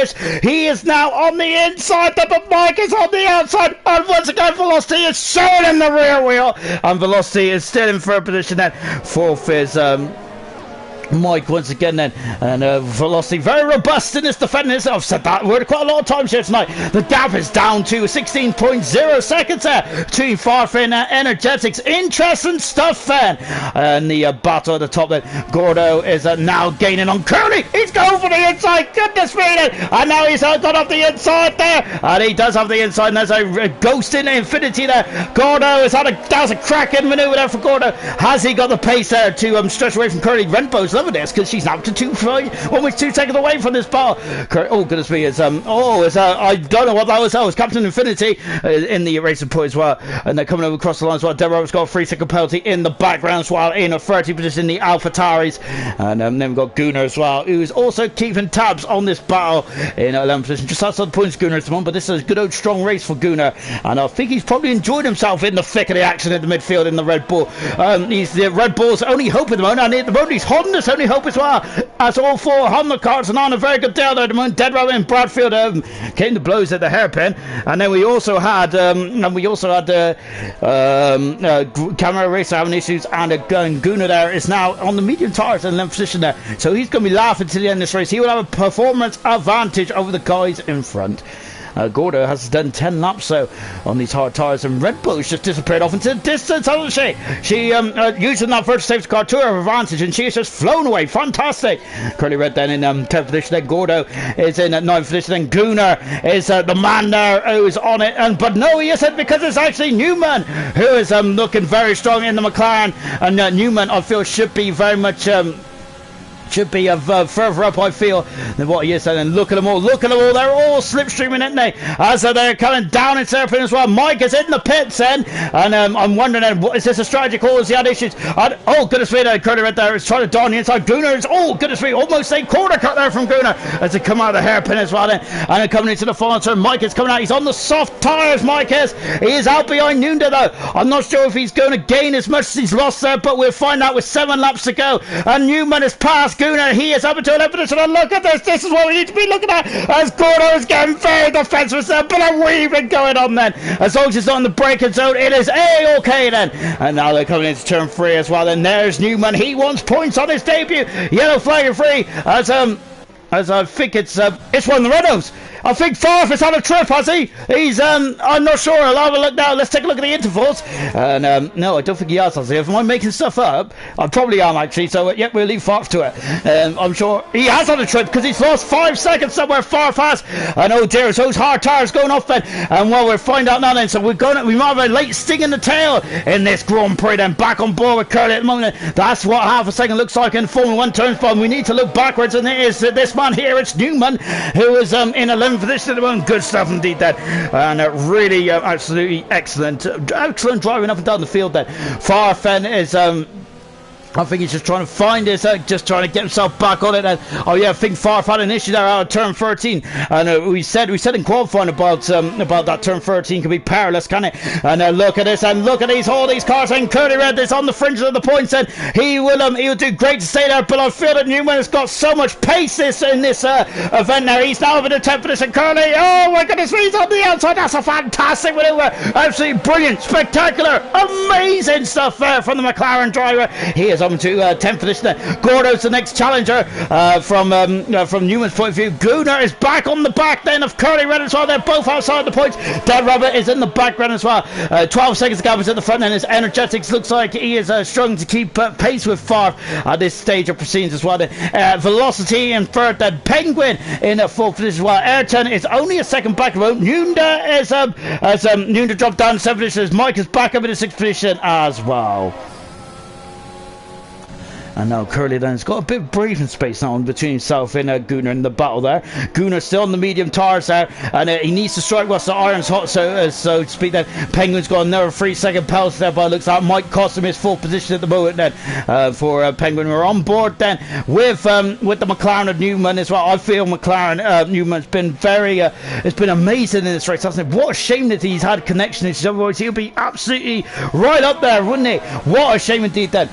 He is now on the inside, but Mike is on the outside, and once again Velocity is showing in the rear wheel, and Velocity is still in third position then. Fourth is Mike once again then, and Velocity very robust in this defending. I've said that word quite a lot of times here tonight. The gap is down to 16.0 seconds there between Farfin and Energetics. Interesting stuff then. And the battle at the top then, Gordo is now gaining on Curly. He's going for the inside, goodness me, and now he's got up the inside there, and he does have the inside, and there's a ghost in infinity there. Gordo has had a cracking manoeuvre there for Gordo. Has he got the pace there to stretch away from Curly? Renbo's loving this because she's now to almost 2 seconds away from this bar. Oh goodness me, I don't know what that was. That was Captain Infinity in the racing point as well, and they're coming over across the line as well. Deborah's got a 3-second penalty in the background as well, in a 30 position, the AlphaTauris, and then we've got Gunnar as well, who is also keeping tabs on this battle in 11th position, just outside the points Gunnar at the moment. But this is a good old strong race for Gunnar, and I think he's probably enjoyed himself in the thick of the action in the midfield in the Red Bull. He's the Red Bull's only hope at the moment, and at the moment he's Honda's only hope as well, as all 4 Honda cars are on a very good day there at the moment. Dead Rabbit and Bradfield came to blows at the hairpin, and then we also had Camera Racer having issues, and Gunnar there is now on the medium tires in 11th position there, so he's going to be laughing to the end of this race. He will have a performance advantage over the guys in front. Gordo has done 10 laps so on these hard tyres, and Red Bull's just disappeared off into the distance, hasn't she? She using that virtual safety car to her advantage, and she has just flown away. Fantastic. Curly Red then in 10th position, then Gordo is in 9th position, then Gunnar is the man there who is on it, but no, he isn't, because it's actually Newman who is looking very strong in the McLaren, and Newman I feel should be very much should be further up, I feel, than what he is. And look at them all, they're all slipstreaming, aren't they? As they're coming down into their pit as well. Mike is in the pits then, and I'm wondering, is this a strategy call? Has he had issues? Oh, goodness me, Curly right there is trying to dawn the inside. Gunnar oh, goodness me, almost a corner cut there from Gunnar as they come out of the hairpin as well then. And then coming into the final turn, Mike is coming out. He's on the soft tyres, Mike is. He is out behind Nunda though. I'm not sure if he's going to gain as much as he's lost there, but we'll find out with 7 laps to go. And Newman has passed Gunnar. He is up into 11th position. And look at this. This is what we need to be looking at. As Gordo is getting very defensive there, but a weaving going on then. As long as it's not in the braking zone, it is A-okay then. And now they're coming into turn 3 as well. And there's Newman. He wants points on his debut. Yellow flag and free as I think it's one of the Renaults. I think Farf has had a trip, has he? He's, I'm not sure. I'll have a look now. Let's take a look at the intervals. And, no, I don't think he has, has he? If I'm making stuff up, I probably am, actually. So, yeah, we'll leave Farf to it. I'm sure he has had a trip because he's lost 5 seconds somewhere. Farf has. And, oh, dear, so those hard tyres going off then. And, well, we'll find out now then. So, we might have a late sting in the tail in this Grand Prix then. Back on board with Curly at the moment. That's what half a second looks like in Formula 1 turns. But we need to look backwards. And it is this man here. It's Newman, who is in 11th position at the moment. Good stuff indeed that. And really absolutely excellent driving up and down the field there. Farfen is I think he's just trying to find his, just trying to get himself back on it. And, oh yeah, I think Farf had an issue there out of turn 13. And we said in qualifying about that turn 13 can be perilous, can it? And look at this, and look at all these cars. And Curly Red is on the fringes of the points, and he will do great to stay there. But I feel that Newman has got so much pace in this event now. He's now in the 10th position. Curly, oh my goodness, he's on the outside. That's a fantastic maneuver. Absolutely brilliant, spectacular, amazing stuff there from the McLaren driver. He is on to 10th position there. Gordo's the next challenger from Newman's point of view. Gunnar is back on the back then of Curly Red as well. They're both outside the points. Dead Rabbit is in the background as well. 12 seconds gap is at the front end. His Energetics looks like he is struggling to keep pace with Favre at this stage of proceedings as well. Velocity in third, then Penguin in 4th position as well. Ayrton is only a second back row. Nunda is Nunda dropped down to 7th position as Mike is back up in the 6th position as well. And now Curly then's got a bit of breathing space now between himself and Gunnar in the battle there. Gunnar still on the medium tires there, and he needs to strike whilst the iron's hot, so to speak. Then Penguin's got another 3-second penalty there, but it looks like Mike cost him his 4th position at the moment then for Penguin. We're on board then with the McLaren of Newman as well. I feel McLaren Newman's been it's been amazing in this race, hasn't it? What a shame that he's had connection issues, otherwise he'll be absolutely right up there, wouldn't he? What a shame indeed then.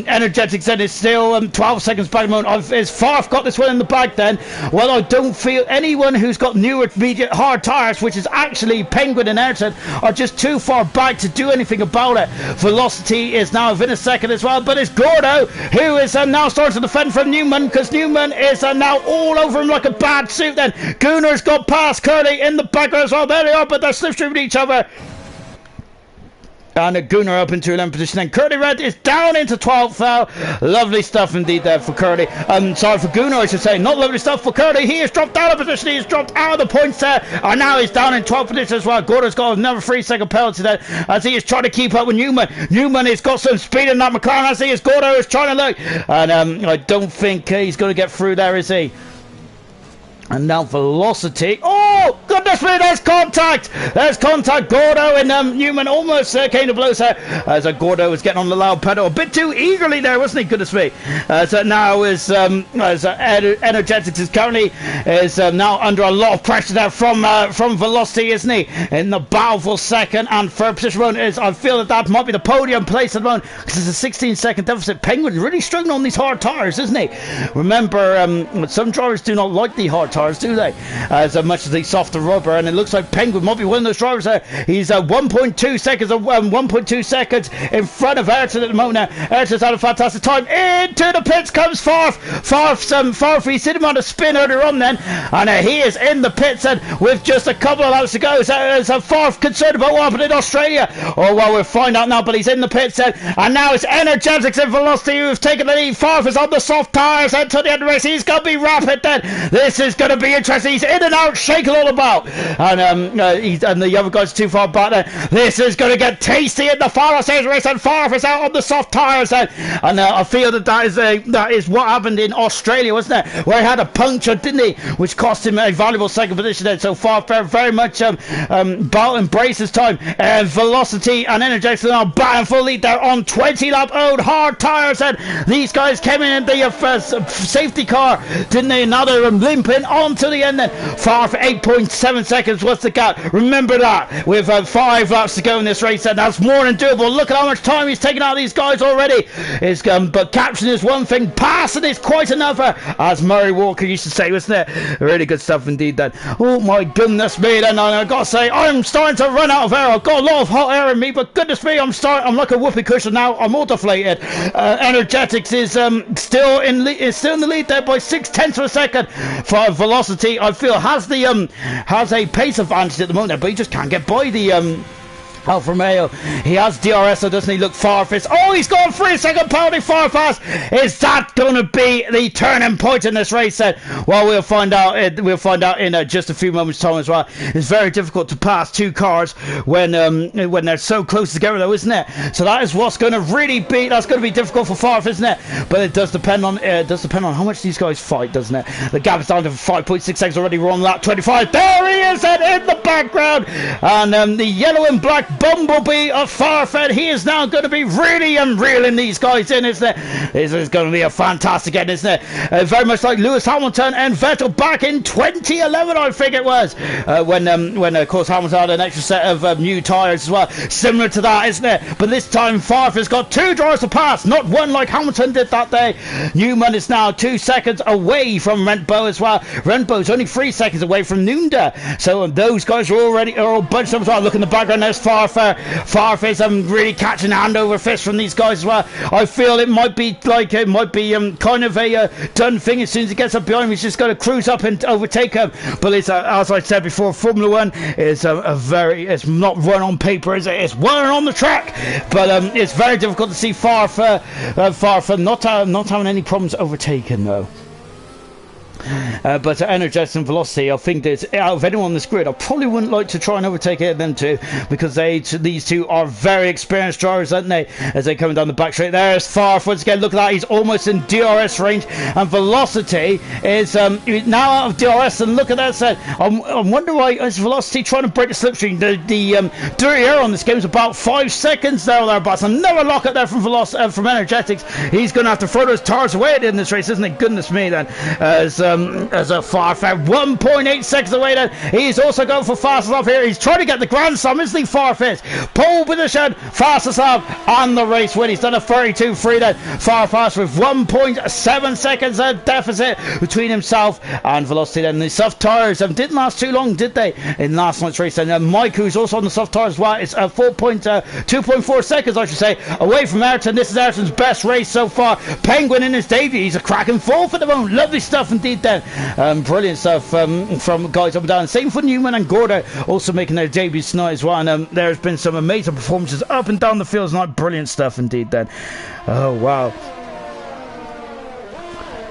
Energetics is still 12 seconds back at the moment. Has Farf got this one in the bag then? Well, I don't feel anyone who's got newer medium hard tyres, which is actually Penguin and Ayrton, are just too far back to do anything about it. Velocity is now within a second as well, but it's Gordo who is now starting to defend from Newman, because Newman is now all over him like a bad suit then. Gunnar's got past Curly in the background as well. There they are, but they're slipstreaming each other. And Gunnar up into 11th position. And Curly Red is down into 12th now. Lovely stuff indeed there for Curly. Sorry, for Gunnar, I should say. Not lovely stuff for Curly. He has dropped out of position. He has dropped out of the points there. And now he's down in 12th position as well. Gordon's got another 3-second penalty there as he is trying to keep up with Newman. Newman has got some speed in that McLaren as he is. Gordo is trying to look. And I don't think he's going to get through there, is he? And now Velocity. Oh, goodness me, there's contact. There's contact. Gordo and Newman almost came to blows there as Gordo was getting on the loud pedal a bit too eagerly there, wasn't he? Goodness me. So now as Energetics is currently now under a lot of pressure there from Velocity, isn't he? In the battle for second and third position. I feel that might be the podium place at the moment because it's a 16-second deficit. Penguin really struggling on these hard tyres, isn't he? Remember, some drivers do not like the hard tyres, do they? As much as the softer rubber, and it looks like Penguin might be one of those drivers there. He's 1.2 seconds in front of Ayrton at the moment now. Ayrton's had a fantastic time. Into the pits comes Farf. Farf, he's hit him on a spin earlier on then, and he is in the pits and with just a couple of laps to go. Is Farf concerned about what happened in Australia? Oh, well, we'll find out now, but he's in the pits then, and now it's Energetics and Velocity who've taken the lead. Farf is on the soft tyres and to the end of the race. He's going to be rapid then. This is going to be interesting. He's in and out, shaking all about. And and the other guys are too far back there. This is going to get tasty in the final stage race, and Farf is out on the soft tyres then. And I feel that is what happened in Australia, wasn't it? Where he had a puncture, didn't he? Which cost him a valuable second position then. So Farf very much Balt embraces time. Velocity and Energetics are now battling for lead there on 20-lap old hard tyres. And these guys came in the safety car, didn't they? Now they're limping on to the end then. Farf 8.7 seconds was the gap. Remember that. With 5 laps to go in this race, and that's more than doable. Look at how much time he's taken out of these guys already. But capturing is one thing, passing is quite another, as Murray Walker used to say, wasn't it? Really good stuff indeed then. Oh my goodness me, then I've got to say, I'm starting to run out of air. I've got a lot of hot air in me, but goodness me, I'm like a whoopee cushion now. I'm all deflated. Energetics is still in the lead there by 0.6 of a second. For Velocity, I feel has a pace advantage at the moment, but he just can't get by the Alfa Romeo. He has DRS, so doesn't he? Look, Farfus. Oh, he's gone 3-second penalty. Farfus. Is that going to be the turning point in this race? Then, well, we'll find out. We'll find out in just a few moments' time as well. It's very difficult to pass two cars when they're so close together, though, isn't it? So that is what's going to really be. That's going to be difficult for Farfus, isn't it? But it does depend on. How much these guys fight, doesn't it? The gap is down to 5.6 seconds already. We're on lap 25. There he is, in the background, and the yellow and black Bumblebee of Farfed. He is now going to be really reeling these guys in, isn't it? This is going to be a fantastic end, isn't it? Very much like Lewis Hamilton and Vettel back in 2011, I think it was, when of course Hamilton had an extra set of new tyres as well. Similar to that, isn't it? But this time Farfed's got 2 drivers to pass, not one like Hamilton did that day. Newman is now 2 seconds away from Rentbo as well. Rentbo's only 3 seconds away from Nunda. So those guys are all bunched up as well. Look in the background, there's Farfus. I'm really catching hand over fist from these guys as well. I feel it might be kind of a done thing as soon as he gets up behind him. He's just going to cruise up and overtake him. But it's as I said before, Formula One is it's not run on paper, is it? It's run on the track. But it's very difficult to see Farfus not having any problems overtaking though. But Energetics and Velocity, I think that out of anyone on this grid, I probably wouldn't like to try and overtake them two, because these two are very experienced drivers, aren't they? As they come down the back straight, there's Farf once again. Look at that, he's almost in DRS range, and Velocity is now out of DRS. And look at that set. I wonder why is Velocity trying to break the slipstream. The dirty air on this game is about 5 seconds there or thereabouts. Another lockup there from from Energetics. He's going to have to throw those tires away in this race, isn't it? Goodness me, then. As a Farfet 1.8 seconds away then. He's also going for fastest lap here. He's trying to get the Grand Slam, isn't he, Farfet? Pole position, fastest lap, and the race win. He's done a 32.3 then. Farfet with 1.7 seconds deficit between himself and Velocity then. The soft tyres didn't last too long, did they, in last night's race? And Mike, who's also on the soft tyres as well, it's 2.4 seconds, I should say, away from Ayrton. This is Ayrton's best race so far. Penguin in his debut. He's a cracking fourth at the moment. Lovely stuff indeed then. Brilliant stuff from guys up and down. Same for Newman and Gordo, also making their debuts tonight as well. And there's been some amazing performances up and down the field tonight. Brilliant stuff indeed then. Oh wow.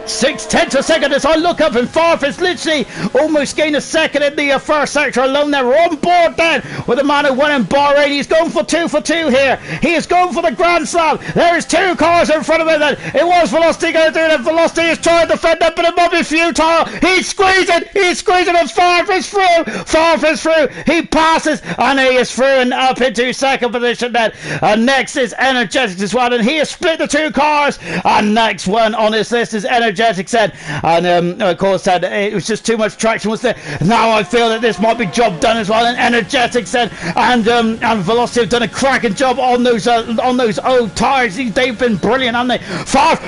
0.6 a second as I look up, and Farfus literally almost gained a second in the first sector alone there. We're on board then with the man who won in Bahrain. He's going for 2 for 2 here. He is going for the Grand Slam. There's 2 cars in front of him then. It was Velocity going to do it. Velocity is trying to defend it, but it might be futile. He's squeezing, and Farfus through. Farfus through. He passes, and he is through and up into second position then. And next is Energetics as well, and he has split the 2 cars. And next one on his list is Energetics said, and of course said it was just too much traction, was there? Now I feel that this might be job done as well. And Energetics said, and Velocity have done a cracking job on those old tyres. They've been brilliant, haven't they? Farf!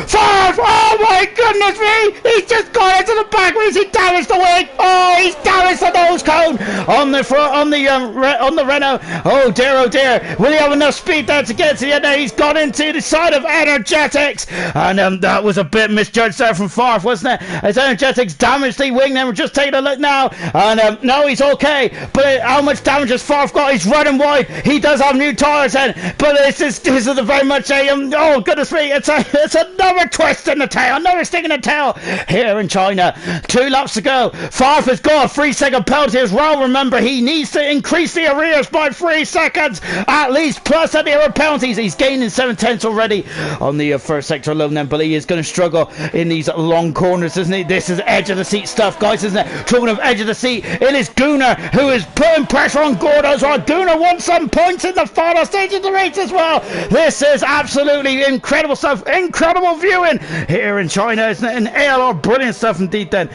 Oh my goodness me! He's just gone into the back. Where's he damaged the wing? Oh, he's damaged the nose cone on the front, on the Renault. Oh dear! Will he have enough speed there to get to the end? He's gone into the side of Energetics, and that was a bit misjudged there from from Farf, wasn't it? As Energetics damaged the wing, then we're just taking a look now, and no, he's okay, but how much damage has Farf got? He's running wide. He does have new tyres then, but this is very much a, oh goodness me, it's another twist in the tail, another stick in the tail here in China. 2 laps to go. Farf has got a 3-second penalty as well. Remember, he needs to increase the arrears by 3 seconds at least, plus any other penalties. He's gaining 7/10 already on the first sector alone then, but he is going to struggle in these long corners, isn't he? This is edge of the seat stuff, guys, isn't it? Talking of edge of the seat, it is Gunnar who is putting pressure on Gordo as well. Gunnar wants some points in the final stage of the race as well. This is absolutely incredible stuff, incredible viewing here in China, isn't it? And ALR, brilliant stuff indeed then.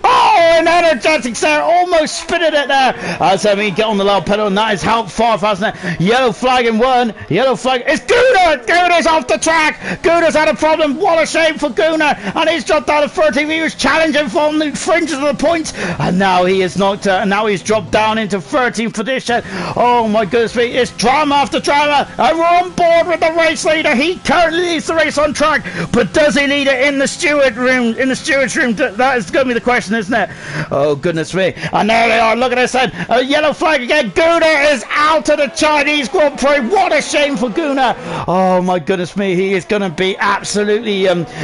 Oh, and Energetics there, almost spinning it there. As we get on the low pedal, and that has helped Farf, hasn't it? Yellow flag in one, yellow flag. It's Gunnar! Gunnar's off the track. Gunnar's had a problem. What a shame for Gunnar. And he's dropped out of 13. He was challenging from the fringes of the points, and now he is not. Now he's dropped down into 13th position. Oh my goodness me! It's drama after drama, and we're on board with the race leader. He currently leads the race on track, but does he lead it in the steward room? In the steward's room, that is going to be the question, isn't it? Oh goodness me, and there they are, look at this then, a yellow flag again. Gunnar is out of the Chinese Grand Prix. What a shame for Gunnar. Oh my goodness me, he is going to be absolutely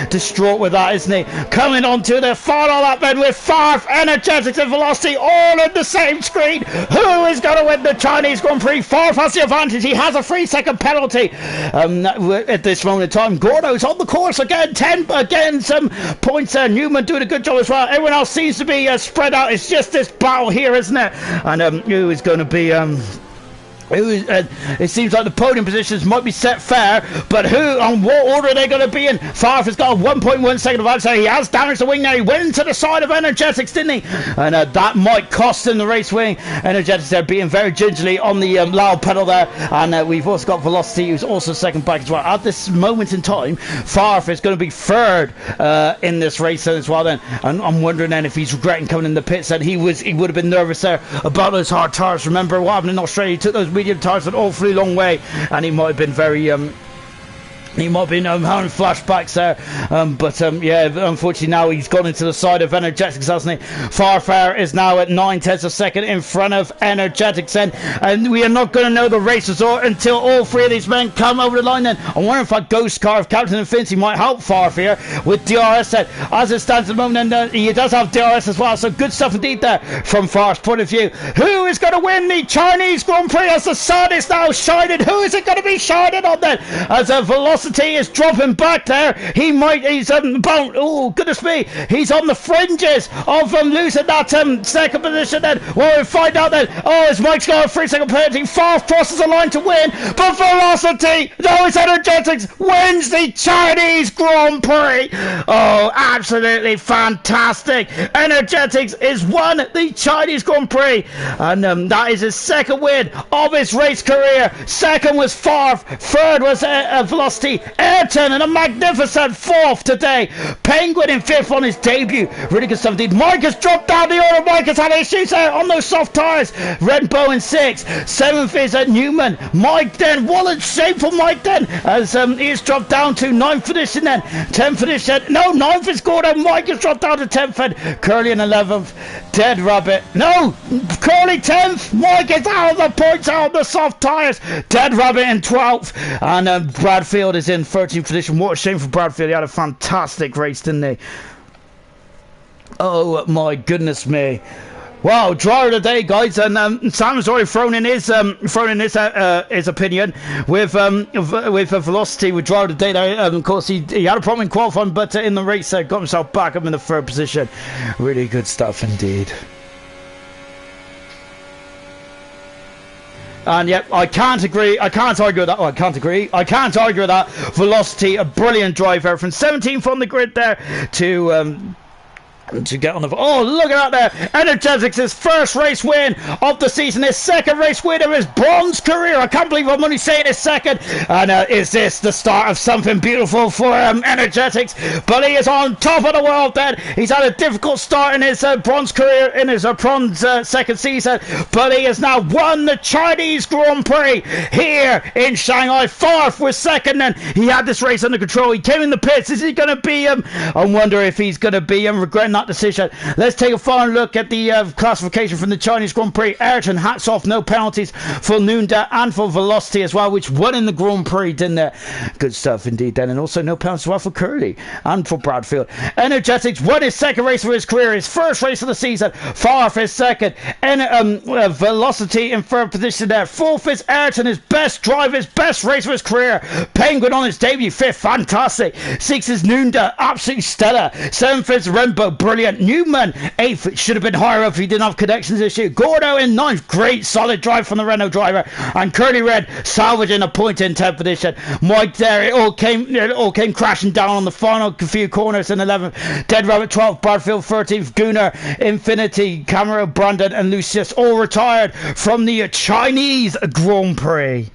distraught with that, isn't he? Coming on to the final lap then with Farf, Energetics and Velocity all in the same screen. Who is going to win the Chinese Grand Prix? Farf has the advantage. He has a 3-second penalty at this moment in time. Gordo's on the course again, 10 again, some points there. Newman doing a good job as well. Everyone else seems to be spread out. It's just this battle here, isn't it? And who is going to be it seems like the podium positions might be set fair, but who on what order are they going to be in? Farf has got a 1.1 second advantage, so he has damaged the wing now. He went into the side of Energetics, didn't he? And that might cost him the race wing. Energetics there being very gingerly on the loud pedal there, and we've also got Velocity who's also second back as well. At this moment in time, Farf is going to be third in this race as well then, and I'm wondering then if he's regretting coming in the pits, that he would have been nervous there about those hard tires. Remember what happened in Australia? He took those medium tires an awfully long way, and he might have been very he might have been having flashbacks there, but yeah, unfortunately now he's gone into the side of Energetics, hasn't he? Farfare is now at 9/10 of a second in front of Energetics then, and we are not going to know the race result until all 3 of these men come over the line then. I wonder if that ghost car of Captain Infinity might help Farf here with DRS then. As it stands at the moment, and he does have DRS as well, so good stuff indeed there from Farf's point of view. Who is going to win the Chinese Grand Prix as the sun is now shining? Who is it going to be shining on then? As a Velocity is dropping back there. He's oh goodness me, he's on the fringes of losing that second position then. Well, we'll find out then. Oh, his Mike's got a 3-second penalty. Farf crosses the line to win, but Velocity, no, it's Energetics, wins the Chinese Grand Prix. Oh, absolutely fantastic. Energetics is won the Chinese Grand Prix, and that is his second win of his race career. Second was Farf, third was Velocity, Ayrton in a magnificent 4th today. Penguin in 5th on his debut. Really good stuff indeed. Mike has dropped down the order. Mike has had issues there on those soft tyres. Redbow in 6th. 7th is at Newman. Mike then, what a shame for Mike then, as he's dropped down to 9th position then. 10th position. No, 9th is Gordon. Mike has dropped down to 10th then. Curly in 11th. Dead Rabbit. No, Curly 10th. Mike is out of the points, out of the soft tyres. Dead Rabbit in 12th. And Bradfield is in 13th position. What a shame for Bradfield. He had a fantastic race, didn't he? Oh my goodness me. Wow, driver of the day, guys, and Sam's already thrown in his opinion with Velocity with driver of the day. Of course, he had a problem in qualifying, but in the race, got himself back up in the 3rd position. Really good stuff indeed. And yep, I can't agree. I can't argue with that. Oh, I can't agree. I can't argue with that. Velocity, a brilliant driver from 17th on the grid there to to get on the... Oh, look at that there! Energetics' first race win of the season, his second race win of his bronze career. I can't believe I'm only saying his second. And is this the start of something beautiful for Energetics? But he is on top of the world then. He's had a difficult start in his bronze career, in his bronze second season. But he has now won the Chinese Grand Prix here in Shanghai. Fourth was second, and he had this race under control. He came in the pits. Is he going to be I wonder if he's going to be regretting that decision. Let's take a final look at the classification from the Chinese Grand Prix. Ayrton, hats off, no penalties for Nunda and for Velocity as well, which won in the Grand Prix, didn't it? Good stuff indeed then, and also no penalties as well for Curly and for Bradfield. Energetics won his second race of his career, his first race of the season. Far for his second. Velocity in third position there. Fourth is Ayrton, his best drive, his best race of his career. Penguin on his debut, fifth, fantastic. Sixth is Nunda, absolutely stellar. Seventh is Rembo, brilliant. Newman, eighth, it should have been higher up if he didn't have connections issue. Gordo in ninth, great solid drive from the Renault driver. And Curly Red salvaging a point in 10th position. Mike there, it all came crashing down on the final few corners in 11th. Dead Rabbit 12th, Bradfield 13th, Gunnar, Infinity, Camero, Brandon and Lucius all retired from the Chinese Grand Prix.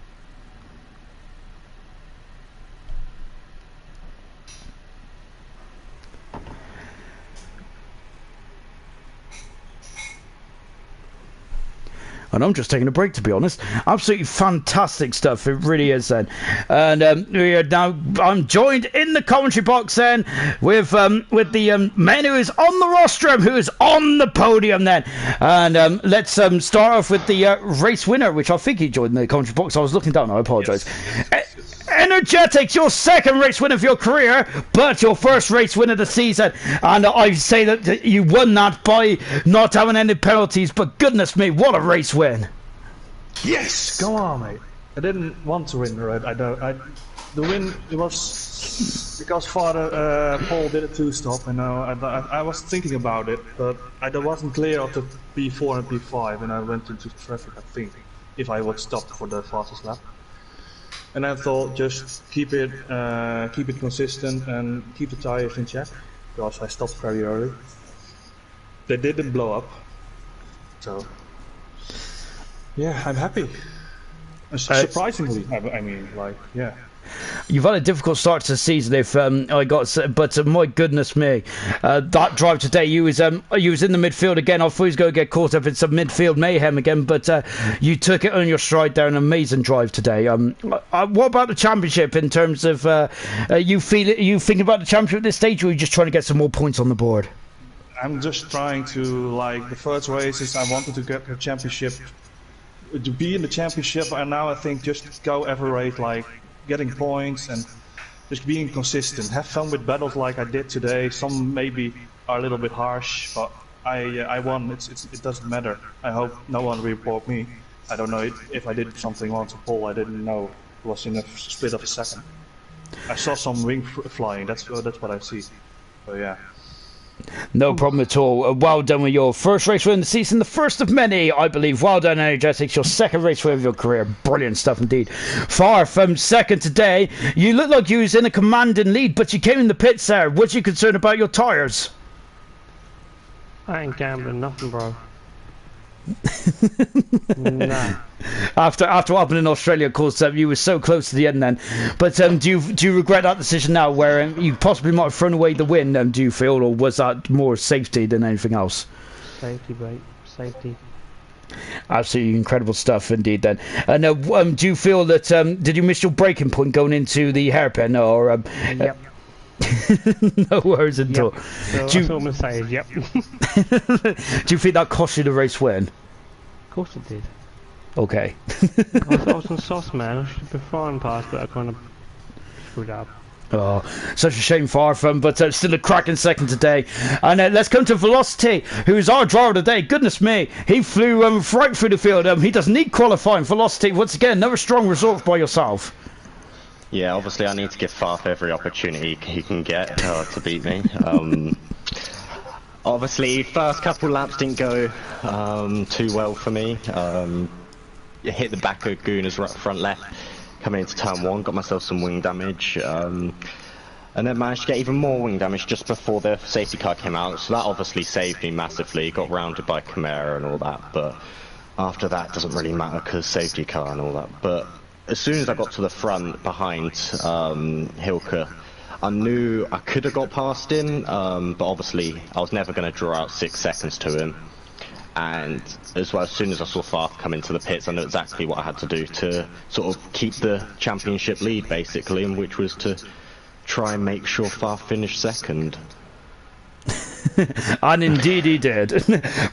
And I'm just taking a break, to be honest. Absolutely fantastic stuff. It really is then. And we are now, I'm joined in the commentary box then with the man who is on the rostrum, who is on the podium then. And let's start off with the race winner, which I think he joined in the commentary box. I was looking down. I apologise. Yes. Energetics, your second race win of your career, but your first race win of the season. And I say that you won that by not having any penalties, but goodness me, what a race win. Yes! Go on, mate. I didn't want to win, right? The win, it was because Father Paul did a two-stop, and I was thinking about it, but I wasn't clear of the P4 and P5, and I went into traffic, I think, if I would stop for the fastest lap. And I thought just keep it consistent and keep the tires in check, because I stopped very early. They didn't blow up, so yeah, I'm happy. Surprisingly, I mean, like, yeah. You've had a difficult start to the season, but my goodness me, that drive today, you was in the midfield again. I thought he was going to get caught up in some midfield mayhem again, but you took it on your stride there. An amazing drive today. What about the championship in terms of you thinking about the championship at this stage, or are you just trying to get some more points on the board? I'm just trying to, like, the first races I wanted to get the championship, to be in the championship, and now I think just go every race, like getting points and just being consistent. Have fun with battles like I did today. Some maybe are a little bit harsh, but I won. It doesn't matter. I hope no one will report me. I don't know if I did something wrong to Paul. I didn't know. It was in a split of a second. I saw some wing flying. That's what I see. So yeah. No problem at all. Well done with your first race win of the season, the first of many, I believe. Well done, Energetics. Your second race win of your career. Brilliant stuff indeed. Far from second today. You look like you was in a commanding lead, but you came in the pits there. Was you concerned about your tyres? I ain't gambling nothing, bro. Nah. After what happened in Australia, of course, you were so close to the end then. But do you regret that decision now, where you possibly might have thrown away the win? Do you feel, or was that more safety than anything else? Safety, mate. Safety. Absolutely incredible stuff indeed. Then, and do you feel that did you miss your breaking point going into the hairpin, or? Yep. No worries at all. So that's all I'm gonna say is yep. Do you think that cost you the race win? Of course it did. Okay. I was on sauce, man. I should have been flying past, but I kind of screwed up. Oh, such a shame, far from, but still a cracking second today. And let's come to Velocity, who's our driver today. Goodness me, he flew right through the field. He doesn't need qualifying. Velocity, once again, another strong result by yourself. Yeah, obviously I need to give Farf every opportunity he can get to beat me. Obviously, first couple laps didn't go too well for me. Hit the back of Gunnar's front left coming into turn one, got myself some wing damage. and then managed to get even more wing damage just before the safety car came out, so that obviously saved me massively. Got rounded by Chimera and all that, but after that it doesn't really matter because safety car and all that. But as soon as I got to the front behind Hilke, I knew I could have got past him, but obviously I was never going to draw out 6 seconds to him. And as well, as soon as I saw Faf come into the pits, I knew exactly what I had to do to sort of keep the championship lead, basically, and which was to try and make sure Faf finished second. And indeed he did.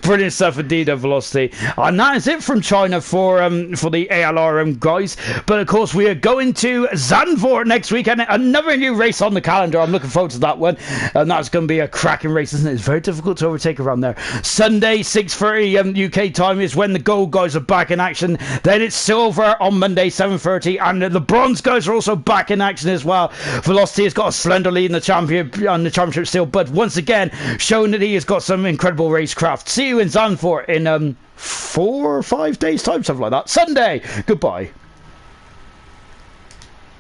Brilliant stuff indeed of Velocity. And that is it from China for the ALR guys. But of course we are going to Zandvoort next week, and another new race on the calendar. I'm looking forward to that one, and that's going to be a cracking race, isn't it? It's very difficult to overtake around there. Sunday 6:30 UK time is when the gold guys are back in action. Then it's silver on Monday 7:30, and the bronze guys are also back in action as well. Velocity has got a slender lead in the championship still, but once again showing that he has got some incredible racecraft. See you in Zandvoort in 4 or 5 days time, something like that. Sunday. Goodbye.